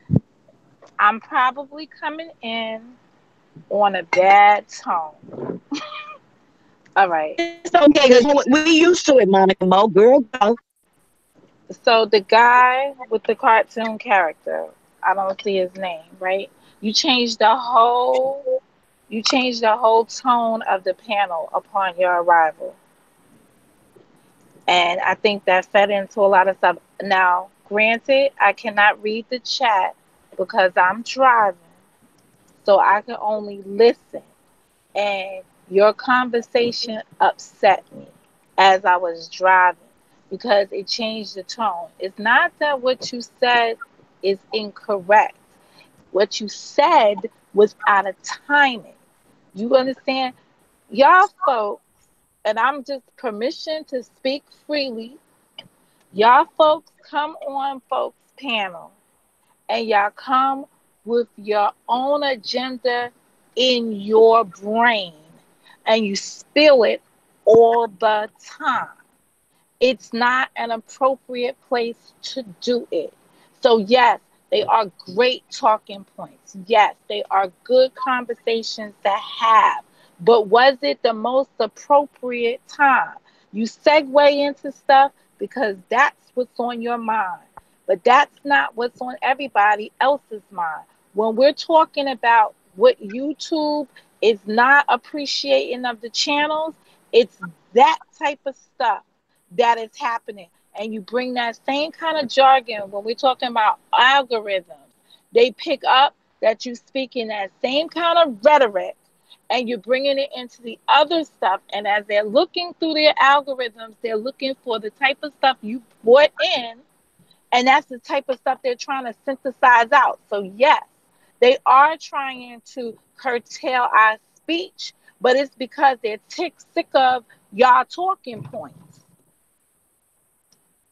I'm probably coming in on a bad tone. All right. It's okay, because we used to it, Monica Mo. Girl, go. So the guy with the cartoon character, I don't see his name, right? You changed the whole you changed the whole tone of the panel upon your arrival. And I think that fed into a lot of stuff. Now, granted, I cannot read the chat because I'm driving, so I can only listen. And your conversation upset me as I was driving because it changed the tone. It's not that what you said is incorrect. What you said was out of timing. You understand? Y'all folks, and I'm just permission to speak freely. Y'all folks come on folks panel and y'all come with your own agenda in your brain and you spill it all the time. It's not an appropriate place to do it. So, yes, they are great talking points. Yes, they are good conversations to have. But was it the most appropriate time? You segue into stuff because that's what's on your mind. But that's not what's on everybody else's mind. When we're talking about what YouTube is not appreciating of the channels, it's that type of stuff that is happening. And you bring that same kind of jargon when we're talking about algorithms. They pick up that you speak in that same kind of rhetoric and you're bringing it into the other stuff. And as they're looking through their algorithms, they're looking for the type of stuff you brought in. And that's the type of stuff they're trying to synthesize out. So, yes, they are trying to curtail our speech, but it's because they're sick of y'all talking points.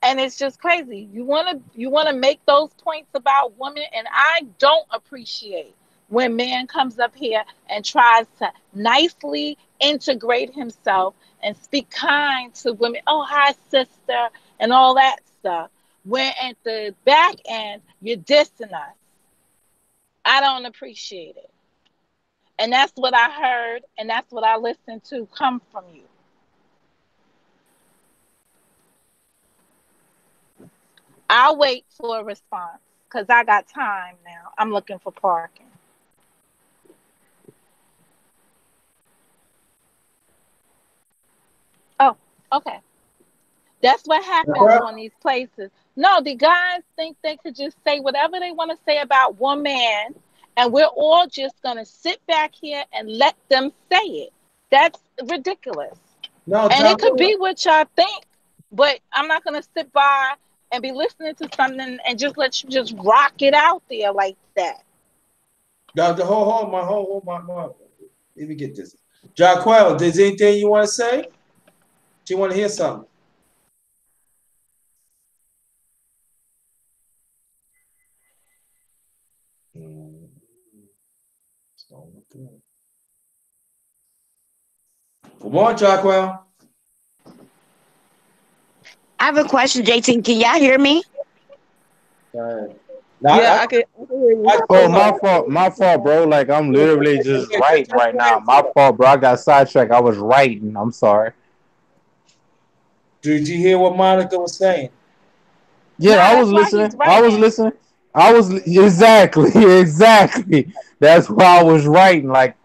And it's just crazy. You want to make those points about women, and I don't appreciate when man comes up here and tries to nicely integrate himself and speak kind to women. Oh, hi, sister, and all that stuff. When at the back end you're dissing us. I don't appreciate it, and that's what I heard, and that's what I listened to come from you. I'll wait for a response because I got time now. I'm looking for parking. Oh, okay. That's what happens on these places. No, the guys think they could just say whatever they want to say about one man, and we're all just going to sit back here and let them say it. That's ridiculous. No, And John. it could be what y'all think, but I'm not going to sit by and be listening to something and just let you just rock it out there like that. No, the whole my. Let me get this. Jaquel, there's anything you want to say? Do you want to hear something? Mm, Come on, Jaquel. I have a question, JT. Can y'all hear me? Go ahead. Now, Yeah, I can hear you. Oh, told her. my fault, bro. Like I'm literally just Okay, writing just right now. wait. My fault, bro. I got sidetracked. I was writing. I'm sorry. Did you hear what Monica was saying? Yeah, Nah, I that's was why he's listening. I was writing. listening. I was exactly, exactly. That's why I was writing. Like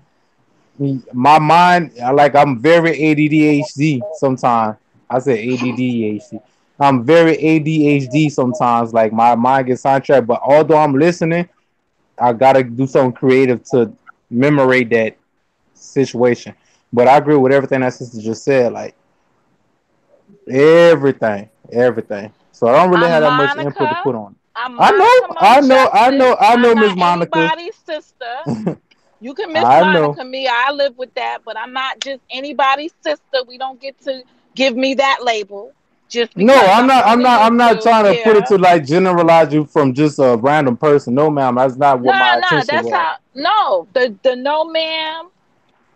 my mind, like I'm very ADHD sometimes. I say ADDHD. I'm very ADHD sometimes. Like my mind gets sidetracked. But although I'm listening, I gotta do something creative to commemorate that situation. But I agree with everything that sister just said. Like everything, everything. So I don't really I'm have that much input to Monica. put on it. I'm Monica Justice. I I'm know, Miss not Monica. anybody's sister. You can miss I know. Monica me. I live with that, but I'm not just anybody's sister. We don't get to give me that label just No, because I'm rolling with I'm not you. trying to put it Yeah. to like generalize you from just a random person. No, ma'am, that's not what Nah, my nah. intention That's was. how. No, the no ma'am.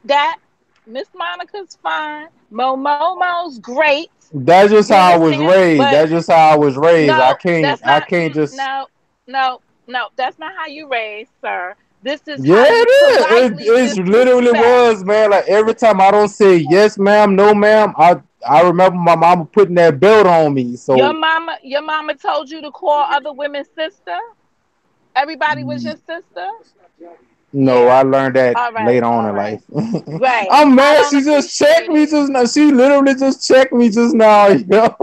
That Miss Monica's fine. Momo's great. That's just You how I was understand? raised. But That's just how I was raised. no, that's I not. can't just. No, no, no. That's not how you raise, sir. This is Yeah, how you it is. politely It literally disrespect. was, man. Like every time I don't say yes, ma'am, no, ma'am. I remember my mama putting that belt on me. So Your mama told you to call other women sister. Everybody was your sister. no, Yeah. I learned that All right. later on All in right. life. Right. I'm I mad. don't She just checked appreciate me it. just now. She literally just checked me just now, yo.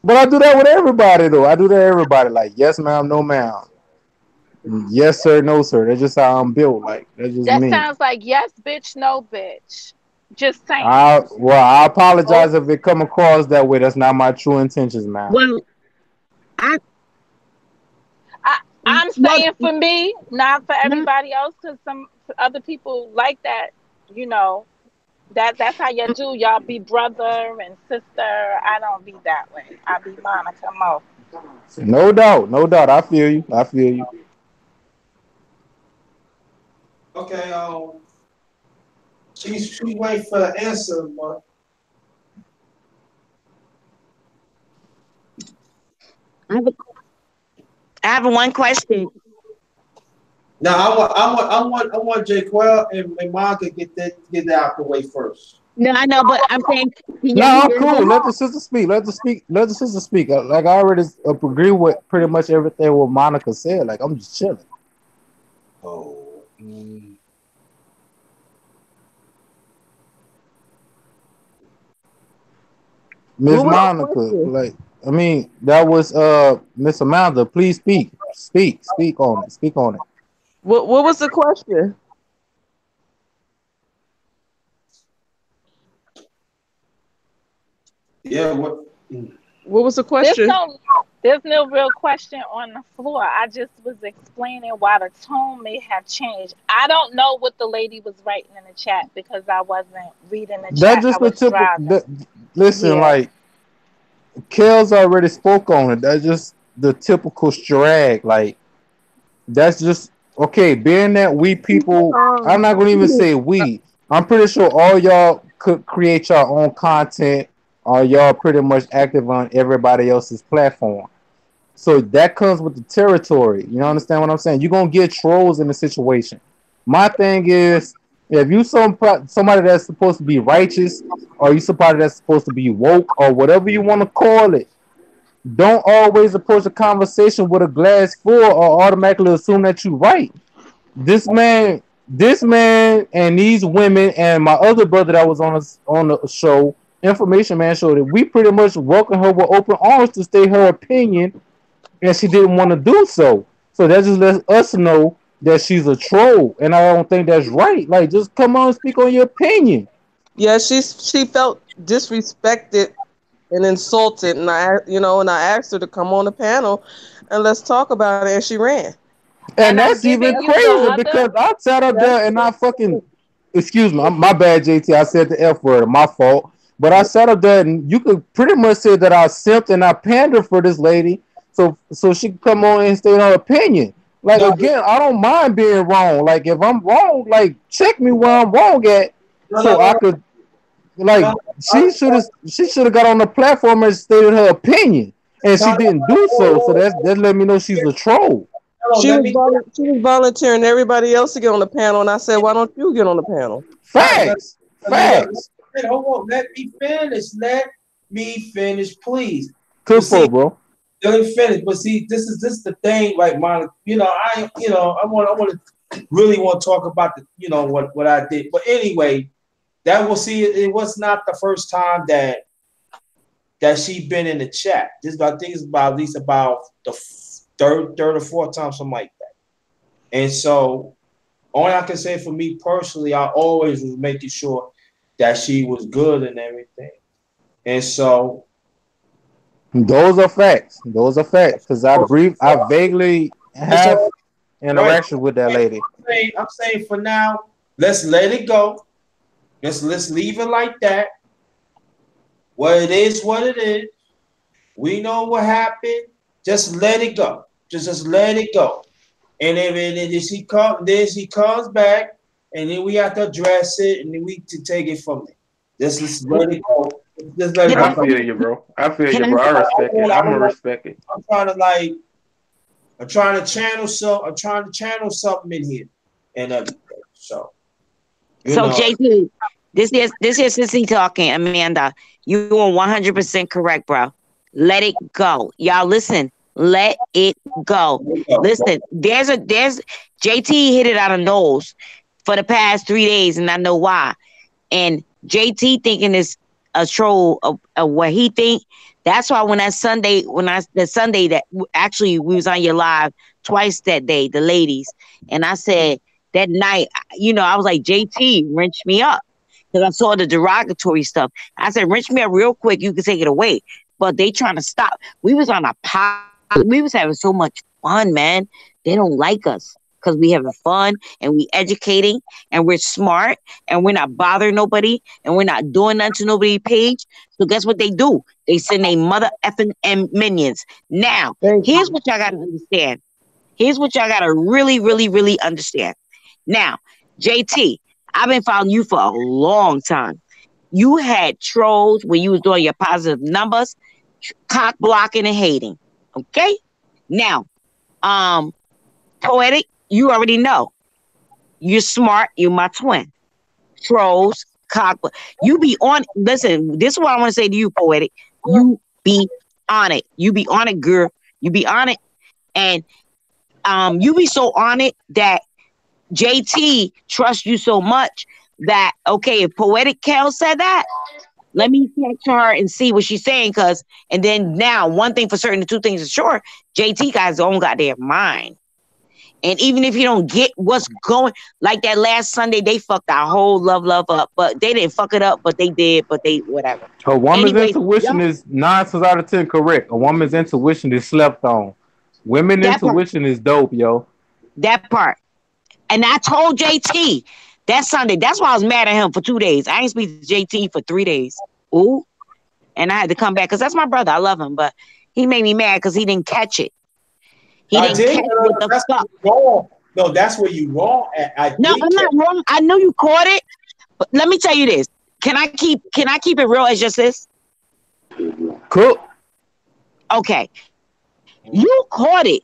But I do that with everybody though. I do that with everybody. Like yes, ma'am, no, ma'am. Yes, sir, no, sir. That's just how I'm built. Like that's just That me. sounds like yes, bitch, no, bitch. Just saying. I Oh, apologize if it come across that way. That's not my true intentions, man. well, I I'm well, saying for me, not for no, everybody else, because some other people like that. You know that's how you do. Y'all be brother and sister. I don't be that way. I be Monica Mo. No doubt, no doubt. I feel you. I feel you. Okay, she's waiting for the answer, but I have, a, I have one question. now I want Jaquel and Monica get that out the way first. No, I know, but I'm saying, can No, y'all I'm hear cool. him? Let the sister speak. Let the speak. Let the sister speak. Like I already agree with pretty much everything what Monica said. Like I'm just chilling. Oh, Miss What was the Monica, question? like I mean, that was Miss Amanda. Please speak. Speak on it. Speak on it. What was the question? yeah. What? What was the There's question? no there's no real question on the floor. I just was explaining why the tone may have changed. I don't know what the lady was writing in the chat because I wasn't reading the That's chat. I just the was typical. driving. Listen, Yeah. like Kels already spoke on it. That's just the typical drag. Like that's just okay. Being that we people, I'm Um, not gonna even say we. I'm pretty sure all y'all could create your own content, or y'all pretty much active on everybody else's platform. So that comes with the territory. You understand what I'm saying? You're gonna get trolls in the situation. My thing is, if you somebody that's supposed to be righteous, or you somebody that's supposed to be woke, or whatever you want to call it, don't always approach a conversation with a glass full or automatically assume that you're right. This man, and these women, and my other brother that was on the show, Information Man, showed that we pretty much welcome her with open arms to state her opinion, and she didn't want to do so. So that just lets us know that she's a troll, and I don't think that's right. Like, just come on and speak on your opinion. yeah, she felt disrespected and insulted, and I asked her to come on the panel and let's talk about it, and she ran. And And I'm that's even giving you the crazy other. because I sat up That's there and I fucking, excuse me, my bad, JT. I said the F word, my fault. But I sat up there and you could pretty much say that I simped and I pandered for this lady, so she could come on and state her opinion. Like No, again, I don't mind being wrong. Like if I'm wrong, like check me where I'm wrong at, no, no, so I no. could Like No, I, she should have got on the platform and stated her opinion, and she didn't do so. So that let me know she's a troll. hold on, let me. She was volunteering everybody else to get on the panel, and I said, "Why don't you get on the panel?" Right, Facts, let, facts. hold on, let me finish. Let me finish, please. But Cook see, for bro. let me finish. But see, this the thing, right, Monica? I want to really want to talk about the, what I did. But anyway, that will see. It was not the first time that she been in the chat. This, I think, is about at least about the third or fourth time, something like that. And so, only I can say for me personally, I always was making sure that she was good and everything. And so, Those are facts. Those are facts. Cause I vaguely and have so, right. interaction with that lady. I'm saying for now, let's let it go. Let's leave it like that. What it is, what it is. We know what happened. Just let it go. Just let it go. And if she comes back, and then we have to address it, and then we to take it from there. Just let it go. Just let it Can go. I I feel you, bro. I feel can you, I bro. I respect it. I I'm don't gonna want. respect it. I'm trying to like. I'm trying to channel some. I'm trying to channel something in here, and everything. So you so know, JT, this is Sissy talking, Amanda. You are 100% correct, bro. Let it go. Y'all listen. Let it go. let it go. Listen, there's JT hit it out of nose for the past 3 days, and I know why. And JT thinking is a troll of what he think. That's why when that Sunday, the Sunday that actually we was on your live twice that day, the ladies, and I said that night, I was like, JT, wrench me up. Because I saw the derogatory stuff. I said, wrench me up real quick, you can take it away. But they trying to stop. We was on a pod. We was having so much fun, man. They don't like us because we having fun and we educating and we're smart and we're not bothering nobody and we're not doing nothing to nobody's page. So guess what they do? They send a mother effing and minions. Now, Thank here's you. what y'all gotta understand. Here's what y'all gotta really, really, really understand. Now, JT, I've been following you for a long time. You had trolls when you was doing your positive numbers, cock blocking and hating. Okay? Now, um, poetic, you already know. You're smart, you're my twin. Trolls, cock. You be on. Listen, this is what I want to say to you, poetic. You be on it. You be on it, girl. You be on it, and you be so on it that JT trusts you so much that okay, if poetic Kel said that, let me text her and see what she's saying. Cause and then now one thing for certain, the two things are sure. JT got his own goddamn mind. And even if you don't get what's going, like that last Sunday, they fucked our whole love up. But they didn't fuck it up, but they did. But they whatever. A woman's Anyway, intuition y'all, is 9 times out of 10 correct. A woman's intuition is slept on. Women that part, intuition is dope, yo. that part. And I told JT that Sunday. That's why I was mad at him for 2 days. I ain't speak to JT for 3 days. Ooh, and I had to come back because that's my brother. I love him, but he made me mad because he didn't catch it. He I didn't did. catch what the That's where fuck. you wrong. No, that's where you wrong. I No, did I'm catch. not wrong. I know you caught it, but let me tell you this. Can I keep it real as just this? Cook. Okay. You caught it.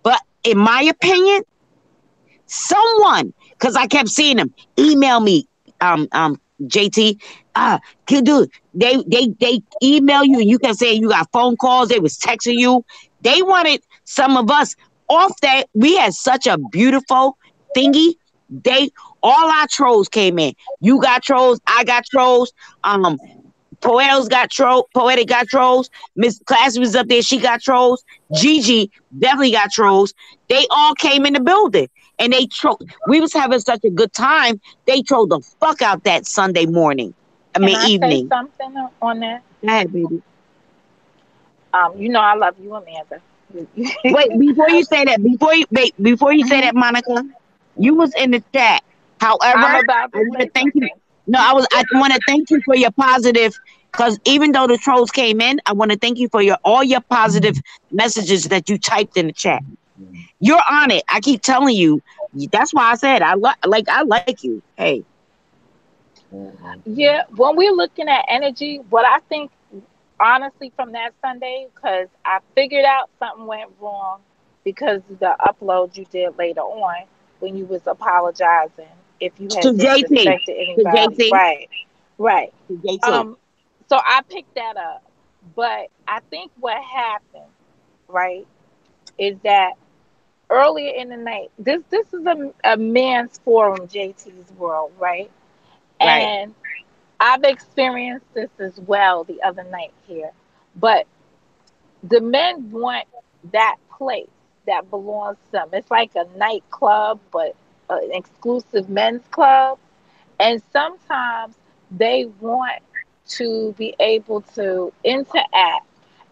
But in my opinion, someone, because I kept seeing them email me, JT, dude, they email you and you can say you got phone calls, they was texting you. They wanted some of us off that. We had such a beautiful thingy. They all our trolls came in. You got trolls, I got trolls. Poetic got trolls. Miss Classy was up there, she got trolls. Gigi definitely got trolls. They all came in the building and they trolled. We was having such a good time. They trolled the fuck out that Sunday morning. I Can mean I say evening. something on that? Go ahead, baby. I love you, Amanda. Wait, before you say Mhm. that, Monica, you was in the chat. However, I'm I about to want to say thank you. something. No, I want to thank you for your positive. Because even though the trolls came in, I want to thank you for all your positive messages that you typed in the chat. You're on it. I keep telling you. That's why I said I like you. Hey, Yeah, when we're looking at energy, what I think honestly from that Sunday, because I figured out something went wrong because of the upload you did later on when you was apologizing if you To had JT. disrespected To anybody. JT. Right, right. To JT. Um, so I picked that up. But I think what happened, right, is that earlier in the night, this is a man's forum, JT's world, right? Right. And I've experienced this as well the other night here. But the men want that place that belongs to them. It's like a nightclub, but an exclusive men's club. And sometimes they want to be able to interact,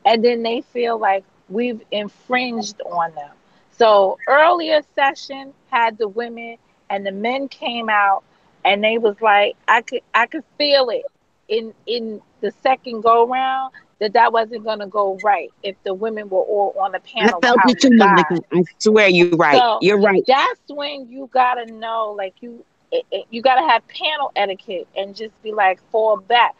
and then they feel like we've infringed on them. So earlier session had the women, and the men came out, and they was like, I could feel it in the second go round that that wasn't gonna go right if the women were all on the I panel felt it without too, the Monica. guys. I swear you're right. So You're right. that's when you gotta know, like you gotta have panel etiquette and just be like, fall back.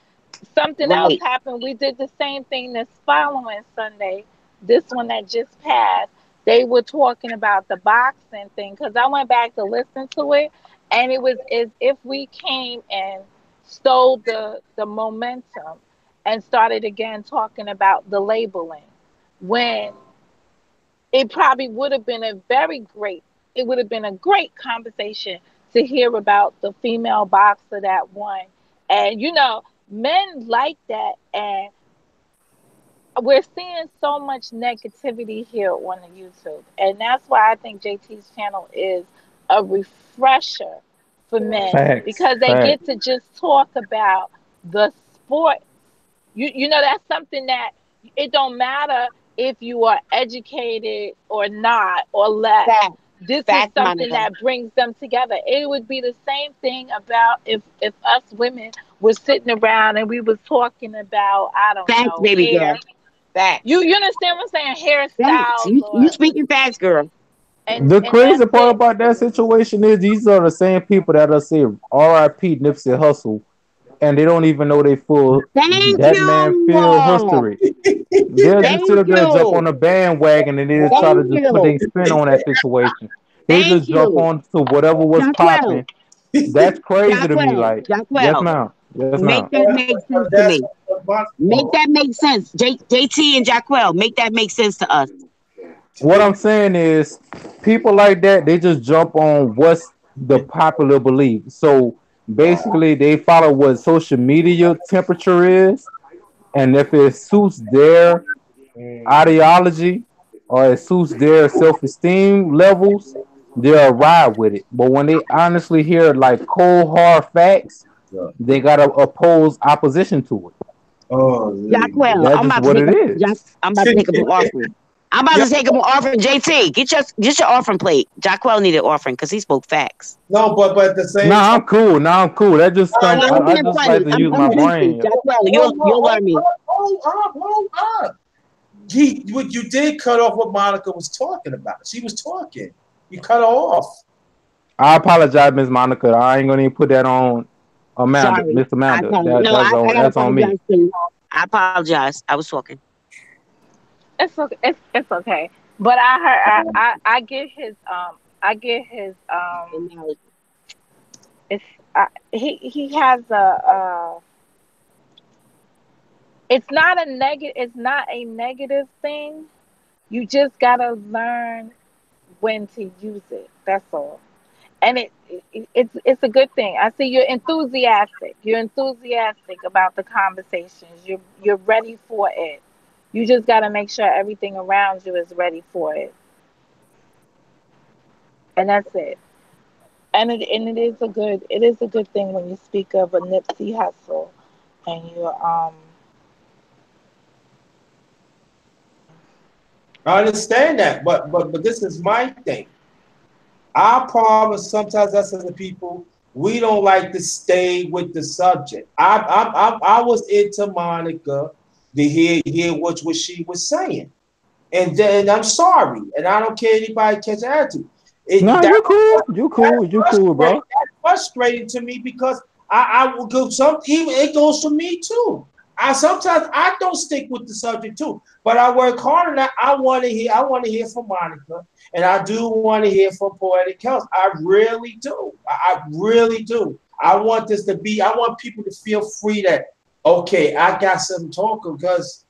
Something else Right. happened. We did the same thing this following Sunday. This one that just passed. They were talking about the boxing thing because I went back to listen to it, and it was as if we came and stole the momentum and started again talking about the labeling when it probably would have been a very great it would have been a great conversation to hear about the female boxer that won. And men like that, and we're seeing so much negativity here on the YouTube, and that's why I think JT's channel is a refresher for men, Facts, because they facts. get to just talk about the sport. That's something that it don't matter if you are educated or not or less. Fact. This is Fact, something Monica. that brings them together. It would be the same thing about if us women were sitting around and we was talking about, I don't Facts, know, baby girl. hair. You Facts. you understand what I'm saying? Facts. Hairstyles, You or speaking facts, girl. The and that's crazy part it. about that situation is these are the same people that'll say R.I.P. Nipsey Hussle, and they don't even know they full Thank that man feel you. history. They'll just sit Thank up there and jump you. on the bandwagon and they'll try to Thank just put you. their spin on that situation. They Thank just jump you. on to whatever was Jacquel. popping. That's crazy to me. Jacquel. Like, yes, Jacquel. ma'am. Yes, Make ma'am. that make sense to That's me. what Monica Make wants. that make sense. JT and Jacquel. Make that make sense to us. What I'm saying is, people like that, they just jump on what's the popular belief. So basically, they follow what social media temperature is, and if it suits their ideology or it suits their self-esteem levels, they'll ride with it. But when they honestly hear like cold hard facts, Yeah. they gotta oppose opposition to it. Oh, Jacquel, That's just what it is. I'm about to take up an offering. I'm about yeah. to take up an offering. JT, get your offering plate. Jacquel needed offering because he spoke facts. No, but at the same Nah, time, I'm cool. Nah, I'm cool. That just I come. No, know. I'm I being just funny. like to use I'm my goofy. brain. Jacquel, Hold you'll on, learn me. hold on. What you did cut off what Monica was talking about. She was talking. You cut her off. I apologize, Miss Monica. I ain't gonna even put that on Amanda, Sorry. Miss Amanda. That No, that's I on gotta that's on me. apologize to you. I apologize. I was talking. It's okay. It's okay. But I heard I get his I get his it's he has it's not a negative thing. You just gotta learn when to use it. That's all. And it's a good thing. I see you're enthusiastic. You're enthusiastic about the conversations. You're ready for it. You just gotta make sure everything around you is ready for it. And that's it. And it is a good thing when you speak of a Nipsey Hustle and I understand that, but this is my thing. Our problem sometimes us as a people, we don't like to stay with the subject. I was into Monica to hear what she was saying, and then I'm sorry, and I don't care anybody catch attitude. No, That you cool. You that's cool. You cool, bro. frustrating to me because I will go some even it goes for me too. I sometimes I don't stick with the subject too, but I work hard on that. I want to hear from Monica, and I do want to hear from Poetic Health. I really do. I really do. I want this to be. I want people to feel free that okay, I got some talk because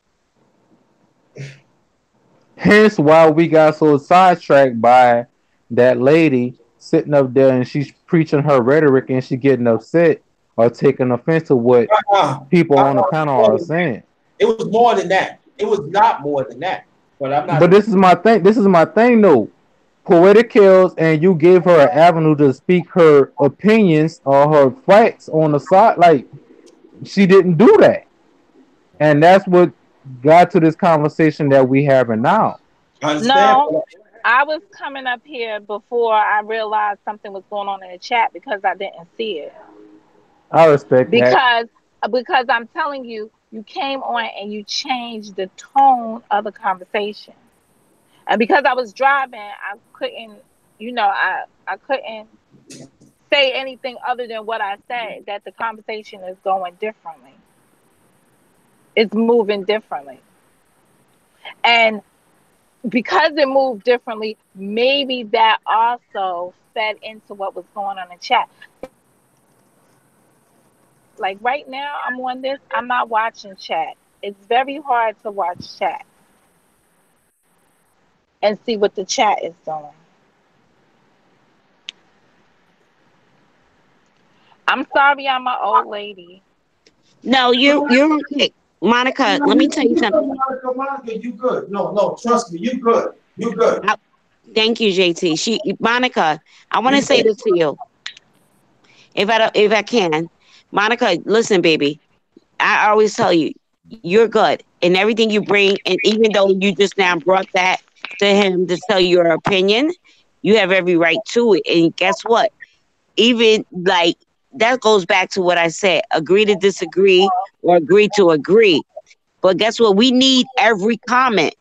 Hence why we got so sidetracked by that lady sitting up there and she's preaching her rhetoric and she getting upset or taking offense to what uh, people on the panel more are than that. saying. It was more than that. It was not more than that. But I'm But not. this is my thing. This is my thing though. Poetic kills and you gave her an avenue to speak her opinions or her facts on the side. Like she didn't do that. And that's what got to this conversation that we having now. I understand. No, I was coming up here before I realized something was going on in the chat because I didn't see it. I respect that. Because I'm telling you, you came on and you changed the tone of the conversation. And because I was driving, I couldn't, I couldn't say anything other than what I said, that the conversation is going differently. It's moving differently. And because it moved differently, maybe that also fed into what was going on in chat. Like right now, I'm on this, I'm not watching chat. It's very hard to watch chat and see what the chat is doing. I'm sorry, I'm an old lady. No, you're okay. Monica, let me tell you something. Monica, you good. No, no, trust me, you good. You good. I- Thank you, JT. Monica, I want You to say good. this to you, if I can. Monica, listen, baby. I always tell you, you're good, and everything you bring, and even though you just now brought that to him to tell your opinion, you have every right to it. And guess what? Even like that goes back to what I said: agree to disagree or agree to agree. But guess what? We need every comment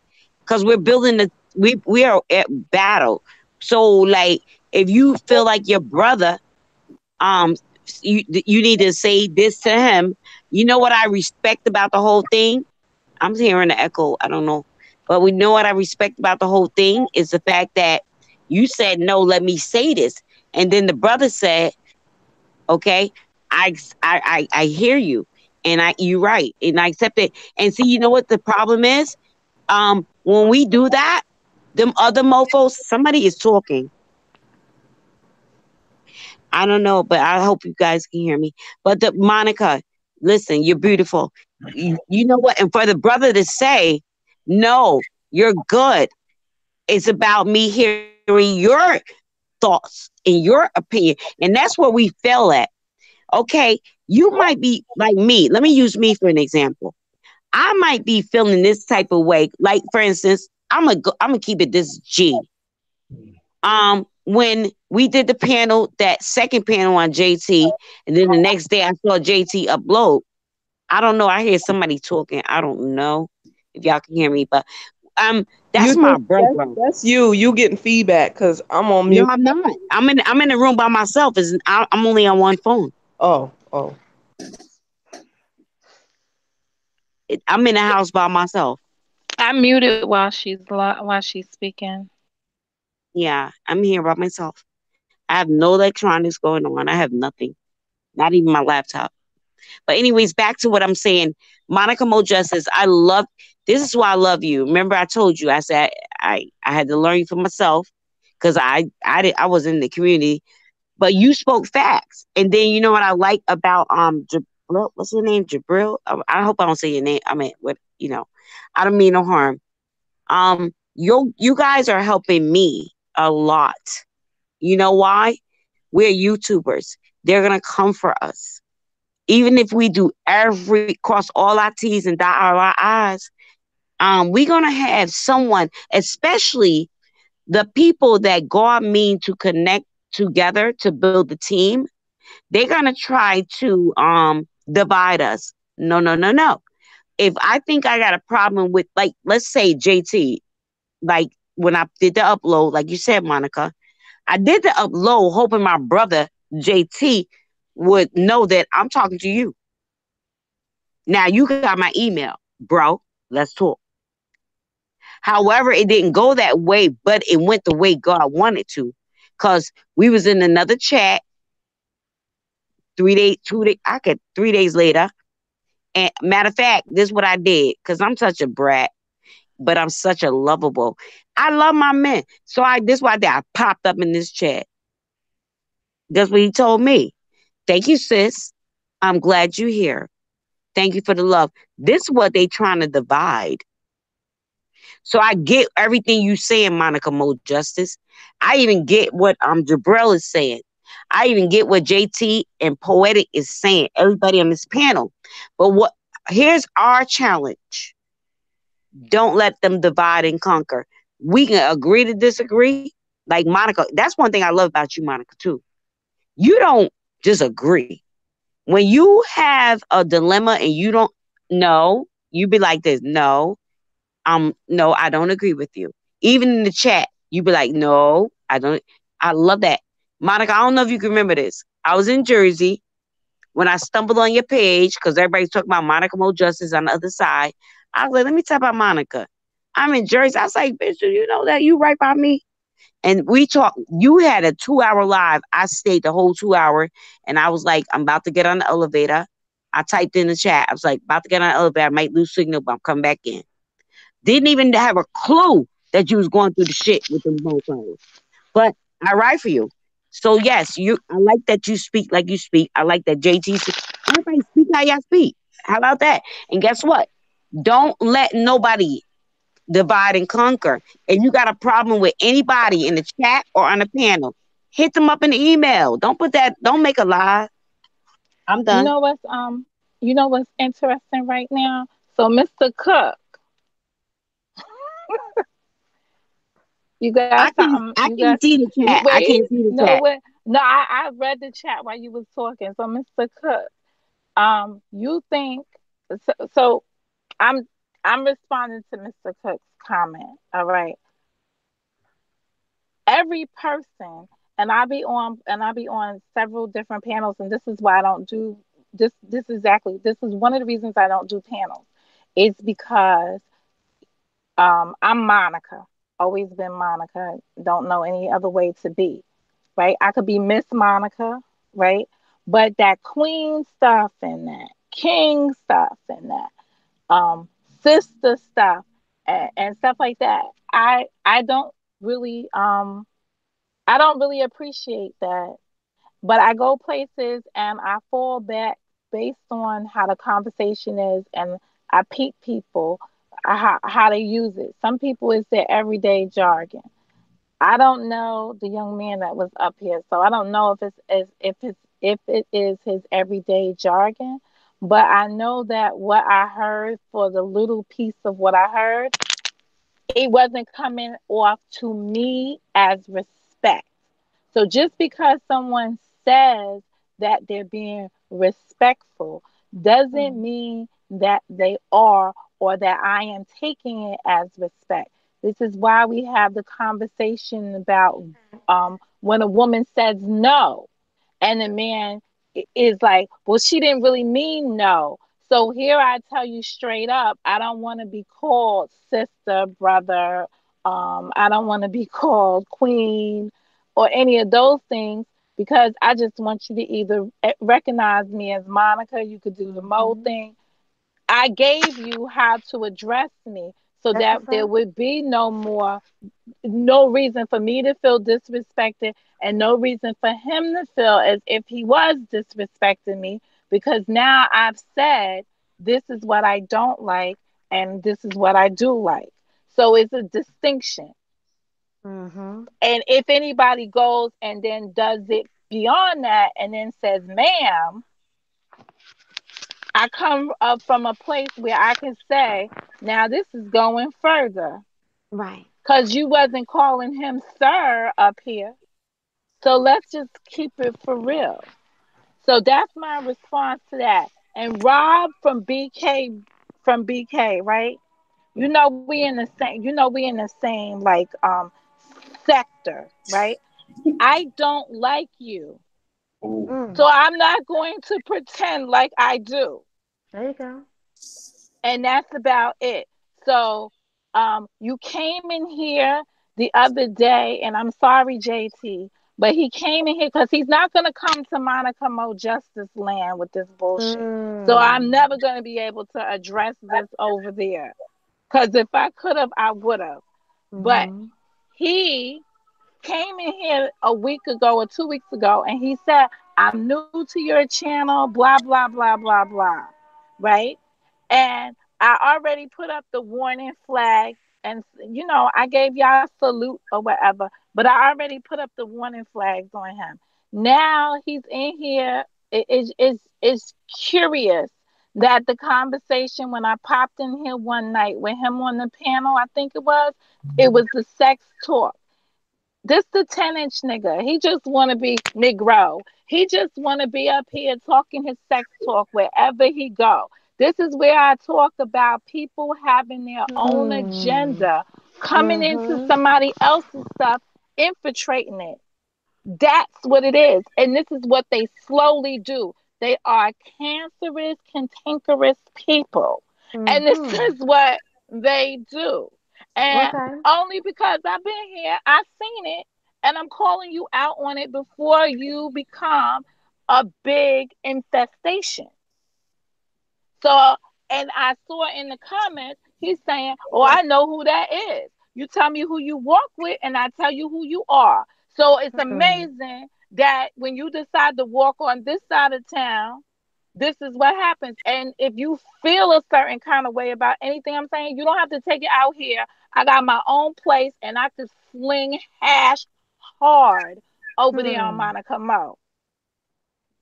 because we're building we are at battle. So like, if you feel like your brother, um, you need to say this to him. You know what I respect about the whole thing? I'm hearing the echo. I don't know, but we know what I respect about the whole thing is the fact that you said no. Let me say this, and then the brother said, "Okay, I hear you, and you're right, and I accept it." And see, you know what the problem is? When we do that, them other mofos, somebody is talking. I don't know, but I hope you guys can hear me. But the Monica, listen, you're beautiful. You know what? And for the brother to say, no, you're good. It's about me hearing your thoughts and your opinion. And that's where we fail at. Okay. You might be like me. Let me use me for an example. I might be feeling this type of way. Like, for instance, I'm gonna keep it this G. When we did the panel, that second panel on JT, and then the next day I saw JT upload. I don't know. I hear somebody talking. I don't know if y'all can hear me, but You that's my just brother. that's you. You getting feedback because I'm on No, mute. I'm not. I'm in the room by myself. I'm only on one phone. Oh, oh. I'm in the house by myself. I muted while she's speaking. Yeah, I'm here by myself. I have no electronics going on. I have nothing. Not even my laptop. But anyways, back to what I'm saying. Monica Mo Justice, I love this is why I love you. Remember, I told you, I said I had to learn you for myself because I was in the community, but you spoke facts. And then you know what I like about Jabril, what's your name? Jabril? I hope I don't say your name. I mean what I don't mean no harm. You guys are helping me a lot. You know why? We're YouTubers. They're gonna come for us even if we do every cross all our T's and dot all our I's, we're gonna have someone, especially the people that God mean to connect together to build the team. They're gonna try to divide us. No, no, no, no. If I think I got a problem with, like, let's say JT, like when I did the upload, like you said, Monica, I did the upload hoping my brother JT would know that I'm talking to you. Now you got my email, bro. Let's talk. However, it didn't go that way, but it went the way God wanted to. Cause we was in another chat 3 days, 2 days, I could 3 days later. And matter of fact, this is what I did. Cause I'm such a brat, but I'm such a lovable. I love my men. So this is what I did. I popped up in this chat. That's what he told me. Thank you, sis. I'm glad you're here. Thank you for the love. This is what they trying to divide. So I get everything you saying, Monica Mo Justice. I even get what Jabril is saying. I even get what JT and Poetic is saying. Everybody on this panel. But here's our challenge. Don't let them divide and conquer. We can agree to disagree. Like Monica, that's one thing I love about you, Monica, too. You don't just agree. When you have a dilemma and you don't know, you be like this, no, I don't agree with you. Even in the chat, you be like, no, I don't. I love that. Monica, I don't know if you can remember this. I was in Jersey when I stumbled on your page because everybody's talking about Monica Mo Justice on the other side. I was like, let me tell about Monica. I'm in Jersey. I was like, bitch, do you know that you right by me? And we talked. You had a 2 hour live. I stayed the whole 2 hour, and I was like, I'm about to get on the elevator. I typed in the chat. I was like, about to get on the elevator. I might lose signal, but I'm coming back in. Didn't even have a clue that you was going through the shit with them mofos. But I write for you. So yes, I like that you speak like you speak. I like that JT everybody speak how y'all speak. How about that? And guess what? Don't let nobody divide and conquer. If you got a problem with anybody in the chat or on the panel, hit them up in the email. Don't make a lie. I'm You done. know what's interesting right now? So Mr. Cook, I you got can't see the chat. I wait, can't see the no chat. wait. No, I read the chat while you was talking. So Mr. Cook, you think so I'm I'm responding to Mr. Cook's comment. All right. Every person, and I be on several different panels, and this is why I don't do this is one of the reasons I don't do panels. It's because I'm Monica. Always been Monica. Don't know any other way to be. Right? I could be Miss Monica, right? But that queen stuff and that king stuff and that um sister stuff and stuff like that. I don't really I don't really appreciate that. But I go places and I fall back based on how the conversation is and I peep people how they use it. Some people it's their everyday jargon. I don't know the young man that was up here, so I don't know if it is his everyday jargon. But I know that what I heard for the little piece of what I heard, it wasn't coming off to me as respect. So just because someone says that they're being respectful doesn't Mm. mean that they are or that I am taking it as respect. This is why we have the conversation about when a woman says no and the man is like, well, she didn't really mean no. So here I tell you straight up, I don't want to be called sister, brother. I don't want to be called queen or any of those things because I just want you to either recognize me as Monica. You could do the Mo Mhm. thing. I gave you how to address me so That's that what's there up. would be no reason for me to feel disrespected and no reason for him to feel as if he was disrespecting me because now I've said this is what I don't like and this is what I do like. So it's a distinction. Mhm. And if anybody goes and then does it beyond that and then says, ma'am, I come up from a place where I can say, now this is going further Right. because you wasn't calling him sir up here. So let's just keep it for real. So that's my response to that. And Rob from BK, right? We in the same like sector, right? I don't like you Oh, So Mm. I'm not going to pretend like I do. There you go. And that's about it. So you came in here the other day, and I'm sorry, JT, but he came in here because he's not going to come to Monica Mo Justice Land with this bullshit. So I'm Mm. never going to be able to address this over there. Because if I could have, I would have. But Mhm. he came in here a week ago or 2 weeks ago, and he said, I'm new to your channel, blah, blah, blah, blah, blah. Right? And I already put up the warning flag, and I gave y'all a salute or whatever, but I already put up the warning flags on him. Now he's in here. It's curious that the conversation when I popped in here one night with him on the panel, I think it was the sex talk. This the 10-inch nigga. He just want to be Negro. He just want to be up here talking his sex talk wherever he go. This is where I talk about people having their own Mm. agenda, coming into Mhm. somebody else's stuff, infiltrating it. That's what it is. And this is what they slowly do. They are cancerous, cantankerous people. And this Mhm. is what they do. And Okay. only because I've been here, I've seen it, and I'm calling you out on it before you become a big infestation. So, and I saw in the comments, he's saying, "Oh, I know who that is. You tell me who you walk with, and I tell you who you are." So it's Hmm. amazing that when you decide to walk on this side of town, this is what happens. And if you feel a certain kind of way about anything I'm saying, you don't have to take it out here. I got my own place, and I could sling hash hard over there on Hmm. Monica Mo.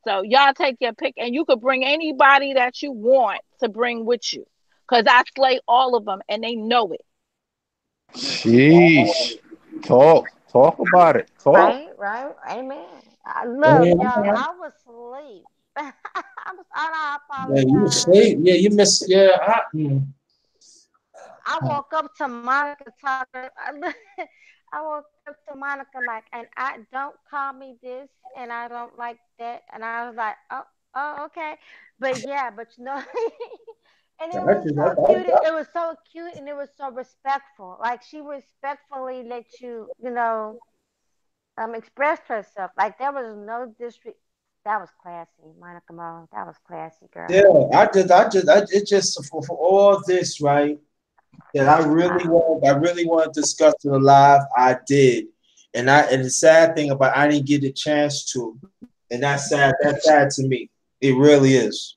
So y'all take your pick, and you could bring anybody that you want to bring with you, cause I slay all of them, and they know it. sheesh. Talk about it. Talk. Right, right. Amen. Look, y'all, Yeah, I was asleep. I yeah, you apologize. asleep. Yeah, you miss. Yeah, I woke up to Monica talking. I woke up to Monica like, and I don't call me this, and I don't like that, and I was like, oh, okay, but yeah, but and it was so cute. It was so cute, and it was so respectful. Like she respectfully let you, expressed herself. Like there was no disrespect. That was classy, Monica Mo. That was classy, yeah. girl. It just for all this, right? That Wow. I really want to discuss it live. I did, and the sad thing about I didn't get a chance to, and that's sad. That's sad to me. It really is.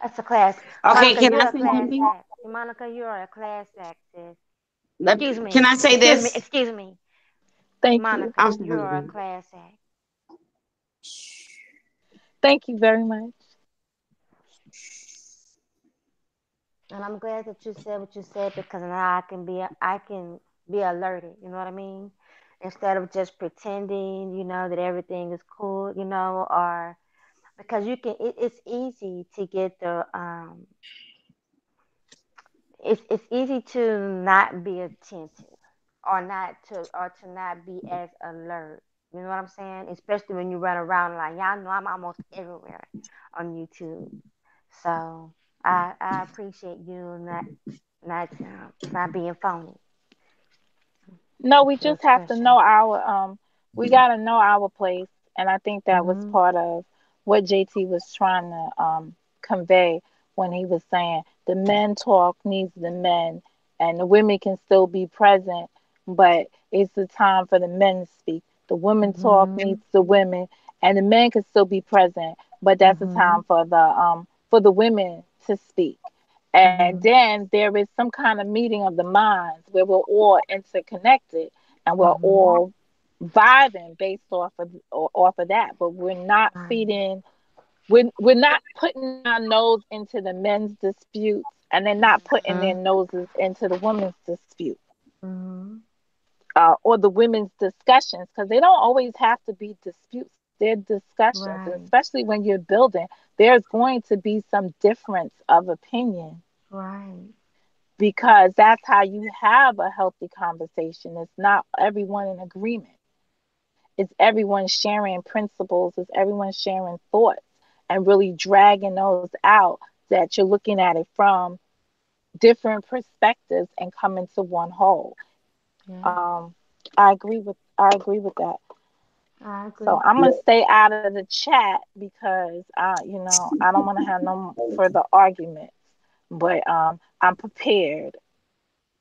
That's a class. Okay, Monica, can I you're a say class something? act. Monica, you're a class act, sis. Excuse Can me. I say Excuse me. this? Excuse me. Thank you, Monica, I'm you're a sorry. class act. thank you very much. And I'm glad that you said what you said because now I can be alerted. You know what I mean? Instead of just pretending, that everything is cool, or because it's easy to get it's easy to not be attentive or to not be as alert. You know what I'm saying? Especially when you run around like y'all know I'm almost everywhere on YouTube. So I appreciate you not being phony No, with we your just have to expression. know we gotta know our place, and I think that was Mhm. part of what JT was trying to convey when he was saying the men talk needs the men, and the women can still be present, but it's the time for the men to speak. The women talk Mhm. needs the women, and the men can still be present, but that's the time Mhm. for the women to speak. And Mhm. then there is some kind of meeting of the minds where we're all interconnected and we're Mhm. all vibing based off of that. But we're not Right. feeding we're not putting our nose into the men's disputes, and they're not putting their Mhm. noses into the women's dispute, Mhm. or the women's discussions, because they don't always have to be disputes. They're discussions, and Right. especially when you're building, there's going to be some difference of opinion, Right. because that's how you have a healthy conversation. It's not everyone in agreement. It's everyone sharing principles, it's everyone sharing thoughts and really dragging those out that you're looking at it from different perspectives and coming to one whole. Yeah, Um, I agree with that. I So agree. I'm gonna stay out of the chat because I don't want to have no further arguments. But I'm prepared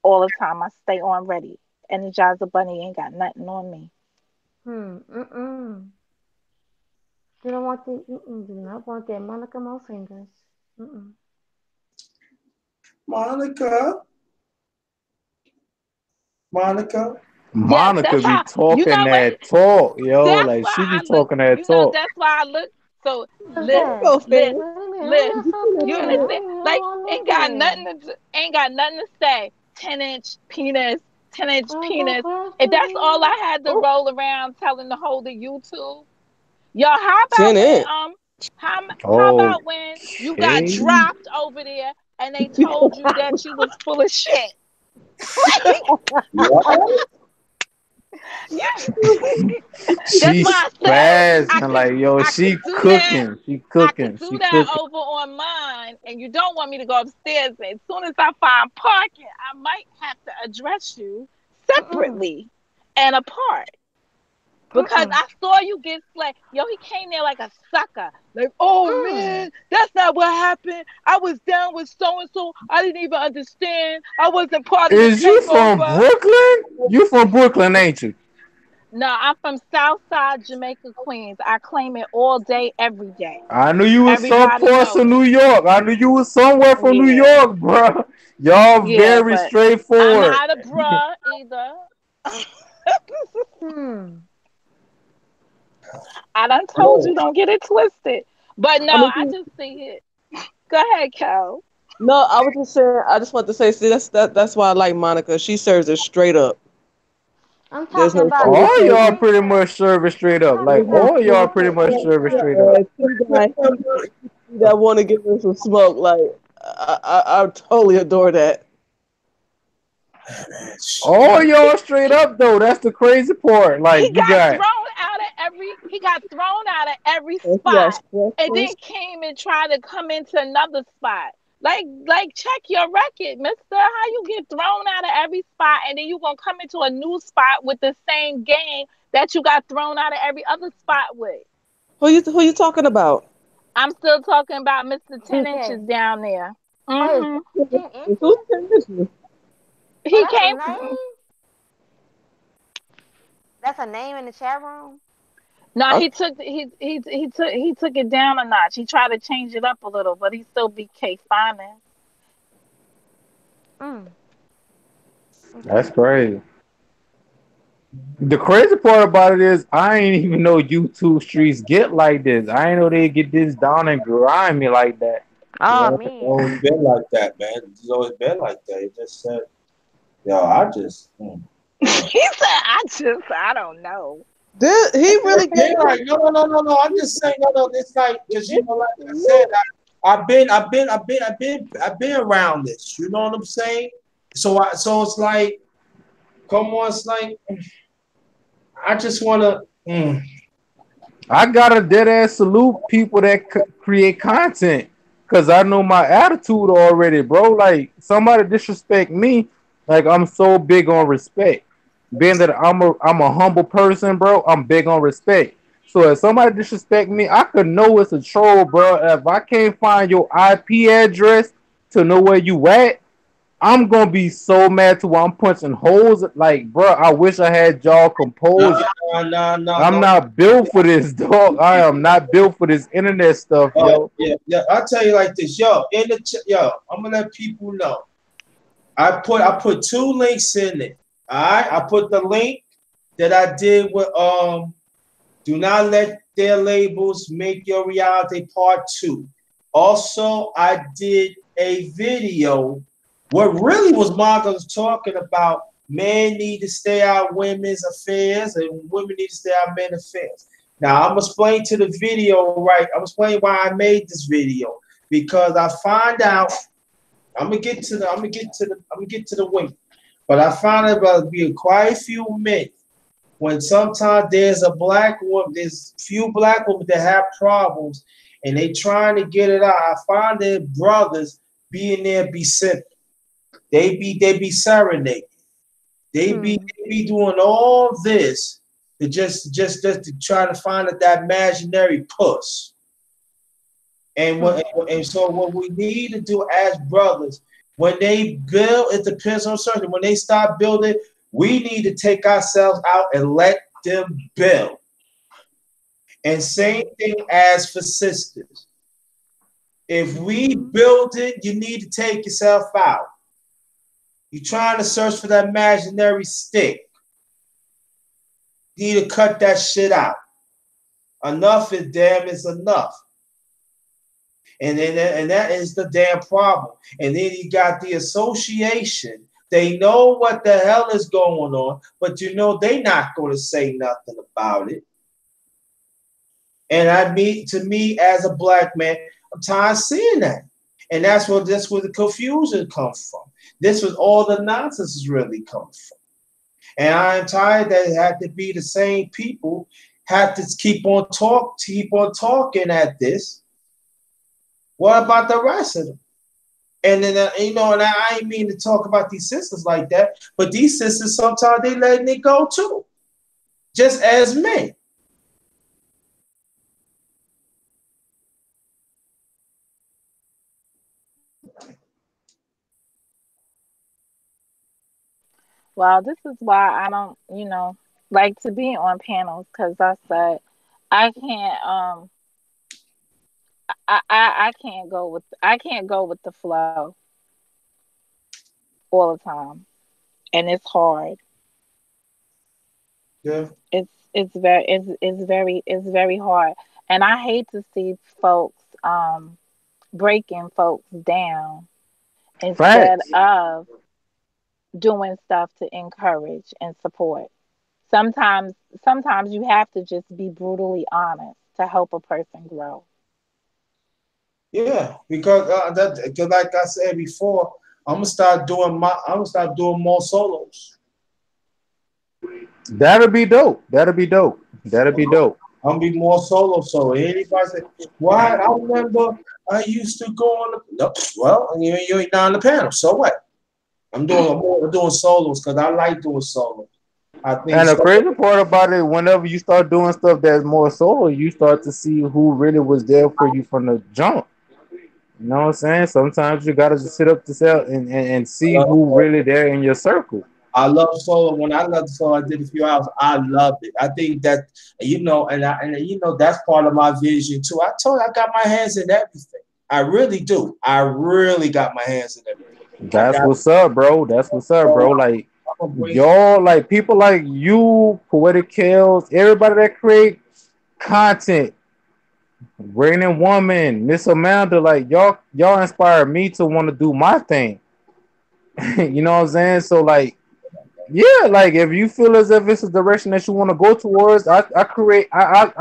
all the time. I stay on ready. Energizer Bunny ain't got nothing on me. Mm-mm. You don't want the, do not want that Monica Mo fingers. Mm-mm. Monica, Monica. Yes, Monica that's be how you talking know what. that talk, yo. That's Like why she be I look. talking that talk. That's why I look. So What's list, that? Go, list, Finn. What do you mean? I'm list. not so You big. I understand? don't Like want ain't no got big. nothing to ain't got nothing to say. 10-inch penis, 10-inch I got penis. And questions that's all here. I had to Oh, roll around telling the whole the YouTube. Y'all, how 10 about when inch. how about when you got Okay. dropped over there and they told you that you was full of shit? Like What? you, that's She's why I said I spazzing could like yo, I she could do that. cooking. She I could cooking. do She that cooking. over on mine, and you don't want me to go upstairs. And as soon as I find parking, I might have to address you Mm-mm. separately and apart. Because Mm-mm. I saw you get slayed. Yo, he came there like a sucker. Like, oh Mm. man, that's not what happened. I was down with so and so. I didn't even understand. I wasn't part of the Is you from takeover. Brooklyn? You from Brooklyn, ain't you? No, I'm from Southside Jamaica, Queens. I claim it all day, every day. I knew you was some Everybody parts know of it. New York. I knew you was somewhere from New Yeah, York, bro. Y'all yeah, very but I'm straightforward. not a bruh either. Hmm. I done told No. you, don't get it twisted. But no, I I mean, just see it. Go ahead, Kel. no, I was just saying. I just want to say, see, that's why I like Monica. She serves it straight up. I'm There's talking no about the All y'all sugarcoating. pretty gangster. much service straight I'm up. talking Like There's no about all the y'all pretty much sugarcoating. service gangster. straight up. Some guy that want to give him some smoke. Like I totally adore that. All y'all straight up though. That's the crazy part. Like He you got got thrown out of every And she got spot, and then questions. came and tried to come into another spot. Like check your record, mister. How you get thrown out of every spot and then you gonna come into a new spot with the same game that you got thrown out of every other spot with? Who you talking about? I'm still talking about Mr. 10 inches BK. down there. Oh, hmm it's 10 Who's inches? permission? Oh, He that's a came. name? That's a name in the chat room? No, I'm he took it down a notch. He tried to change it up a little, but he still BK Finance. Mm. that's Okay. crazy. The crazy part about it is I ain't even know YouTube streets get like this. I ain't know they get this down and grimy like that. Oh, Yeah, it's me always either. been like that, man. It's always been like that. It just said, yo, I just, mm. He said, I don't know. Did he really Yeah, gave like, him? no. I'm just saying, no. It's like, cause like I said, I've been around this. You know what I'm saying? So it's like, come on, it's like, I just wanna, I gotta dead ass salute people that create content because I know my attitude already, bro. Like somebody disrespect me, like I'm so big on respect. Being that I'm a humble person, bro, I'm big on respect. So if somebody disrespect me, I could know it's a troll, bro. If I can't find your IP address to know where you at, I'm gonna be so mad to where I'm punching holes. Like, bro, I wish I had y'all composure. I'm no. not built for this, dog. I am not built for this internet stuff, yo. Yeah. I'll tell you like this, yo. Yo, I'm gonna let people know. I put two links in it. All right, I put the link that I did with do not let their labels make your reality part two. Also, I did a video. What really was Marcus was talking about men need to stay out women's affairs and women need to stay out men's affairs. Now I'm gonna explain to the video, right? I'm gonna explain why I made this video because I find out I'm gonna get to the women. But I found out about being quite a few men when sometimes there's a black woman, there's few black women that have problems, and they trying to get it out. I find their brothers being there be simple. They be serenading. Hmm. They be doing all this to just to try to find that imaginary puss. And Hmm. so what we need to do as brothers, when they build, it depends on certain. When they start building, we need to take ourselves out and let them build. And same Hmm. thing as for sisters. If we Hmm. build it, you need to take yourself out. You're trying to search for that imaginary stick. You need to cut that shit out. Enough is damn is enough. And that is the damn problem. And then you got the association. They know what the hell is going on, but you know they not going to say nothing about it. And I mean, to me as a black man, I'm tired of seeing that. And that's where the confusion comes from. This was all the nonsense is really come from. And I'm tired that it had to be the same people had to keep on talking at this. What about the rest of them? And then and I ain't mean to talk about these sisters like that, but these sisters sometimes they letting it go too, just as men. Well, this is why I don't, like to be on panels because I said I can't I can't go with the flow all the time. And it's hard. Yeah, It's very hard. And I hate to see folks breaking folks down instead Facts. of doing stuff to encourage and support. Sometimes sometimes you have to just be brutally honest to help a person grow. yeah, because cause like I said before, I'm gonna start doing more solos. That'll be dope. That'll be dope. That'll be dope. I'm gonna be more solo. So anybody say, why? I remember I used to go on the. No, well, you ain't on the panel. So what? I'm doing solos because I like doing solos. I think And the so. crazy part about it, whenever you start doing stuff that's more solo, you start to see who really was there for you from the jump. You know what I'm saying? Sometimes you gotta just sit up to sell and see I who love, really there in your circle. I love solo. When I love the solo, I did a few hours. I loved it. I think that that's part of my vision too. I told you I got my hands in everything. I really do. I really got my hands in everything. I That's got. what's up, bro. That's what's up, bro. Like I'm gonna bring. y'all, like people like you, Poetic Kills, everybody that create content, Raining Woman, Miss Amanda, like y'all inspire me to want to do my thing. You know what I'm saying? So like, yeah, like if you feel as if it's a direction that you want to go towards, I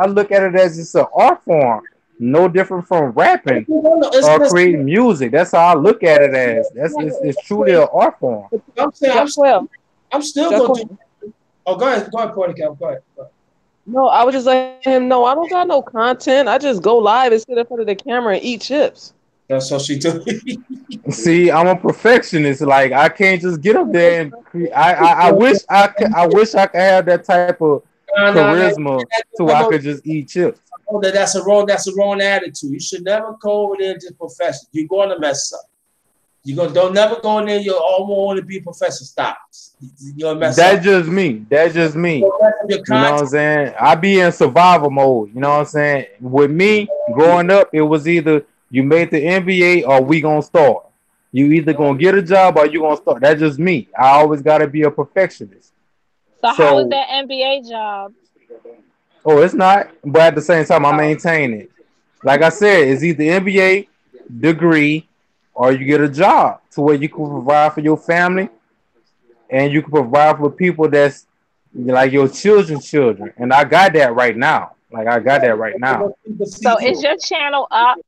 look at it as it's an art form, no different from rapping It's, or it's, creating music. That's how I look at it as. It's truly an art form. I'm saying Jaquel, I'm still gonna do. Jaquel. Oh, go ahead, Porty Cap. Go ahead. Go ahead. No, I was just letting him know I don't got no content. I just go live and sit in front of the camera and eat chips. That's what she do. See, I'm a perfectionist. Like I can't just get up there and I wish I wish I could have that type of Nah, nah, nah. charisma to where I could just eat chips. Oh, that's a wrong attitude. You should never go over there and just professional. You're going to mess up. You go don't never go in there. You almost want to be a professor. Stop. You're gonna mess up. That's just me. That's just me. You're gonna mess up your You know what content. I'm saying? I be in survival mode. You know what I'm saying? With me growing up, it was either you made the NBA or we gonna start. You either gonna get a job or you gonna start. That's just me. I always gotta be a perfectionist. So how was So, that NBA job? oh, it's not, but at the same time, I Oh, maintain it. Like I said, it's either MBA degree or you get a job to where you can provide for your family and you can provide for people that's like your children's children. And I got that right now. Like I got that right now. People see so is through. your channel up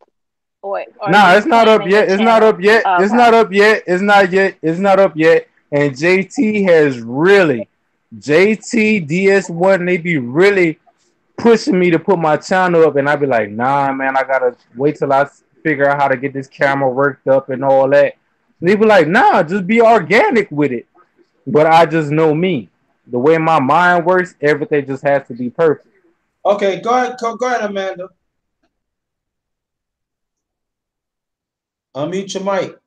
or are Nah, you it's not up planning your yet. It's not channel? up yet. It's Okay. not up yet. It's not yet. It's not up yet. And JT has really JT, DS1, they be really pushing me to put my channel up, and I be like, nah, man, I gotta wait till I figure out how to get this camera worked up and all that. And they be like, nah, just be organic with it. But I just know me. The way my mind works, everything just has to be perfect. Okay, go ahead, Amanda. Unmute your mic.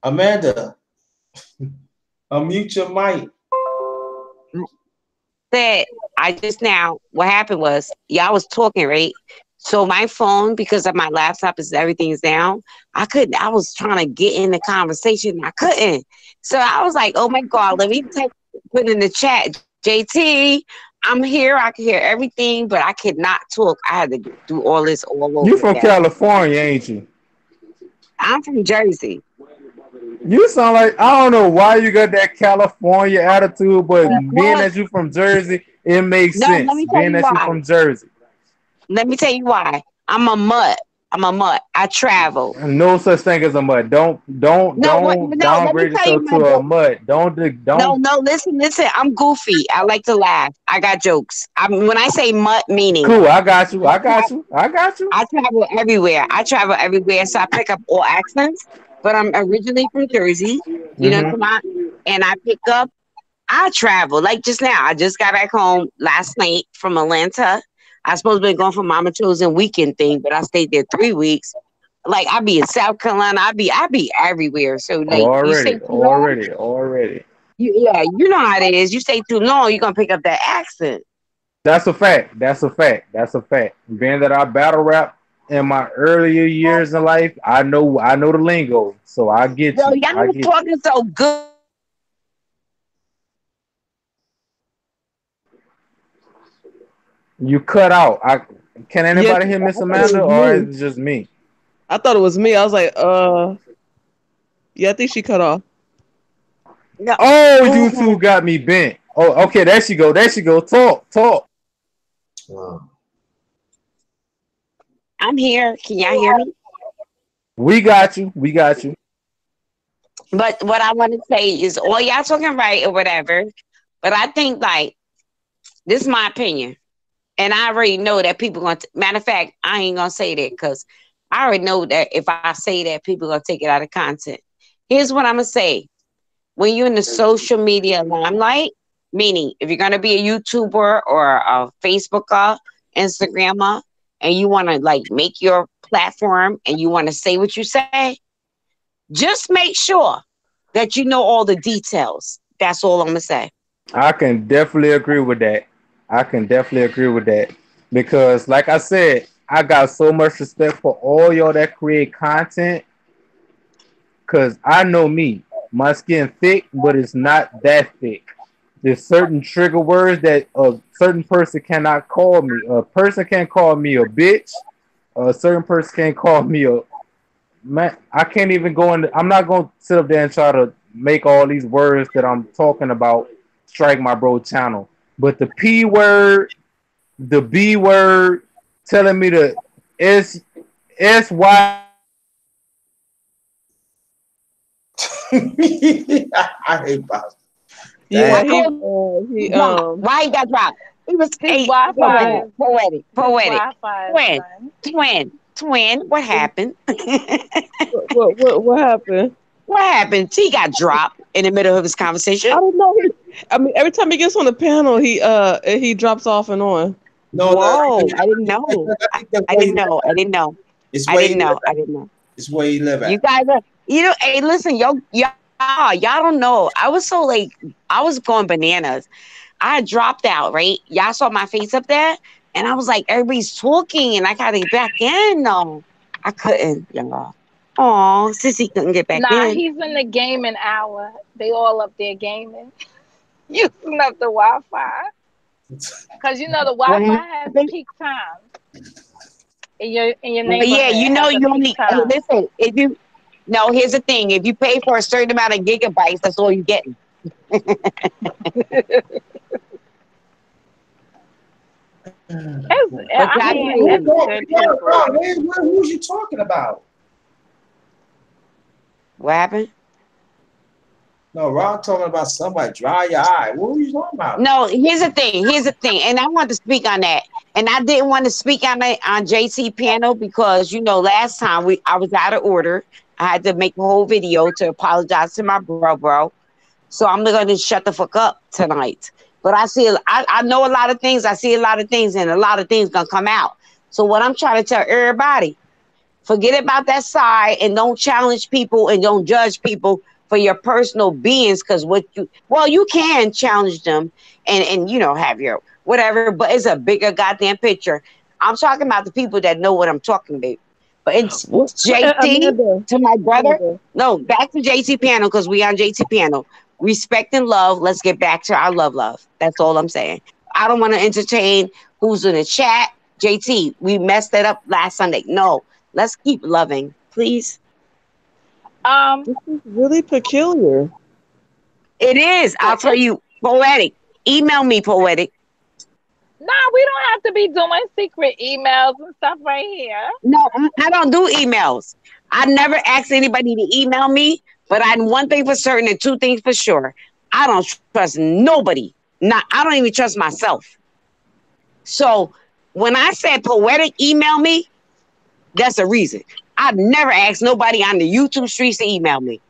Amanda, unmute your mic. Said I just now what happened was y'all was talking, right? So my phone, because of my laptop is everything is down, I couldn't, I was trying to get in the conversation and I couldn't. So I was like, oh my God, let me put in the chat, JT, I'm here, I can hear everything, but I could not talk. I had to do all this all You over from again. California, ain't you? I'm from Jersey. You sound like I don't know why you got that California attitude, but being No, that you from Jersey, it makes no, let sense. me tell Being you that you why. from Jersey, Let me tell you why. I'm a mutt. I'm a mutt. I travel. no such thing as a mud. No, what? Don't No, let me downgrade tell you yourself my to a joke. mud. No, Don't. no, listen. I'm goofy. I like to laugh. I got jokes. When I say mutt, meaning Cool. I got you. I got you. I got you. I travel everywhere. I travel everywhere, so I pick up all accents. But I'm originally from Jersey. You know Mm-hmm. what I'm saying? And I pick up. I travel like just now. I just got back home last night from Atlanta. I supposed to be going for Mama Chosen weekend thing, but I stayed there 3 weeks. Like I be in South Carolina. I be everywhere. So like you stay Already, too long. already, already. Yeah, you know how it is. You stay too long, you're gonna pick up that accent. That's a fact. That's a fact. That's a fact. Being that I battle rap in my earlier years in life, I know the lingo. So I get Yo, you. y'all I was get you. talking so good. You cut out. Can Yeah, anybody hear I Miss thought it Amanda was or me. is it just me? I thought it was me. I was like, yeah, I think she cut off. No, Oh, you mm-mm. two got me bent. Oh, okay, there she go. There she go. Talk, talk. Wow. I'm here. Can y'all hear me? We got you. We got you. But what I want to say is, all y'all talking right or whatever. But I think like this is my opinion, and I already know that people going. to Matter of fact, I ain't gonna say that because I already know that if I say that, people gonna take it out of content. Here's what I'm gonna say: when you're in the social media limelight, meaning if you're going to be a YouTuber or a Facebooker, Instagrammer, and you want to like make your platform and you want to say what you say, just make sure that you know all the details. That's all I'm going to say. I can definitely agree with that. I can definitely agree with that. Because like I said, I got so much respect for all y'all that create content. Cause I know me. My skin thick, but it's not that thick. There's certain trigger words that a certain person cannot call me. A person can't call me a bitch. A certain person can't call me a man. I can't even go in. I'm not going to sit up there and try to make all these words that I'm talking about strike my bro channel. But the P word, the B word, telling me the SY I hate Bob. Yeah, Damn. I called he him drop. Why he got dropped? He was His a Wi-Fi right. is his poetic. Wi-Fi is Twin, done. twin. What happened? What happened? What happened? He got dropped in the middle of his I conversation. don't know. I mean, every time he gets on the panel, he drops off and on. No, no, Whoa, I didn't know. I think that's I where didn't he live know. I at. didn't know. It's I where he didn't live know. I at. didn't know. It's where he live You at. guys are, hey, listen, y'all don't know. I was so like, I was going bananas. I dropped out, right? Y'all saw my face up there, and I was like, everybody's talking, and I gotta get back in. No, I couldn't, y'all. Oh, Sissy couldn't get back Nah, in. he's in the gaming hour. They all up there gaming, using up the Wi-Fi. Cause you know the What Wi-Fi has happened? peak time in your Well, yeah, neighborhood. you It know, has a you peak only time. listen. If you no, here's the thing: if you pay for a certain amount of gigabytes, that's all you get. But I y'all mean, Who, crazy. it's who, good people. Ron, who's you talking about? What happened? No, Ron talking about somebody dry your eye. What were you talking about? No, here's the thing. Here's the thing. And I want to speak on that. And I didn't want to speak on it on JC panel because last time I was out of order. I had to make a whole video to apologize to my bro. So I'm gonna shut the fuck up tonight. But I know a lot of things. I see a lot of things, and a lot of things gonna come out. So what I'm trying to tell everybody, forget about that side and don't challenge people and don't judge people for your personal beings. Because you can challenge them and have your whatever, but it's a bigger goddamn picture. I'm talking about the people that know what I'm talking about. But it's What, JT Amanda? to my brother. Amanda. No, back to JT panel because we on JT panel. Respect and love. Let's get back to our love. That's all I'm saying. I don't want to entertain who's in the chat. JT, we messed that up last Sunday. No, let's keep loving, please. Um, This is really peculiar. It is. I'll tell it's you, poetic. Email me, poetic. no, we don't have to be doing secret emails and stuff right here. No, I don't do emails. I never ask anybody to email me, but I one thing for certain and two things for sure. I don't trust nobody. Not I don't even trust myself. So when I said poetic email me, that's a reason. I've never asked nobody on the YouTube streets to email me.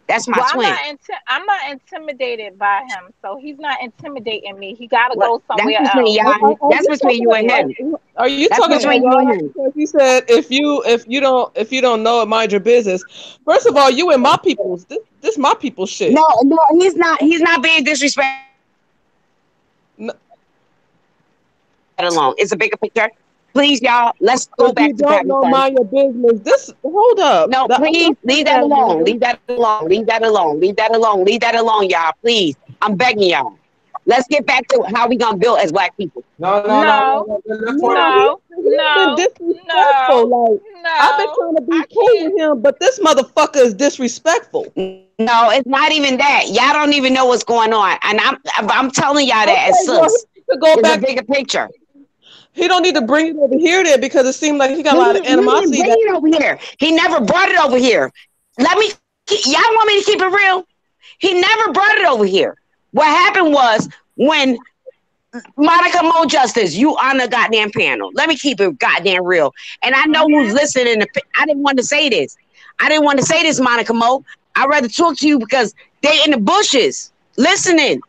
That's my Well, twin. I'm not intimidated by him, so he's not intimidating me. He got to What? go That's somewhere between else. y'all. Are That's you between talking you and him. about? Are you That's talking between about you and Rod? him. Because he said if you don't know it, mind your business. First of all, you and my people's this my people's shit. No, no, he's not. He's not being disrespectful. N- Alone. It's a bigger picture. Please, y'all. Let's go If back you to don't family know, first. mind your business. This hold up. No, I'm please not leave saying that that, alone. Amanda. Leave that alone. Leave that alone. Leave that alone. Leave that alone, y'all. Please. I'm begging y'all. Let's get back to how we gonna build as black people. No, no, no, no, No, no. Let's put No, it. no, he's been no, disrespectful. no, Like I've been no. trying to be I cool can't. with him, but this motherfucker is disrespectful. No, it's not even that. Y'all don't even know what's going on, and I'm telling y'all that as Okay, well he sis. needs to go There's a back. bigger picture. He don't need to bring it over here then because it seemed like he got a He lot of didn't, he didn't animosity. bring That it over here. He never brought it over here. Y'all want me to keep it real? He never brought it over here. What happened was when Monica Mo Justice, you on the goddamn panel. Let me keep it goddamn real. And I know who's Mhm. listening. I didn't want to say this. I didn't want to say this, Monica Mo. I'd rather talk to you because they in the bushes listening.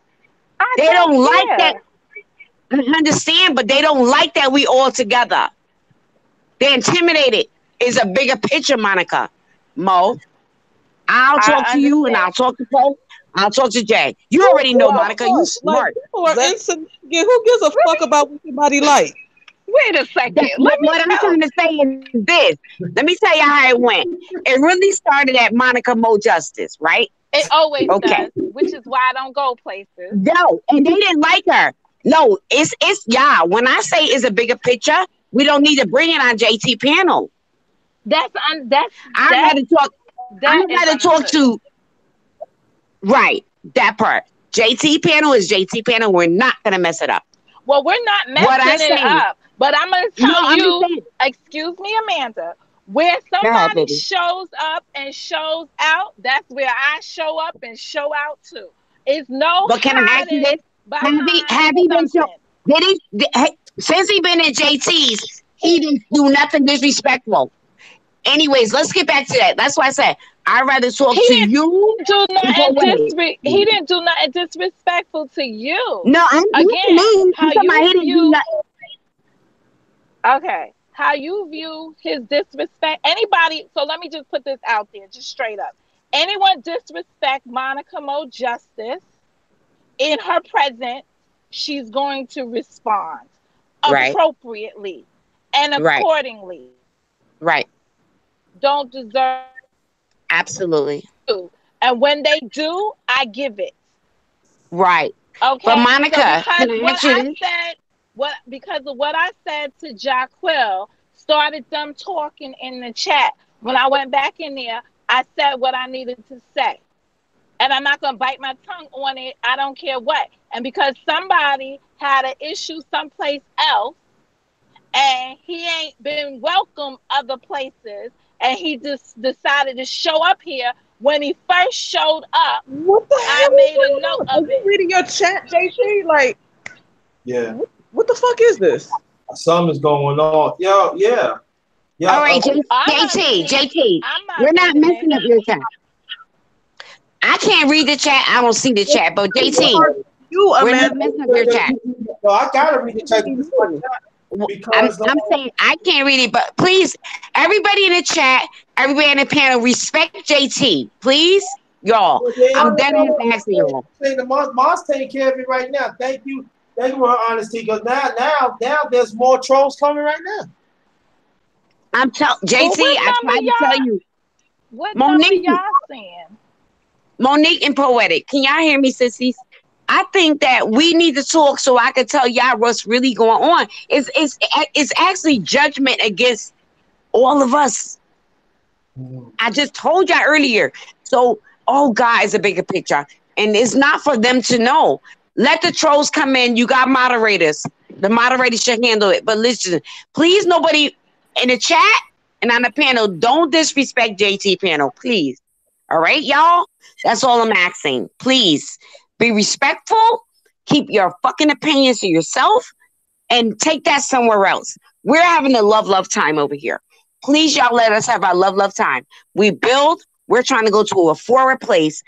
I They don't don't like that. care. I understand, but they don't like that we all together. They're intimidated. It's a bigger picture, Monica. Mo, I'll talk I to you and understand. I'll talk to Paul. I'll talk to Jay. You already know, of Well, Monica. You course, like smart. people are let insignificant. Who gives a let fuck me about what somebody like? wait a second. That's Let me what I'm tell. trying to say is this. Let me tell you how it went. It really started at Monica Mo Justice, right? It always Okay. does, which is why I don't go places. No, and they didn't like her. No, it's yeah. When I say it's a bigger picture, we don't need to bring it on JT panel. That's un, that's I'd that rather talk. that I'd is rather talk understood. to right that part. JT panel is JT panel. We're not gonna mess it up. Well, we're not What I messing it say? up, but I'm going to No, tell I'm just you, saying. excuse me, Amanda, where Go ahead, somebody baby. shows up and shows out, that's where I show up and show out too. It's no But can I ask you hiding this? Have behind he been show? something. Since he been in JT's? He didn't do nothing disrespectful. Anyways, let's get back to that. That's why I said I'd rather talk He to didn't you do and nothing poetic. he didn't do nothing disrespectful to you. No, I'm not to Again, me. I'm how talking about you he didn't do view nothing. okay, how you view his disrespect. Anybody, so let me just put this out there, just straight up. Anyone disrespect Monica Mo Justice in her presence, she's going to respond Right, appropriately and right, accordingly. right. Don't deserve Absolutely. to. And when they do, I give it. Right. But Okay? So Monica, because can I what ask you I this? said, what because of what I said to Jaquil started them talking in the chat. When I went back in there, I said what I needed to say. And I'm not gonna bite my tongue on it. I don't care what. And because somebody had an issue someplace else, and he ain't been welcome other places, and he just decided to show up here. When he first showed up, What the I hell is made a going note on? Are of you it. reading your chat, JT? Like, Yeah, what the fuck is this? something is going on. Yo, yeah, yeah. All right, I'm not JT, reading it. JT, I'm not we're not reading it. messing up your chat. I can't read the chat. I don't see the chat, but JT, You, we're not Amanda. messing up your chat. No, I gotta read the check I'm because I'm saying I can't read it, but please, everybody in the chat, everybody in the panel, respect JT, please, y'all. they I'm dead ass understand. asking y'all. The Mars taking care of it right now. Thank you for her honesty. Because now, there's more trolls coming right now. I'm tell But JT. what I number tried to tell y'all? you, What number Monique, y'all saying? Monique and Poetic. Can y'all hear me, sissies? I think that we need to talk so I can tell y'all what's really going on. It's actually judgment against all of us. I just told y'all earlier. So, oh, God is a bigger picture. And it's not for them to know. Let the trolls come in. You got moderators. The moderators should handle it. But listen, please, nobody in the chat and on the panel, don't disrespect JT panel, please. All right, y'all? That's all I'm asking. Please be respectful. Keep your fucking opinions to yourself and take that somewhere else. We're having a love time over here. Please, y'all, let us have our love time. We build. We're trying to go to a forward place.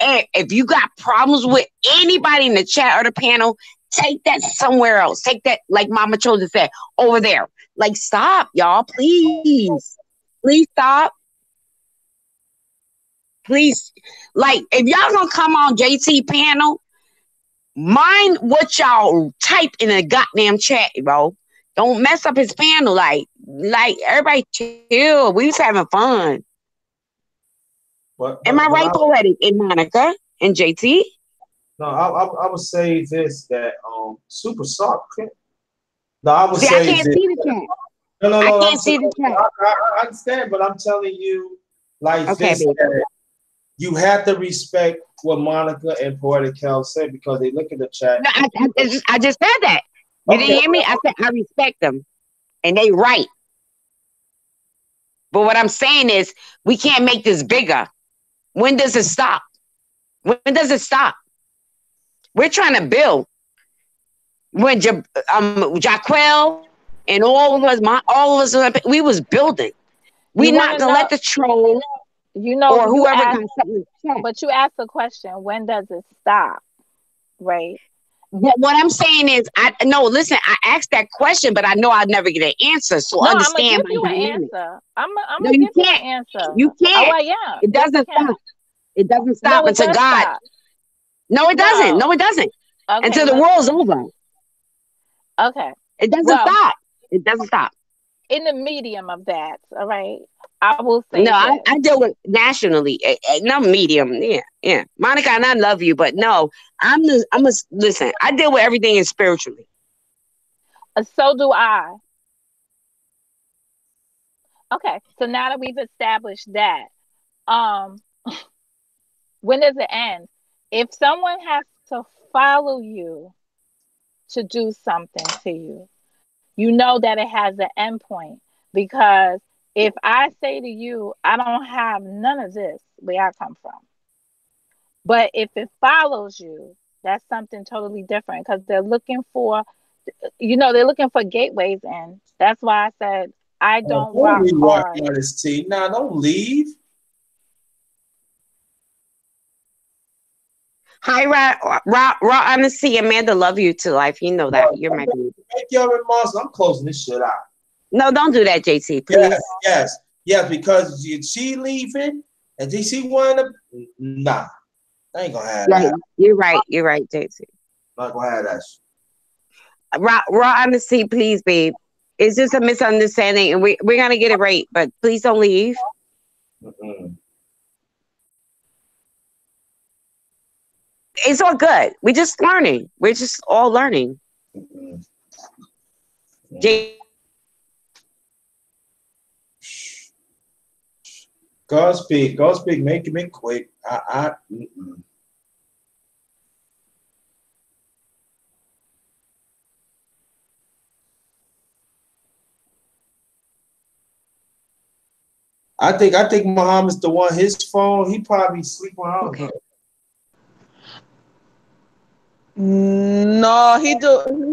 And if you got problems with anybody in the chat or the panel, take that somewhere else. Take that, like Mama Chosen said, over there. Like, stop, y'all. Please. Please stop. Please. Like, if y'all gonna come on JT panel, mind what y'all type in the goddamn chat, bro. Don't mess up his panel. Like everybody chill. We was having fun. Am I right, Poetic and Monica and JT? No, I would say this that super soft. No, I would See, I say can't this. see the chat. No. I I'm can't see saying, the chat. I understand, but I'm telling you like Okay, this. baby. That you have to respect what Monica and Poetic Cal said because they look at the chat. No, I just said that. You didn't hear me? I said I respect them. And they right. But what I'm saying is we can't make this bigger. When does it stop? When does it stop? We're trying to build. When Jaquel and all of us, we was building. We You want not to gonna know? let the troll You know, or you whoever got asked, something to chat. but you asked the question, when does it stop? Right? What I'm saying is, listen, I asked that question, but I know I'll never get an answer. So No, I'm gonna understand give my you an dynamic. answer. I'm No, gonna you give you can't. an answer. You Oh, can't. I am. It Yes, I doesn't can. stop. It doesn't stop No, it until does God. stop. No, it doesn't. No. No, it doesn't. Okay, Until the world's listen. over. Okay. It doesn't Well, stop. It doesn't stop. in the medium of that, all right, I will No, say this. I deal with nationally. No medium. Yeah. Monica, and I love you, but no, listen. I deal with everything in spiritually. So do I. Okay. So now that we've established that, um, when does it end? If someone has to follow you to do something to you, you know that it has an endpoint. Because if I say to you, I don't have none of this where I come from, but if it follows you, that's something totally different because they're looking for, they're looking for gateways in. That's why I said I don't Don't rock leave hard. artist T. Nah, don't leave. Hi, Raw Honesty. Amanda, love you to life. You know that. You're my baby. Make your remarks. I'm closing this shit out. No, don't do that, JT, please. Yes, because she leaving and DC wanna nah. I ain't gonna have that. You're right, JT. Not gonna have that shit. Raw Honesty, please, babe. It's just a misunderstanding, and we're gonna get it right. But please don't leave. Mm-mm. It's all good. We're just learning. We're just all learning. Mm-mm. Godspeed, make it quick. Mm-mm. I think Muhammad's the one. His phone, he probably sleep on. I don't Okay. know. No, he's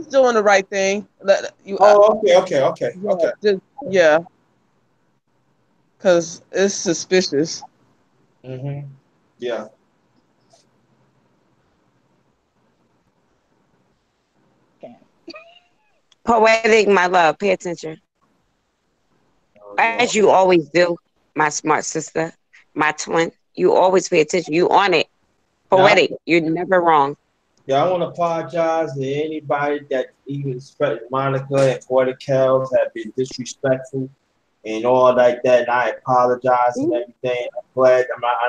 doing the right thing. Let you, Oh, okay. yeah, just yeah, because it's suspicious. Mm-hmm. Yeah. Poetic, my love. Pay attention. Oh, As yeah. you always do, my smart sister, my twin. You always pay attention. You on it. Yeah. Poetic. You're never wrong. Yeah, I want to apologize to anybody that even Monica and Porter Kells have been disrespectful and all like that. And I apologize and everything.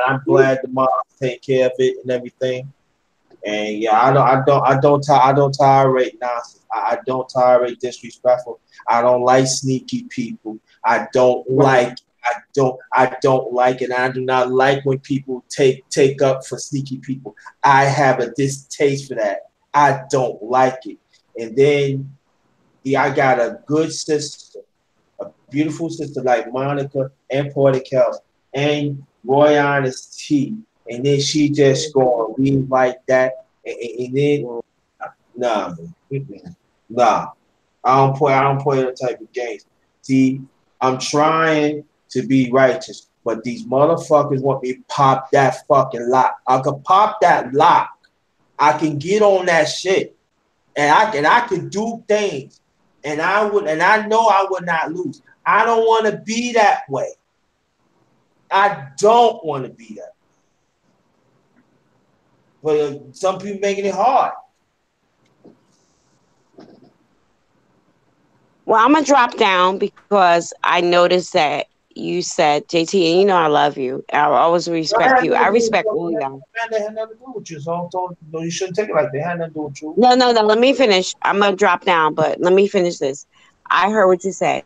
I'm glad the mom take care of it and everything. And yeah, I don't tolerate nonsense. I don't tolerate disrespectful. I don't like sneaky people. I don't Right. like. I don't like it. I do not like when people take up for sneaky people. I have a distaste for that. I don't like it. And then yeah, I got a good sister, a beautiful sister like Monica and Porter Kells and Roy Honest T. And then she just go and leave like that. And then nah, man. Nah. I don't play that type of games. See, I'm trying to be righteous, but these motherfuckers want me to pop that fucking lock. I could pop that lock. I can get on that shit. And I can do things. And I know I would not lose. I don't want to be that way. I don't want to be that. But some people making it hard. Well, I'm gonna drop down because I noticed that you said JT, and you know I love you. I always That respect had you. I nothing to do with respect all you. y'all. That had nothing to do with you. So no, you shouldn't take it like that. It had nothing to do with you. No, no, no. Let me finish. I'm gonna drop down, but let me finish this. I heard what you said.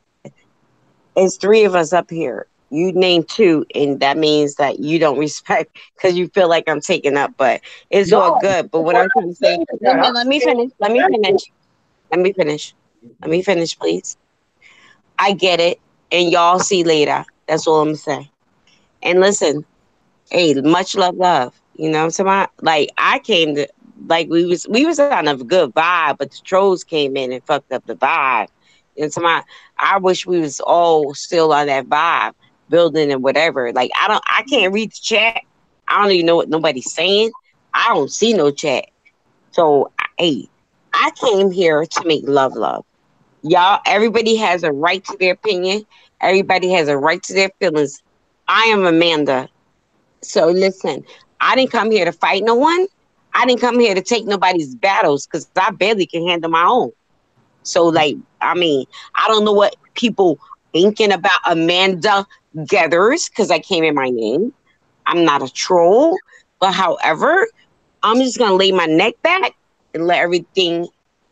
It's three of us up here. You named two, and that means that you don't respect because you feel like I'm taking up. But it's No, all good. But what I'm I'm not trying to say, saying that. I'm let me saying finish. Let me finish. Let me finish. Let me finish, please. I get it, and y'all see later. That's all I'm saying. And listen, hey, much love, love. You know what I'm talking about? Like I came to like we was on a good vibe, but the trolls came in and fucked up the vibe. You know what I'm talking about? I wish we was all still on that vibe, building and whatever. Like I can't read the chat. I don't even know what nobody's saying. I don't see no chat. So hey, I came here to make love love. Y'all, everybody has a right to their opinion. Everybody has a right to their feelings. I am Amanda. So listen, I didn't come here to fight no one. I didn't come here to take nobody's battles because I barely can handle my own. So like, I mean, I don't know what people thinking about Amanda Gathers because I came in my name. I'm not a troll, but however, I'm just gonna lay my neck back and let everything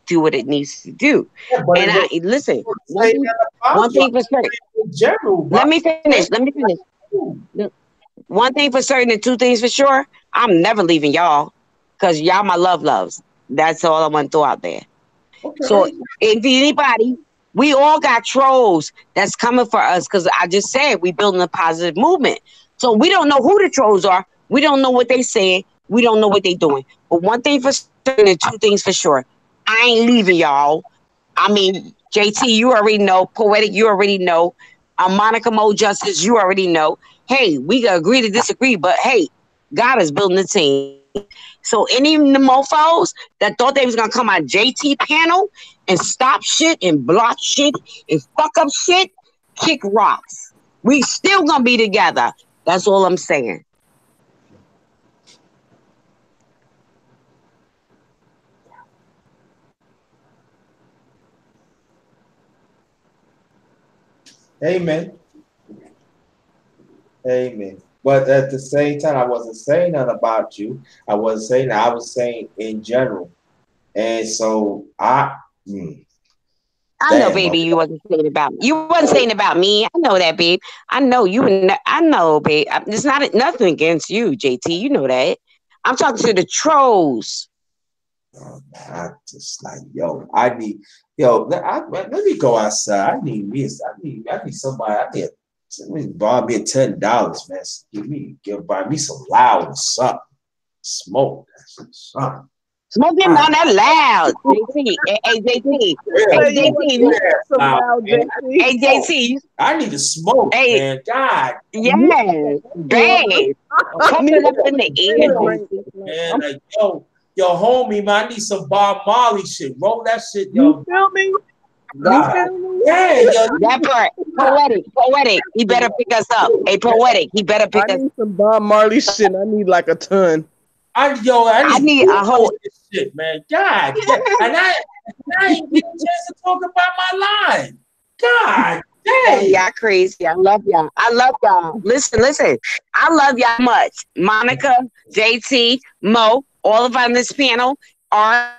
do what it needs to do. yeah, but And it I don't listen, say that one about you. thing for certain. In general, why Let me you finish. say Let me finish. you? One thing for certain and two things for sure. I'm never leaving y'all because y'all my love loves. That's all I want to throw out there. So Okay. if anybody, we all got trolls that's coming for us because I just said we building a positive movement. So we don't know who the trolls are. We don't know what they saying. We don't know what they doing. But one thing for certain and two things for sure. I ain't leaving y'all. I mean, JT, you already know. Poetic, you already know. Monica Mo Justice, you already know. Hey, we can agree to disagree, but hey, God is building a team. So any of the mofos that thought they was gonna come on JT panel and stop shit and block shit and fuck up shit, kick rocks. We still gonna be together. That's all I'm saying. Amen. Amen. But at the same time, I wasn't saying nothing about you. I wasn't saying that. I was saying in general. And so mm, I know, damn. baby, you wasn't saying about me. You wasn't saying about me. I know that, babe. I know you. I know, babe. It's not nothing against you, JT. You know that. I'm talking to the trolls. I just like, yo, let me go outside. I need somebody. I need Buy me $10, man. Buy me some loud or something. Smoke that shit, something. Smoking on that loud. JT. Hey, JT. Yeah, Hey, You JT. want yeah, some loud, loud, man. Hey, JT? JT. I need to smoke, Hey, man. God, yeah. One. Babe. I Pump need it up to in the ear, real, penetrate this JT. man. man. Like, yo, homie, man, I need some Bob Marley shit. Roll that shit, You yo. feel me? You God, feel me? yeah, yo. That part. Poetic. He better pick us up. Hey, poetic. He better I pick us. need some Bob Marley shit. I need like a ton. I I need need a whole. this shit, man. God, yeah. And I ain't get a chance to talk about my line. God Oh, dang. y'all crazy. I love y'all. I love y'all. Listen. I love y'all much. Monica, JT, Mo, all of on this panel are.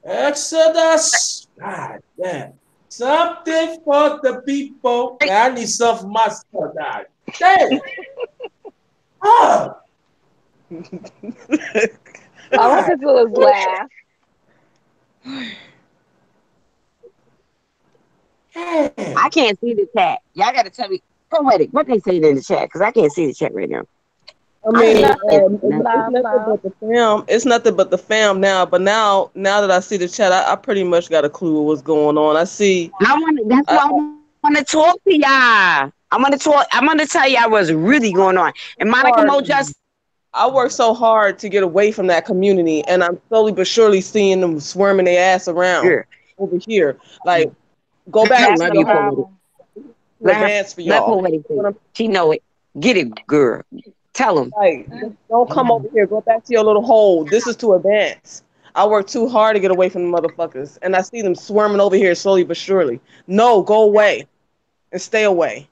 Exodus. God damn. Something for the people. Man, I need something for myself. God damn. Oh, All I God could do is laugh. damn. I can't see the chat. Y'all got to tell me. Poetic. What they saying in the chat? Because I can't see the chat right now. I I mean, ain't Nothing. it's Love, nothing love. but the fam. It's nothing but the fam now. But now that I see the chat, I pretty much got a clue of what's going on. I see. That's I, why I want to talk to y'all. I'm gonna talk. I'm gonna tell y'all what's really going on. And Monica hard. Mo just I work so hard to get away from that community, and I'm slowly but surely seeing them swarming their ass around here. over here. Like, go I back That's to love the the you, whole poetic. problem. to Let her. advance for Let y'all. poetic say What it. I'm She know it. Get it, girl. Tell him. like, don't come over here. Go back to your little hole. This is to advance. I work too hard to get away from the motherfuckers, and I see them swarming over here slowly but surely. No, go away and stay away.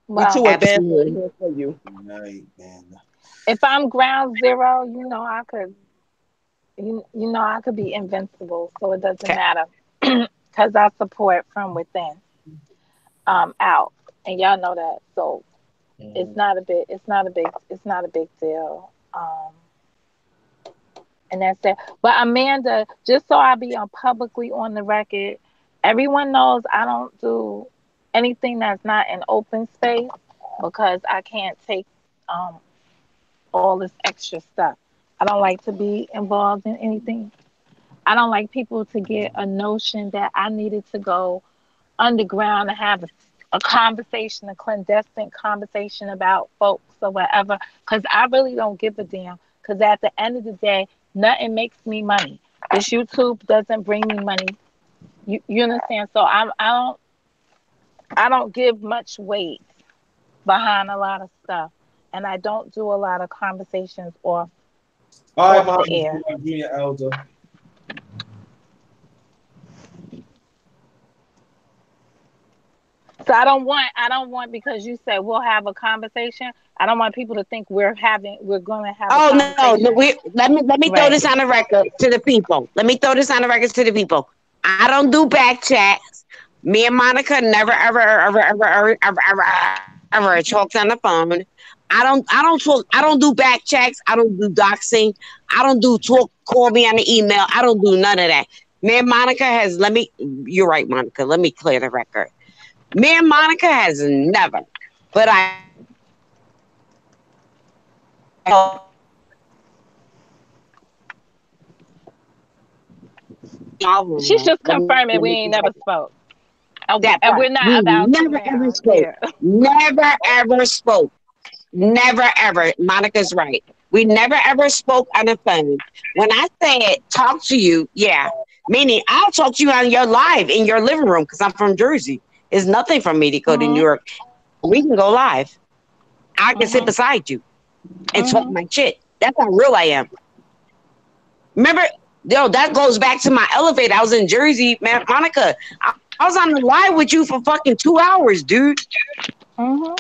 We Well, too advanced over Absolutely. here for you. night, man. if I'm ground zero, I could, I could be invincible. So it doesn't matter because I support from within, out, and y'all know that. So it's Mm. not a big, it's not a big deal. And that's it. But Amanda, just so I be on publicly on the record, everyone knows I don't do anything that's not in open space because I can't take um all this extra stuff. I don't like to be involved in anything. I don't like people to get a notion that I needed to go underground and have a conversation, a clandestine conversation about folks or whatever, because I really don't give a damn. Because at the end of the day, nothing makes me money. This YouTube doesn't bring me money. You understand? So I don't give much weight behind a lot of stuff, and I don't do a lot of conversations All right, off mom, the air. junior elder. So I don't want because you said we'll have a conversation. I don't want people to think we're going to have a Oh no! conversation. Let me throw Right. this on the record to the people. Let me throw this on the record to the people. I don't do back chats. Me and Monica never ever talked on the phone. I don't talk. I don't do back checks. I don't do doxing. I don't do talk. Call me on the email. I don't do none of that. Me and Monica has. Let me. You're right, Monica. Let me clear the record. Me and Monica has never. But I She's just let confirming we me ain't correct never spoke. And that and part. we're not We about to never ever now. spoke. Yeah. Never ever spoke. Never ever. Monica's right. We never ever spoke on the phone. When I said talk to you, yeah, meaning I'll talk to you on your live in your living room because I'm from Jersey. It's nothing from me to go to New Mhm. York. We can go live. I can sit Mhm. beside you and talk Mhm. my shit. That's how real I am. Remember, that goes back to my elevator. I was in Jersey, man. Monica, I was on the live with you for fucking 2 hours, dude. Mhm.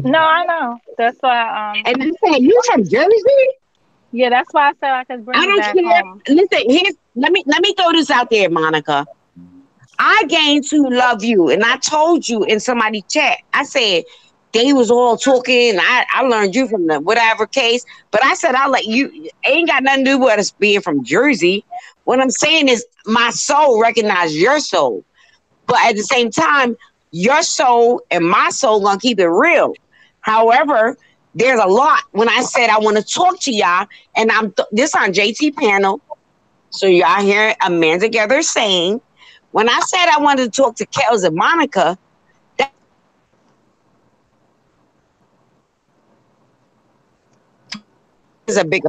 No, I know. That's why. And I said, you from Jersey? Yeah, that's why I said I could I bring it don't back care. home. Listen, let me throw this out there, Monica. I gained to love you, and I told you in somebody's chat. I said they was all talking. I learned you from the whatever case, but I said I'll let you. Ain't got nothing to do with us being from Jersey. What I'm saying is my soul recognized your soul, but at the same time, your soul and my soul gonna keep it real. However, there's a lot when I said I want to talk to y'all, and this on JT panel. So y'all hear a man together saying, when I said I wanted to talk to Kels and Monica, that was a bigger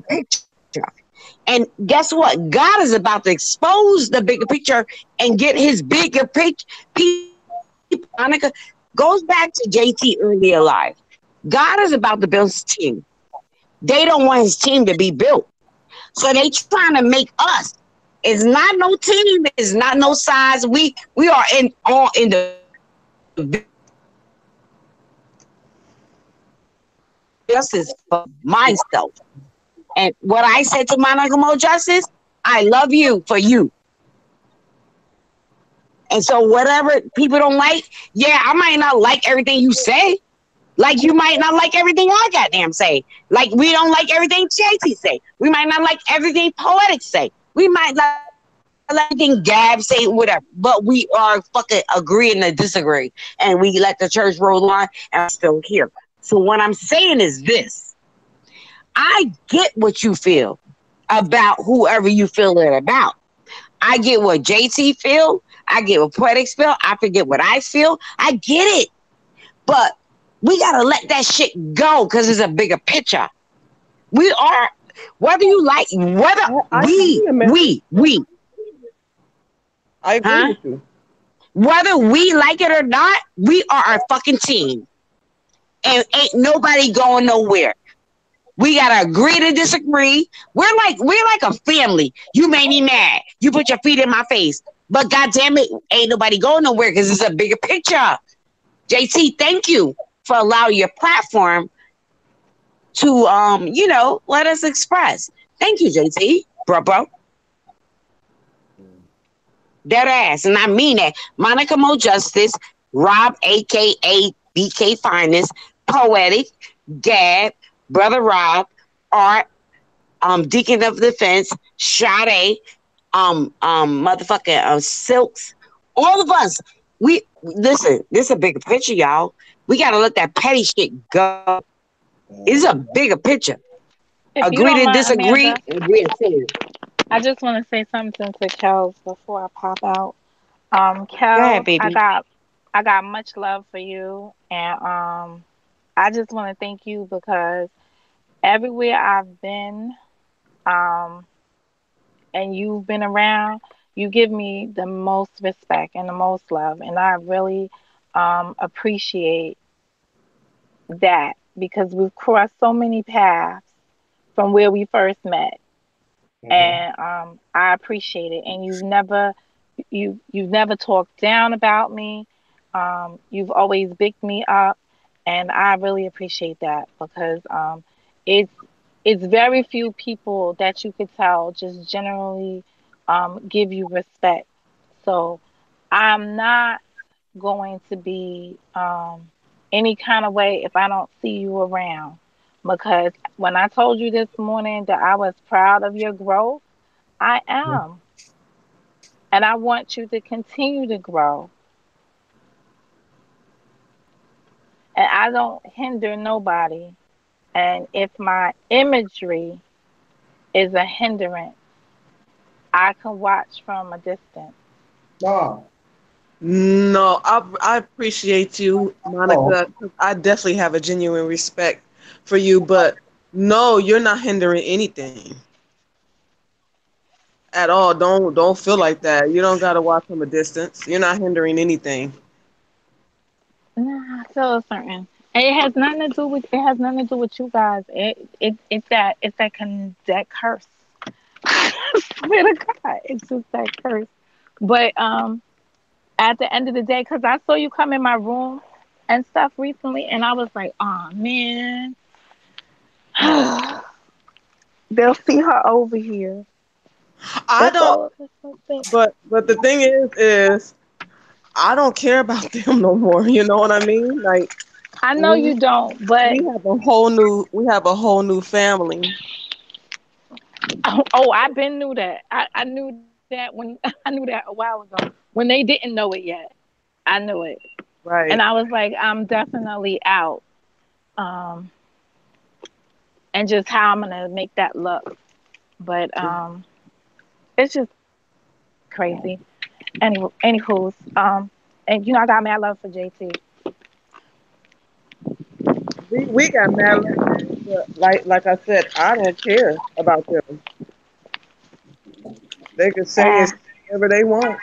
picture. And guess what? God is about to expose the bigger picture and get his bigger people. Monica goes back to JT earlier life. God is about to build his team. They don't want his team to be built. So they trying to make us. It's not no team. It's not no size. We are in all individuals. And I want to do justice for myself. And what I said to Monica Mo Justice, I love you for you. And so whatever people don't like, yeah, I might not like everything you say. Like you might not like everything I goddamn say. Like we don't like everything JT say. We might not like everything Poetic say. We might not like everything Gab say, whatever. But we are fucking agreeing to disagree. And we let the church roll on and we're still here. So what I'm saying is this. I get what you feel about whoever you feel it about. I get what JT feel. I get what Poetics feel. I forget what I feel. I get it. But we gotta let that shit go because it's a bigger picture. We are, whether you like, whether I agree, man. I agree huh? with you. Whether we like it or not, we are a fucking team. And ain't nobody going nowhere. We gotta agree to disagree. We're like a family. You made me mad. You put your feet in my face. But goddamn it, ain't nobody going nowhere because it's a bigger picture. JT, thank you for allowing your platform to let us express. Thank you, JT, bro. Dead ass, and I mean that. Monica Mo Justice, Rob, aka BK Finest, Poetic, Gab, Brother Rob, Art, Deacon of Defense, Sade, motherfucking Silks, all of us. We listen. This is a bigger picture, y'all. We gotta let that petty shit go. It's a bigger picture. If you Agree don't to mind, disagree. Amanda, Agree to say. I just want to say something to Kels before I pop out. Go ahead, Kels, baby. I got much love for you, and I just want to thank you because everywhere I've been, um, and you've been around, you give me the most respect and the most love, and I really appreciate that because we've crossed so many paths from where we first met, and I appreciate it. And you've never talked down about me. You've always picked me up, and I really appreciate that because it's it's very few people that you could tell just generally give you respect. So I'm not going to be any kind of way if I don't see you around. Because when I told you this morning that I was proud of your growth, I am. And I want you to continue to grow. And I don't hinder nobody. And if my imagery is a hindrance, I can watch from a distance. No. No, I appreciate you, Oh, Monica. I definitely have a genuine respect for you, but no, you're not hindering anything at all. Don't feel like that. You don't gotta watch from a distance. You're not hindering anything. Nah, I feel a certain. And it has nothing to do with you guys. That curse. Swear to God, it's just that curse. But at the end of the day, because I saw you come in my room and stuff recently, and I was like, oh man, they'll see her over here. I That's don't. all I was saying. But the thing is I don't care about them no more. You know what I mean? Like I know we you don't, but we have a whole new family. oh, I been knew that. I knew that when I knew that a while ago when they didn't know it yet. I knew it. Right. And I was like, I'm definitely out. Um, and just how I'm gonna make that look. But it's just crazy. Anywho's, and I got mad love for JT. We got mad love, but like I said, I don't care about them. They can say and Ah, say whatever they want.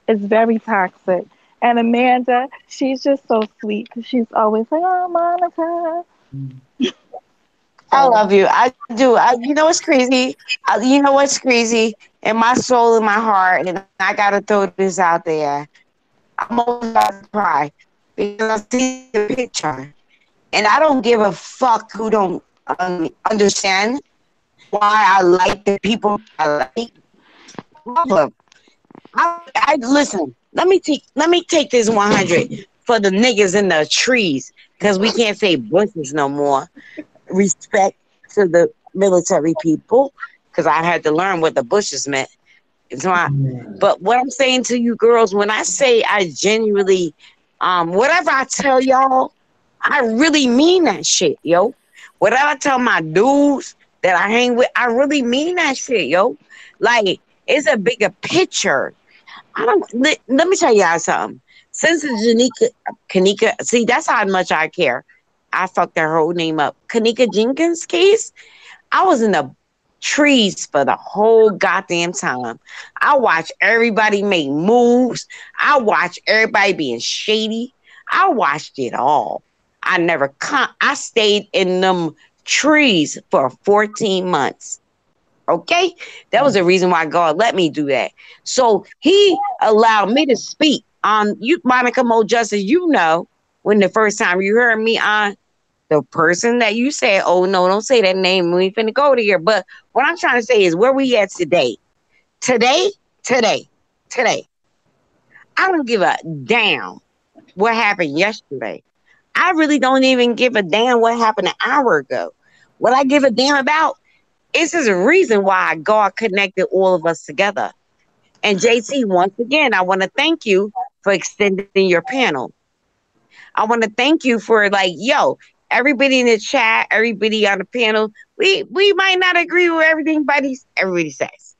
It's very toxic. And Amanda, she's just so sweet because she's always like, "Oh, Monica." I So love you. I do. You know what's crazy? You know what's crazy? In my soul, in my heart, and I gotta throw this out there. I'm almost about to cry because I see the picture, and I don't give a fuck who don't understand why I like the people that I like. Love them. I listen. Let me take this 100 for the niggas in the trees because we can't say bushes no more. Respect to the military people because I had to learn what the bushes meant. It's my, but what I'm saying to you girls, when I say I genuinely, whatever I tell y'all, I really mean that shit, yo. Whatever I tell my dudes that I hang with, I really mean that shit, yo. Like, it's a bigger picture. I don't, let me tell y'all something. Since the Kanika, see, that's how much I care. I fucked her whole name up. Kanika Jenkins case, I was in the trees for the whole goddamn time. I watched everybody make moves. I watched everybody being shady. I watched it all. I stayed in them trees for 14 months. Okay? That was the reason why God let me do that. So he allowed me to speak on you, Monica Mo Justice. You know, when the first time you heard me on the person that you said, oh no, don't say that name. We ain't finna go to here. But what I'm trying to say is where we at today. Today, today, today. I don't give a damn what happened yesterday. I really don't even give a damn what happened an hour ago. What I give a damn about is there's a reason why God connected all of us together. And JT, once again, I want to thank you for extending your panel. I want to thank you for like, yo, everybody in the chat, everybody on the panel. We might not agree with everything everybody says.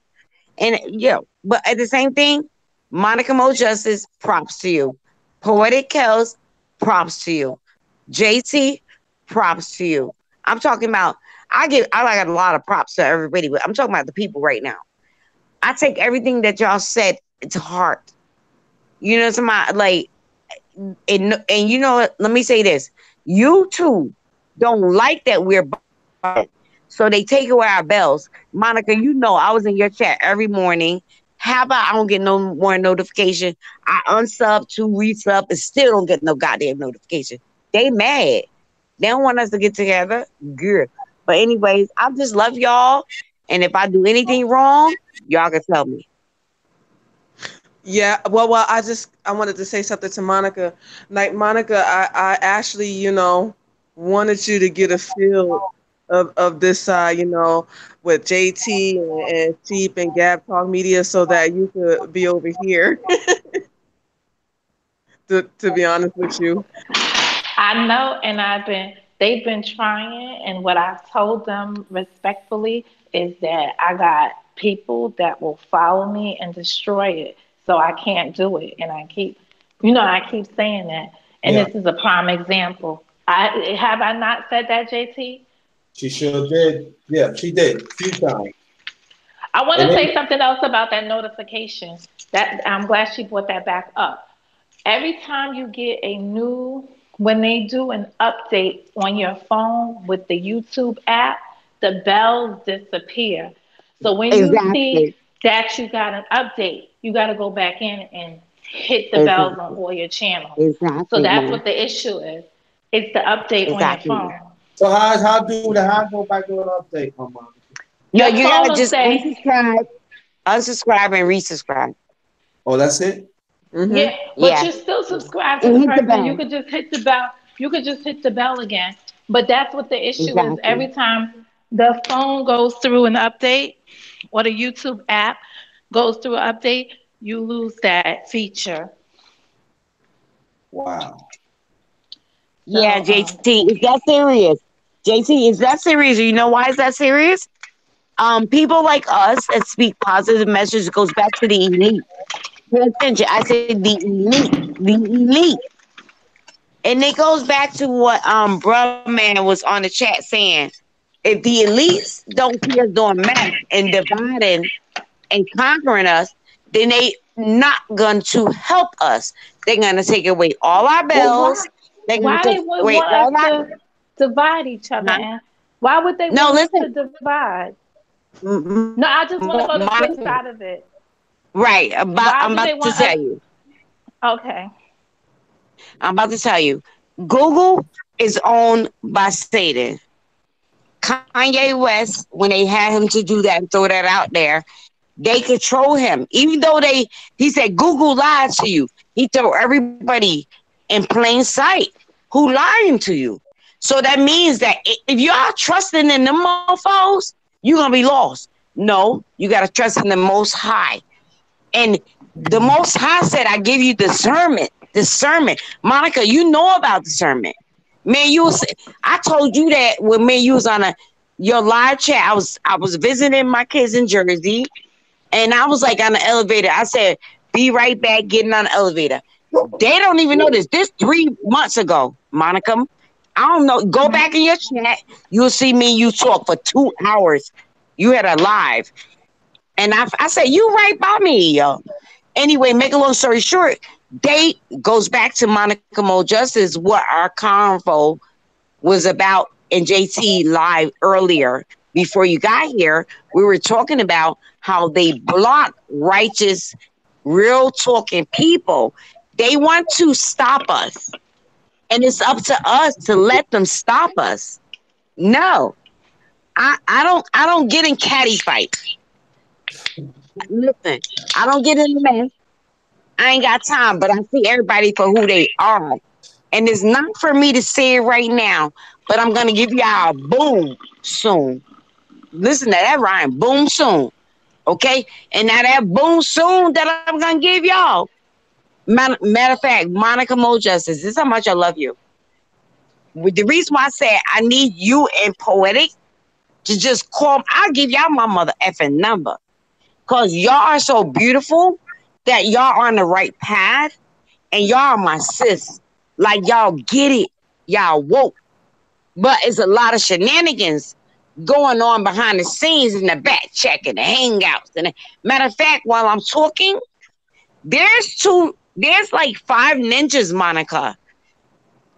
And yo, but at the same thing, Monica Mo Justice, props to you. Poetic Kells, props to you. JT, props to you. I'm talking about I got a lot of props to everybody, but I'm talking about the people right now. I take everything that y'all said to heart. You know, somebody like and you know what? Let me say this. You too don't like that we're so they take away our bells. Monica, you know I was in your chat every morning. How about I don't get no more notification? I unsub to resub and still don't get no goddamn notification. They mad. They don't want us to get together. Good. But anyways, I just love y'all. And if I do anything wrong, y'all can tell me. Yeah, well, I wanted to say something to Monica. Like Monica, I actually, wanted you to get a feel of this side, with JT and Sheep and Gab Talk Media, so that you could be over here. To be honest with you. I know, and they've been trying, and what I've told them respectfully is that I got people that will follow me and destroy it, so I can't do it, and I keep saying that, and Yeah, this is a prime example. I not said that, JT? she sure did. Yeah, she did a few times. I want And to then, say something else about that notification. That I'm glad she brought that back up. Every time you get when they do an update on your phone with the YouTube app, the bells disappear. So when you see Exactly. that you got an update, you got to go back in and hit the bells on Exactly. all your channels. So Exactly, that's man. what the issue is. It's the update on your Exactly. phone. so how go back to an update, my mom? No, Your you phone gotta will just say, unsubscribe and resubscribe. Oh, that's it? Mm-hmm. yeah, but Yeah. you're still subscribed to And the hit the person. You bell. could just hit the bell. You could just hit the bell again. But that's what the issue is. Exactly. Every time the phone goes through an update or the YouTube app goes through an update, you lose that feature. Wow. Yeah, So, JT, is that serious? JT, is that serious? You know why is that serious? People like us that speak positive messages goes back to the elite. Pay attention. I said the elite. The elite. And it goes back to what Bruh Man was on the chat saying. If the elites don't see us doing math and dividing and conquering us, then they not going to help us. They're going to take away all our well, bells. They're going to why take they would away want us all our. to divide each other? Huh? And why would they No, want us to listen, divide? No, I just want to go to flip Monica. side of it. Right. Why I'm do about they to want tell us? you. Okay. I'm about to tell you. Google is owned by Satan. Kanye West, when they had him to do that and throw that out there, they control him. Even though he said Google lied to you. He told everybody in plain sight who lying to you. So that means that if y'all trusting in them mofos, you're gonna be lost. No, you gotta trust in the Most High. And the Most High said, "I give you discernment." Discernment, Monica. You know about discernment, man. I told you that when me and you was on your live chat. I was visiting my kids in Jersey, and I was like on the elevator. I said, "Be right back." Getting on the elevator. They don't even know this. This 3 months ago, Monica. I don't know. Go Mhm. back in your chat. You'll see me and you talk for 2 hours. You had a live. And I said, you right by me, yo. Anyway, make a long story short, they goes back to Monica Mo Justice, what our convo was about in JT live earlier. Before you got here, we were talking about how they block righteous, real talking people. They want to stop us. And it's up to us to let them stop us. No, I don't get in catty fights. Listen, I don't get in the mess. I ain't got time, but I see everybody for who they are. And it's not for me to say it right now, but I'm gonna give y'all a boom soon. Listen to that rhyme, boom soon. Okay? And now that boom soon that I'm gonna give y'all. Matter of fact, Monica Mo Justice, this is how much I love you. With the reason why I said I need you and Poetic to just call, I'll give y'all my mother effing number. Cause y'all are so beautiful that y'all are on the right path and y'all are my sis. Like y'all get it. Y'all woke. But it's a lot of shenanigans going on behind the scenes in the back check and the hangouts. And matter of fact, while I'm talking, there's like 5 ninjas, Monica.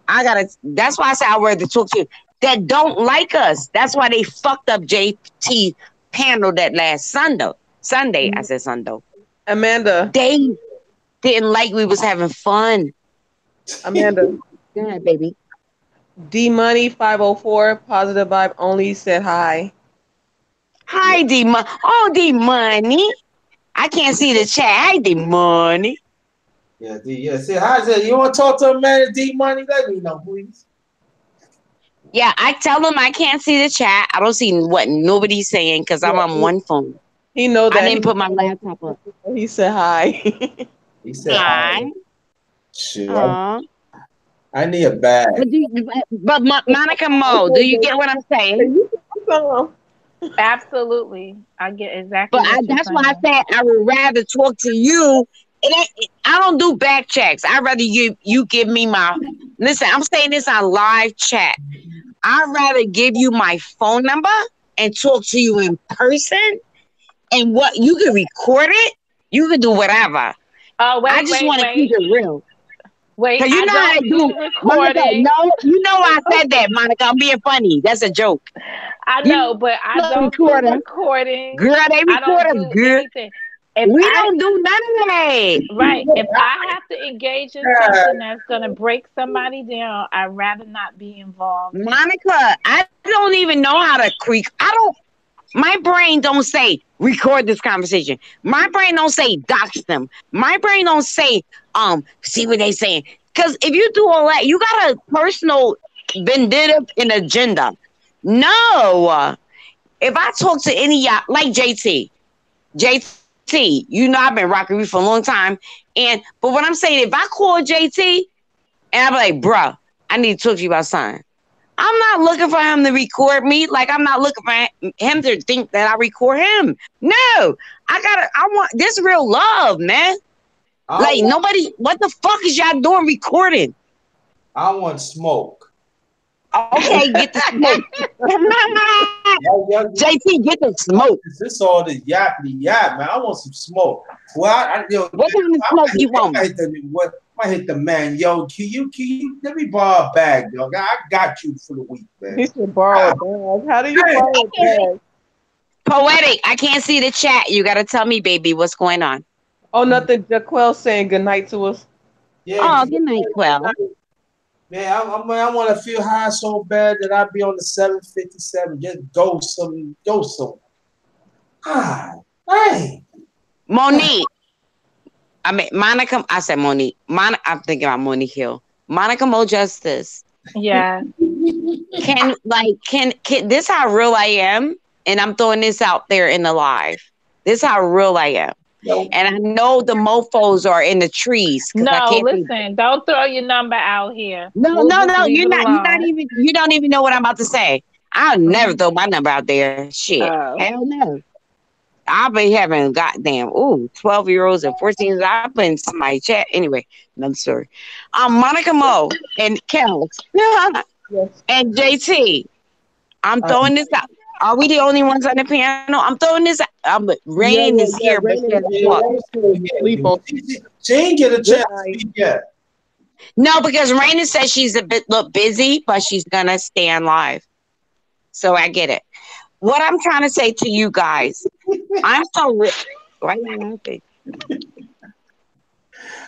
That's why I said I wanted to talk to you that don't like us. That's why they fucked up JT panel that last Sunday. Sunday, I said Sunday. Amanda, They didn't like we was having fun. Amanda, Go ahead, baby. D Money 504, positive vibe only said hi. Yeah, Hi, D Money. Oh, D Money. I can't see the chat. Hi, D Money. yeah, D. Yeah. See, how's that? You want to talk to a man, D Money? Let me know, please. Yeah, I tell them I can't see the chat. I don't see what nobody's saying because I'm Yeah, on one phone. he know I that. didn't put my laptop up. He said hi. He said, Hi. "Hi." Shoot, Aw. I need a bag. But Monica Mo, do you Okay, get what I'm saying? you can come. Absolutely. I get But exactly what you're that's why I saying. said I would rather talk to you. I don't do back checks. I'd rather you give me my. Listen, I'm saying this on live chat. I'd rather give you my phone number and talk to you in person. And what you can record it, you can do whatever. Oh, I wait, just wait, want to keep wait. it real. Wait, Cause you I know how I don't do. do Monica, recording. no, you know why I said that, Monica. I'm being funny. That's a joke. I You know, but I know don't do recorder. recording. Girl, they I record don't us do good. anything. If We I don't do none of that. Right, if I have to engage in something that's going to break somebody down, I'd rather not be involved in it. Monica, I don't even know how to creak. My brain don't say record this conversation. My brain don't say dox them. My brain don't say, see what they saying. Because if you do all that, you got a personal vendetta and agenda. No. If I talk to any y'all, like JT, you know I've been rocking you for a long time. But what I'm saying, if I call JT, And I'm like, bruh, I need to talk to you about something. I'm not looking for him to record me. Like I'm not looking for him to think that I record him. No, I want this real love, man. Like nobody, what the fuck is y'all doing recording? I want smoke. Okay, get the smoke. JT, get the smoke. This all the yappity yap, man. I want some smoke. Well, what kind of smoke you want? I hit the man. Yo, can you let me borrow a bag, yo? I got you for the week, man. He should borrow a bag. How do you borrow a bag? Poetic, I can't see the chat. You gotta tell me, baby, what's going on. Oh, nothing. Jaquel saying good night to us. Yeah. Oh, good night, Quell. Man, I want to feel high so bad that I'd be on the 757. Just go some. Ah, hey. Monique. I mean, Monica. I said Monique. I'm thinking about Monique Hill. Monica Mo Justice. Yeah. Can this how real I am? And I'm throwing this out there in the live. This how real I am. And I know the mofos are in the trees. No, listen, don't throw your number out here. No, you're not even, you don't even know what I'm about to say. I'll never throw my number out there. Shit. Hell no. I'll be having goddamn 12-year-olds and 14s. I put in somebody's chat. Anyway, another story. Monica Mo and Kel and JT. I'm throwing this out. Are we the only ones on the panel? I'm throwing this out. Rain is here, but she ain't get a chance to speak yet. No, because Raina says she's a bit busy, but she's gonna stay on live. So I get it. What I'm trying to say to you guys, I'm so rich. Why are you laughing?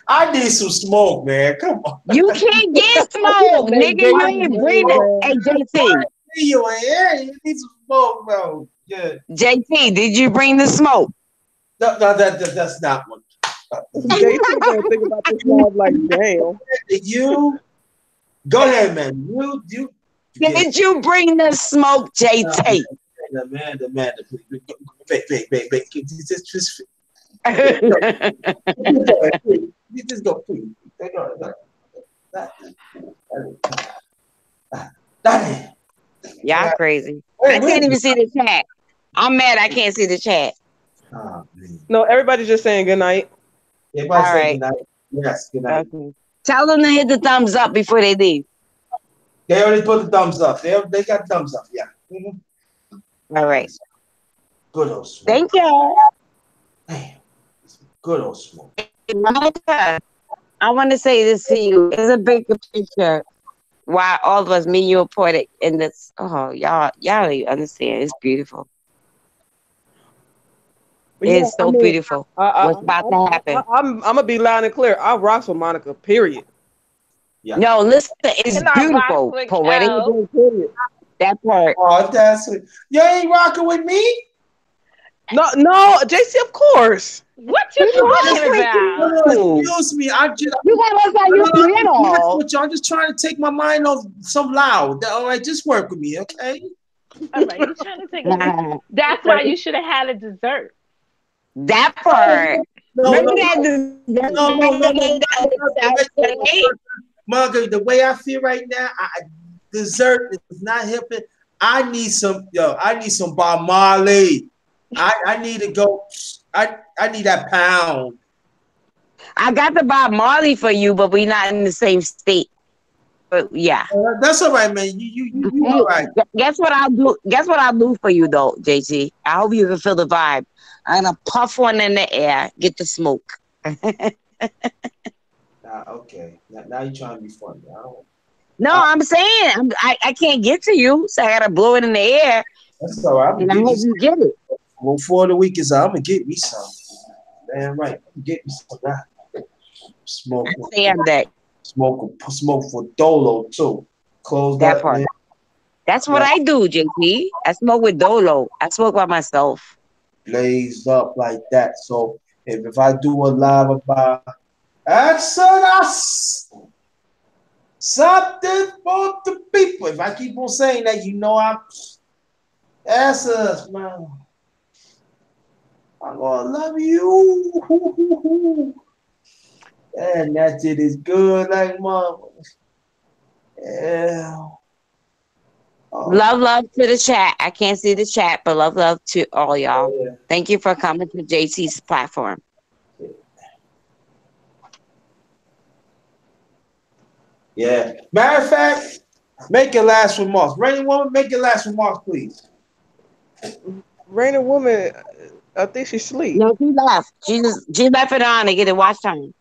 I need some smoke, man. Come on. You can't get smoke, nigga. You ain't breathing. Hey, JT. You need some smoke, bro. Yeah. JT, did you bring the smoke? No, that's not one. JT gonna think about this live like, damn. You go ahead, man. You did you bring the smoke, JT? The man. Wait. Just go, please. Y'all crazy. I can't even see the chat. I'm mad I can't see the chat. Oh, no, everybody's just saying good night. Everybody all right. Good night. Yes, good night. Okay. Tell them to hit the thumbs up before they leave. They already put the thumbs up. They got thumbs up. Yeah. Mm-hmm. All right. Good old smoke. Thank you. Damn. Good old smoke. Monica, I want to say this to you. It's a bigger picture. Why all of us, me, you, and Poetic, in this. Oh, y'all don't understand. It's beautiful. It's so beautiful. What's about to happen? I'm gonna be loud and clear. I rocks with Monica. Period. Yeah. No, listen, it's beautiful. Poetic. That part. Oh, that's it. You ain't rocking with me? No, JC, of course. What you talking about? Excuse me. I'm just trying to take my mind off some loud. All right, just work with me, okay? All right, you trying to take it. That's why you should have had a dessert. That part. Monica, the way I feel right now, dessert is not helping. I need some Bob Marley. I need to go. I need that pound. I got the Bob Marley for you, but we're not in the same state. But yeah, that's all right, man. You all right. Guess what I'll do? Guess what I'll do for you, though, JT. I hope you can feel the vibe. I'm gonna puff one in the air, get the smoke. Okay. Now you're trying to be funny. No, I'm saying I can't get to you, so I gotta blow it in the air. That's all right. And I hope you get it. Before the week is out, I'm gonna get me some. Damn right. Get me some of that. Smoke. Damn that. Smoke for Dolo too. Close that part. Man. That's what I do, JT. I smoke with Dolo. I smoke by myself. Blazed up like that. So if I do a live about Exodus, something for the people. If I keep on saying that, I'm Exodus, man. I'm gonna love you. And that shit is good, like mom. Yeah. Oh, Love to the chat. I can't see the chat, but love to all y'all. yeah. Thank you for coming to JC's platform. Yeah. Matter of fact, make your last remarks. Rainy woman, make your last remarks, please. Raining woman, I think she's asleep. No, she left. She left it on to get a watch time.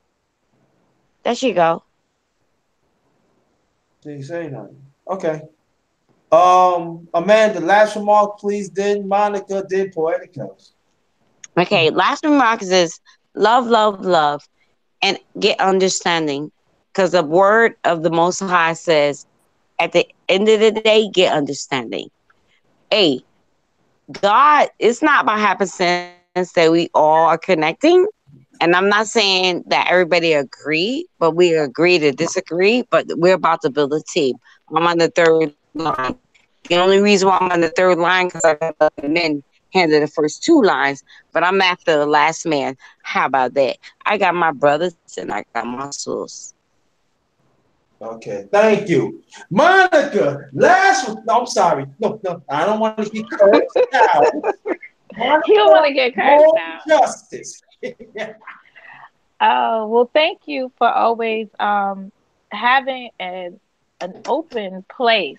There she go. She ain't say nothing. Okay. Amanda, last remark, please. Then Monica, then Poeticals. Okay, last remarks is love, and get understanding. Because the word of the Most High says, at the end of the day, get understanding. Hey, God, it's not by happenstance that we all are connecting. And I'm not saying that everybody agree, but we agree to disagree. But we're about to build a team. I'm on the third line. The only reason why I'm on the third line because I got the men handle the first two lines, but I'm after the last man. How about that? I got my brothers and I got my sisters. Okay, thank you. Monica, last, no, I'm sorry. No, no, I don't want to get cursed out. You don't want Monica, to get cursed more out. justice. Oh, well, thank you for always having an open place,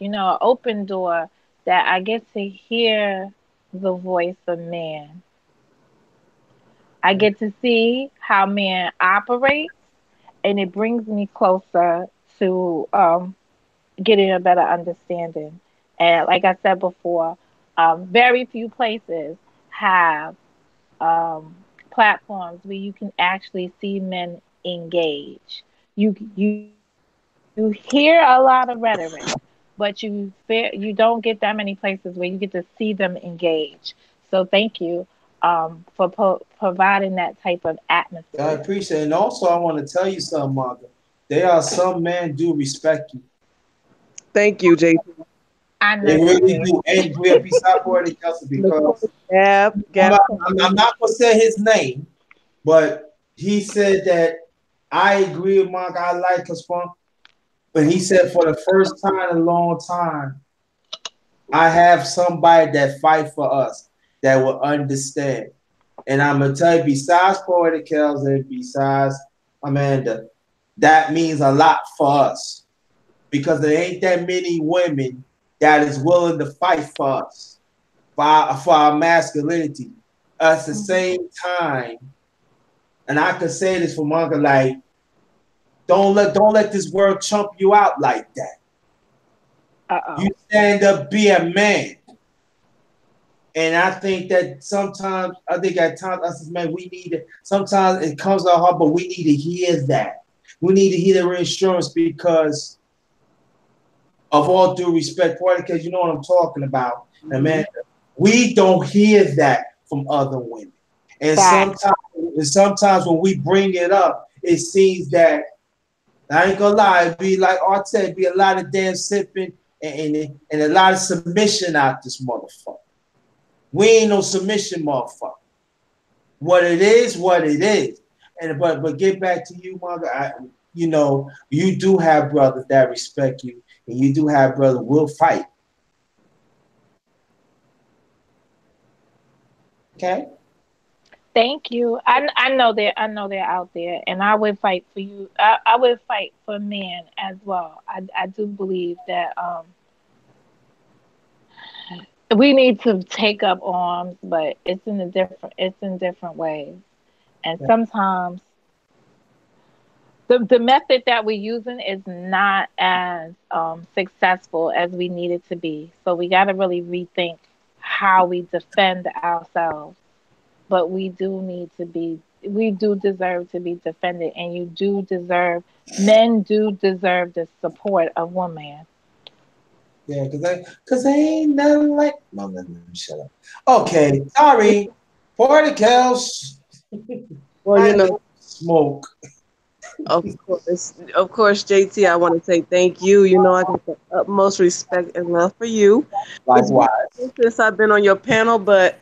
an open door that I get to hear the voice of man. I get to see how man operates, and it brings me closer to getting a better understanding. And like I said before, very few places have um, platforms where you can actually see men engage. You hear a lot of rhetoric, but you don't get that many places where you get to see them engage. So thank you for providing that type of I atmosphere. appreciate it. And also, I want to tell you something, Monica. There are some men do respect you. Thank you, JT. I They know you really do. do. And we are beside Poeticals because Gab, I'm Gab. not, I'm not going to say his name, but he said that I agree with Monica. I like his fun. But he said for the first time in a long time, I have somebody that fight for us that will understand. And I'm gonna tell you, besides Poetic Kells and besides Amanda, that means a lot for us because there ain't that many women that is willing to fight for us for our masculinity. At the Mhm. same time, and I could say this for Monica, like don't let this world chump you out like that. You Uh-oh. stand up, be a man. And I think that sometimes, I think at times, us as men, we need it. Sometimes it comes out hard, but we need to hear that. We need to hear the reassurance because, of all due respect, partly because you know what I'm talking about. And man, we don't hear that from other women. And Facts. sometimes when we bring it up, it seems that I ain't gonna lie, it be like Art said, be a lot of damn sipping and a lot of submission out this motherfucker. We ain't no submission motherfucker. What it is, what it is. And but get back to you, mother. You do have brothers that respect you, and you do have brothers will fight. Okay. Thank you. I know they're out there, and I would fight for you. I would fight for men as well. I do believe that we need to take up arms, but it's in different ways. And sometimes the method that we're using is not as successful as we need it to be. So we got to really rethink how we defend ourselves. But we do deserve to be defended, and men do deserve the support of women. Yeah, cause they ain't nothing like. No, let me shut up. Okay, sorry. Particles. Well, I you know, smoke. of course, JT, I want to say thank you. You know, I got the utmost respect and love for you. It's been Likewise. since I've been on your panel, but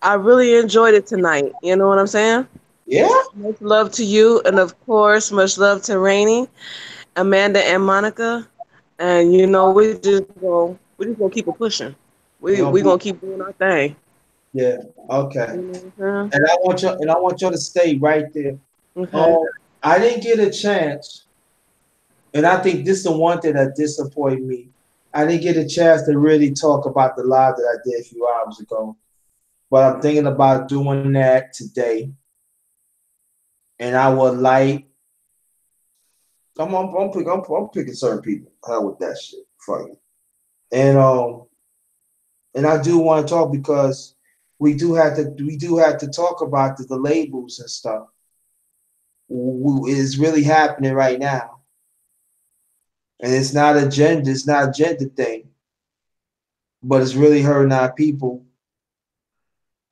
I really enjoyed it tonight. You know what I'm saying? Yeah, Much love to you, and of course, much love to Rainey, Amanda, and Monica. And you know, we just gonna keep it pushing. you know, We gonna keep doing our thing. yeah, okay. You know what I'm And I want y'all to stay right there. saying? Okay. I didn't get a chance, and I think this is the one thing that disappointed me. I didn't get a chance to really talk about the live that I did a few hours ago, but I'm thinking about doing that today. And I would like, I'm picking certain people. How with that shit? Fuck it. And and I do want to talk because we do have to talk about the labels and stuff. It's really happening right now, and it's not a gender thing, but it's really hurting our people.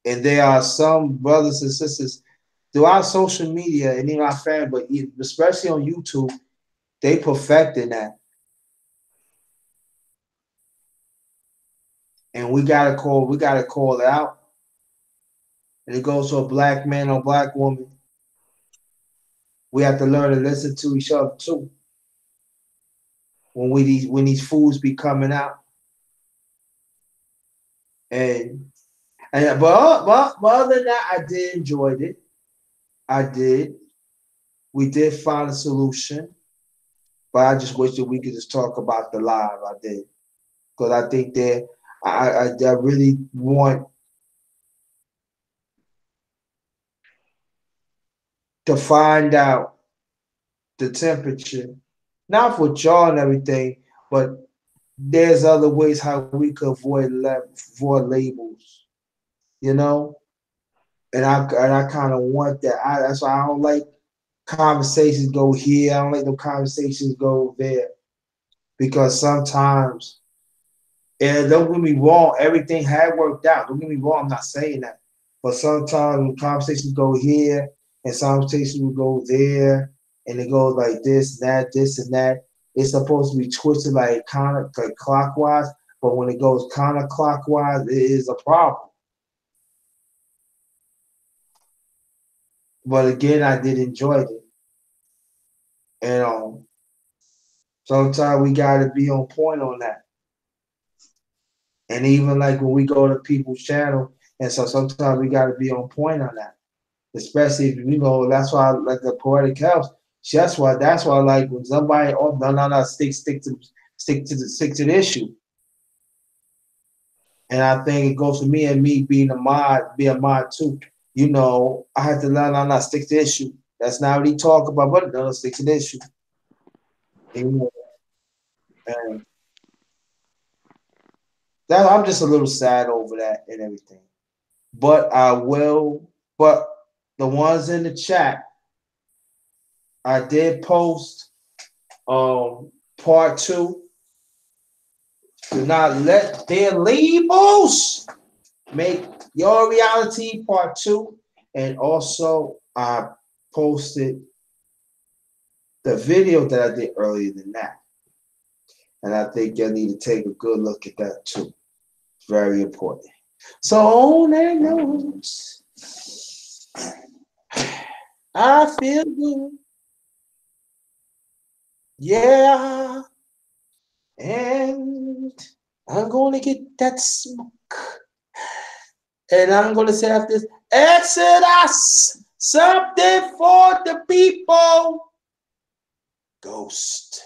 And there are some brothers and sisters throughout social media and even our family, but especially on YouTube, they perfecting that, and we gotta call it out. And it goes to a black man or black woman. We have to learn to listen to each other too when these foods be coming out. And but other than that, I did enjoy it. I did. We did find a solution, but I just wish that we could just talk about the live. I did because I think that I really want to find out the temperature, not for y'all and everything, but there's other ways how we could avoid labels, you know. And I kind of want that. That's why I don't like conversations go here. I don't like the conversations go there because sometimes, and don't get me wrong, everything had worked out. Don't get me wrong, I'm not saying that, but sometimes when conversations go here and conversations will go there, and it goes like this and that. It's supposed to be twisted like clockwise, but when it goes counterclockwise, it is a problem. But again, I did enjoy it, and sometimes we got to be on point on that. And even like when we go to people's channel, and so sometimes we got to be on point on that. Especially if you know, that's why I like the poetic helps. That's why I like when somebody no stick to the issue. And I think it goes for me and me being be a mod too. You know, I have to not stick to the issue. That's not what he talk about, but no, stick to the issue. You know, and that I'm just a little sad over that and everything. But I will. But the ones in the chat, I did post part two. Do not let their labels make your reality part two. And also I posted the video that I did earlier than that. And I think you need to take a good look at that too. It's very important. So on that note, I feel good. Yeah. And I'm gonna get that smoke. And I'm gonna say after this, Exodus, something for the people. Ghost.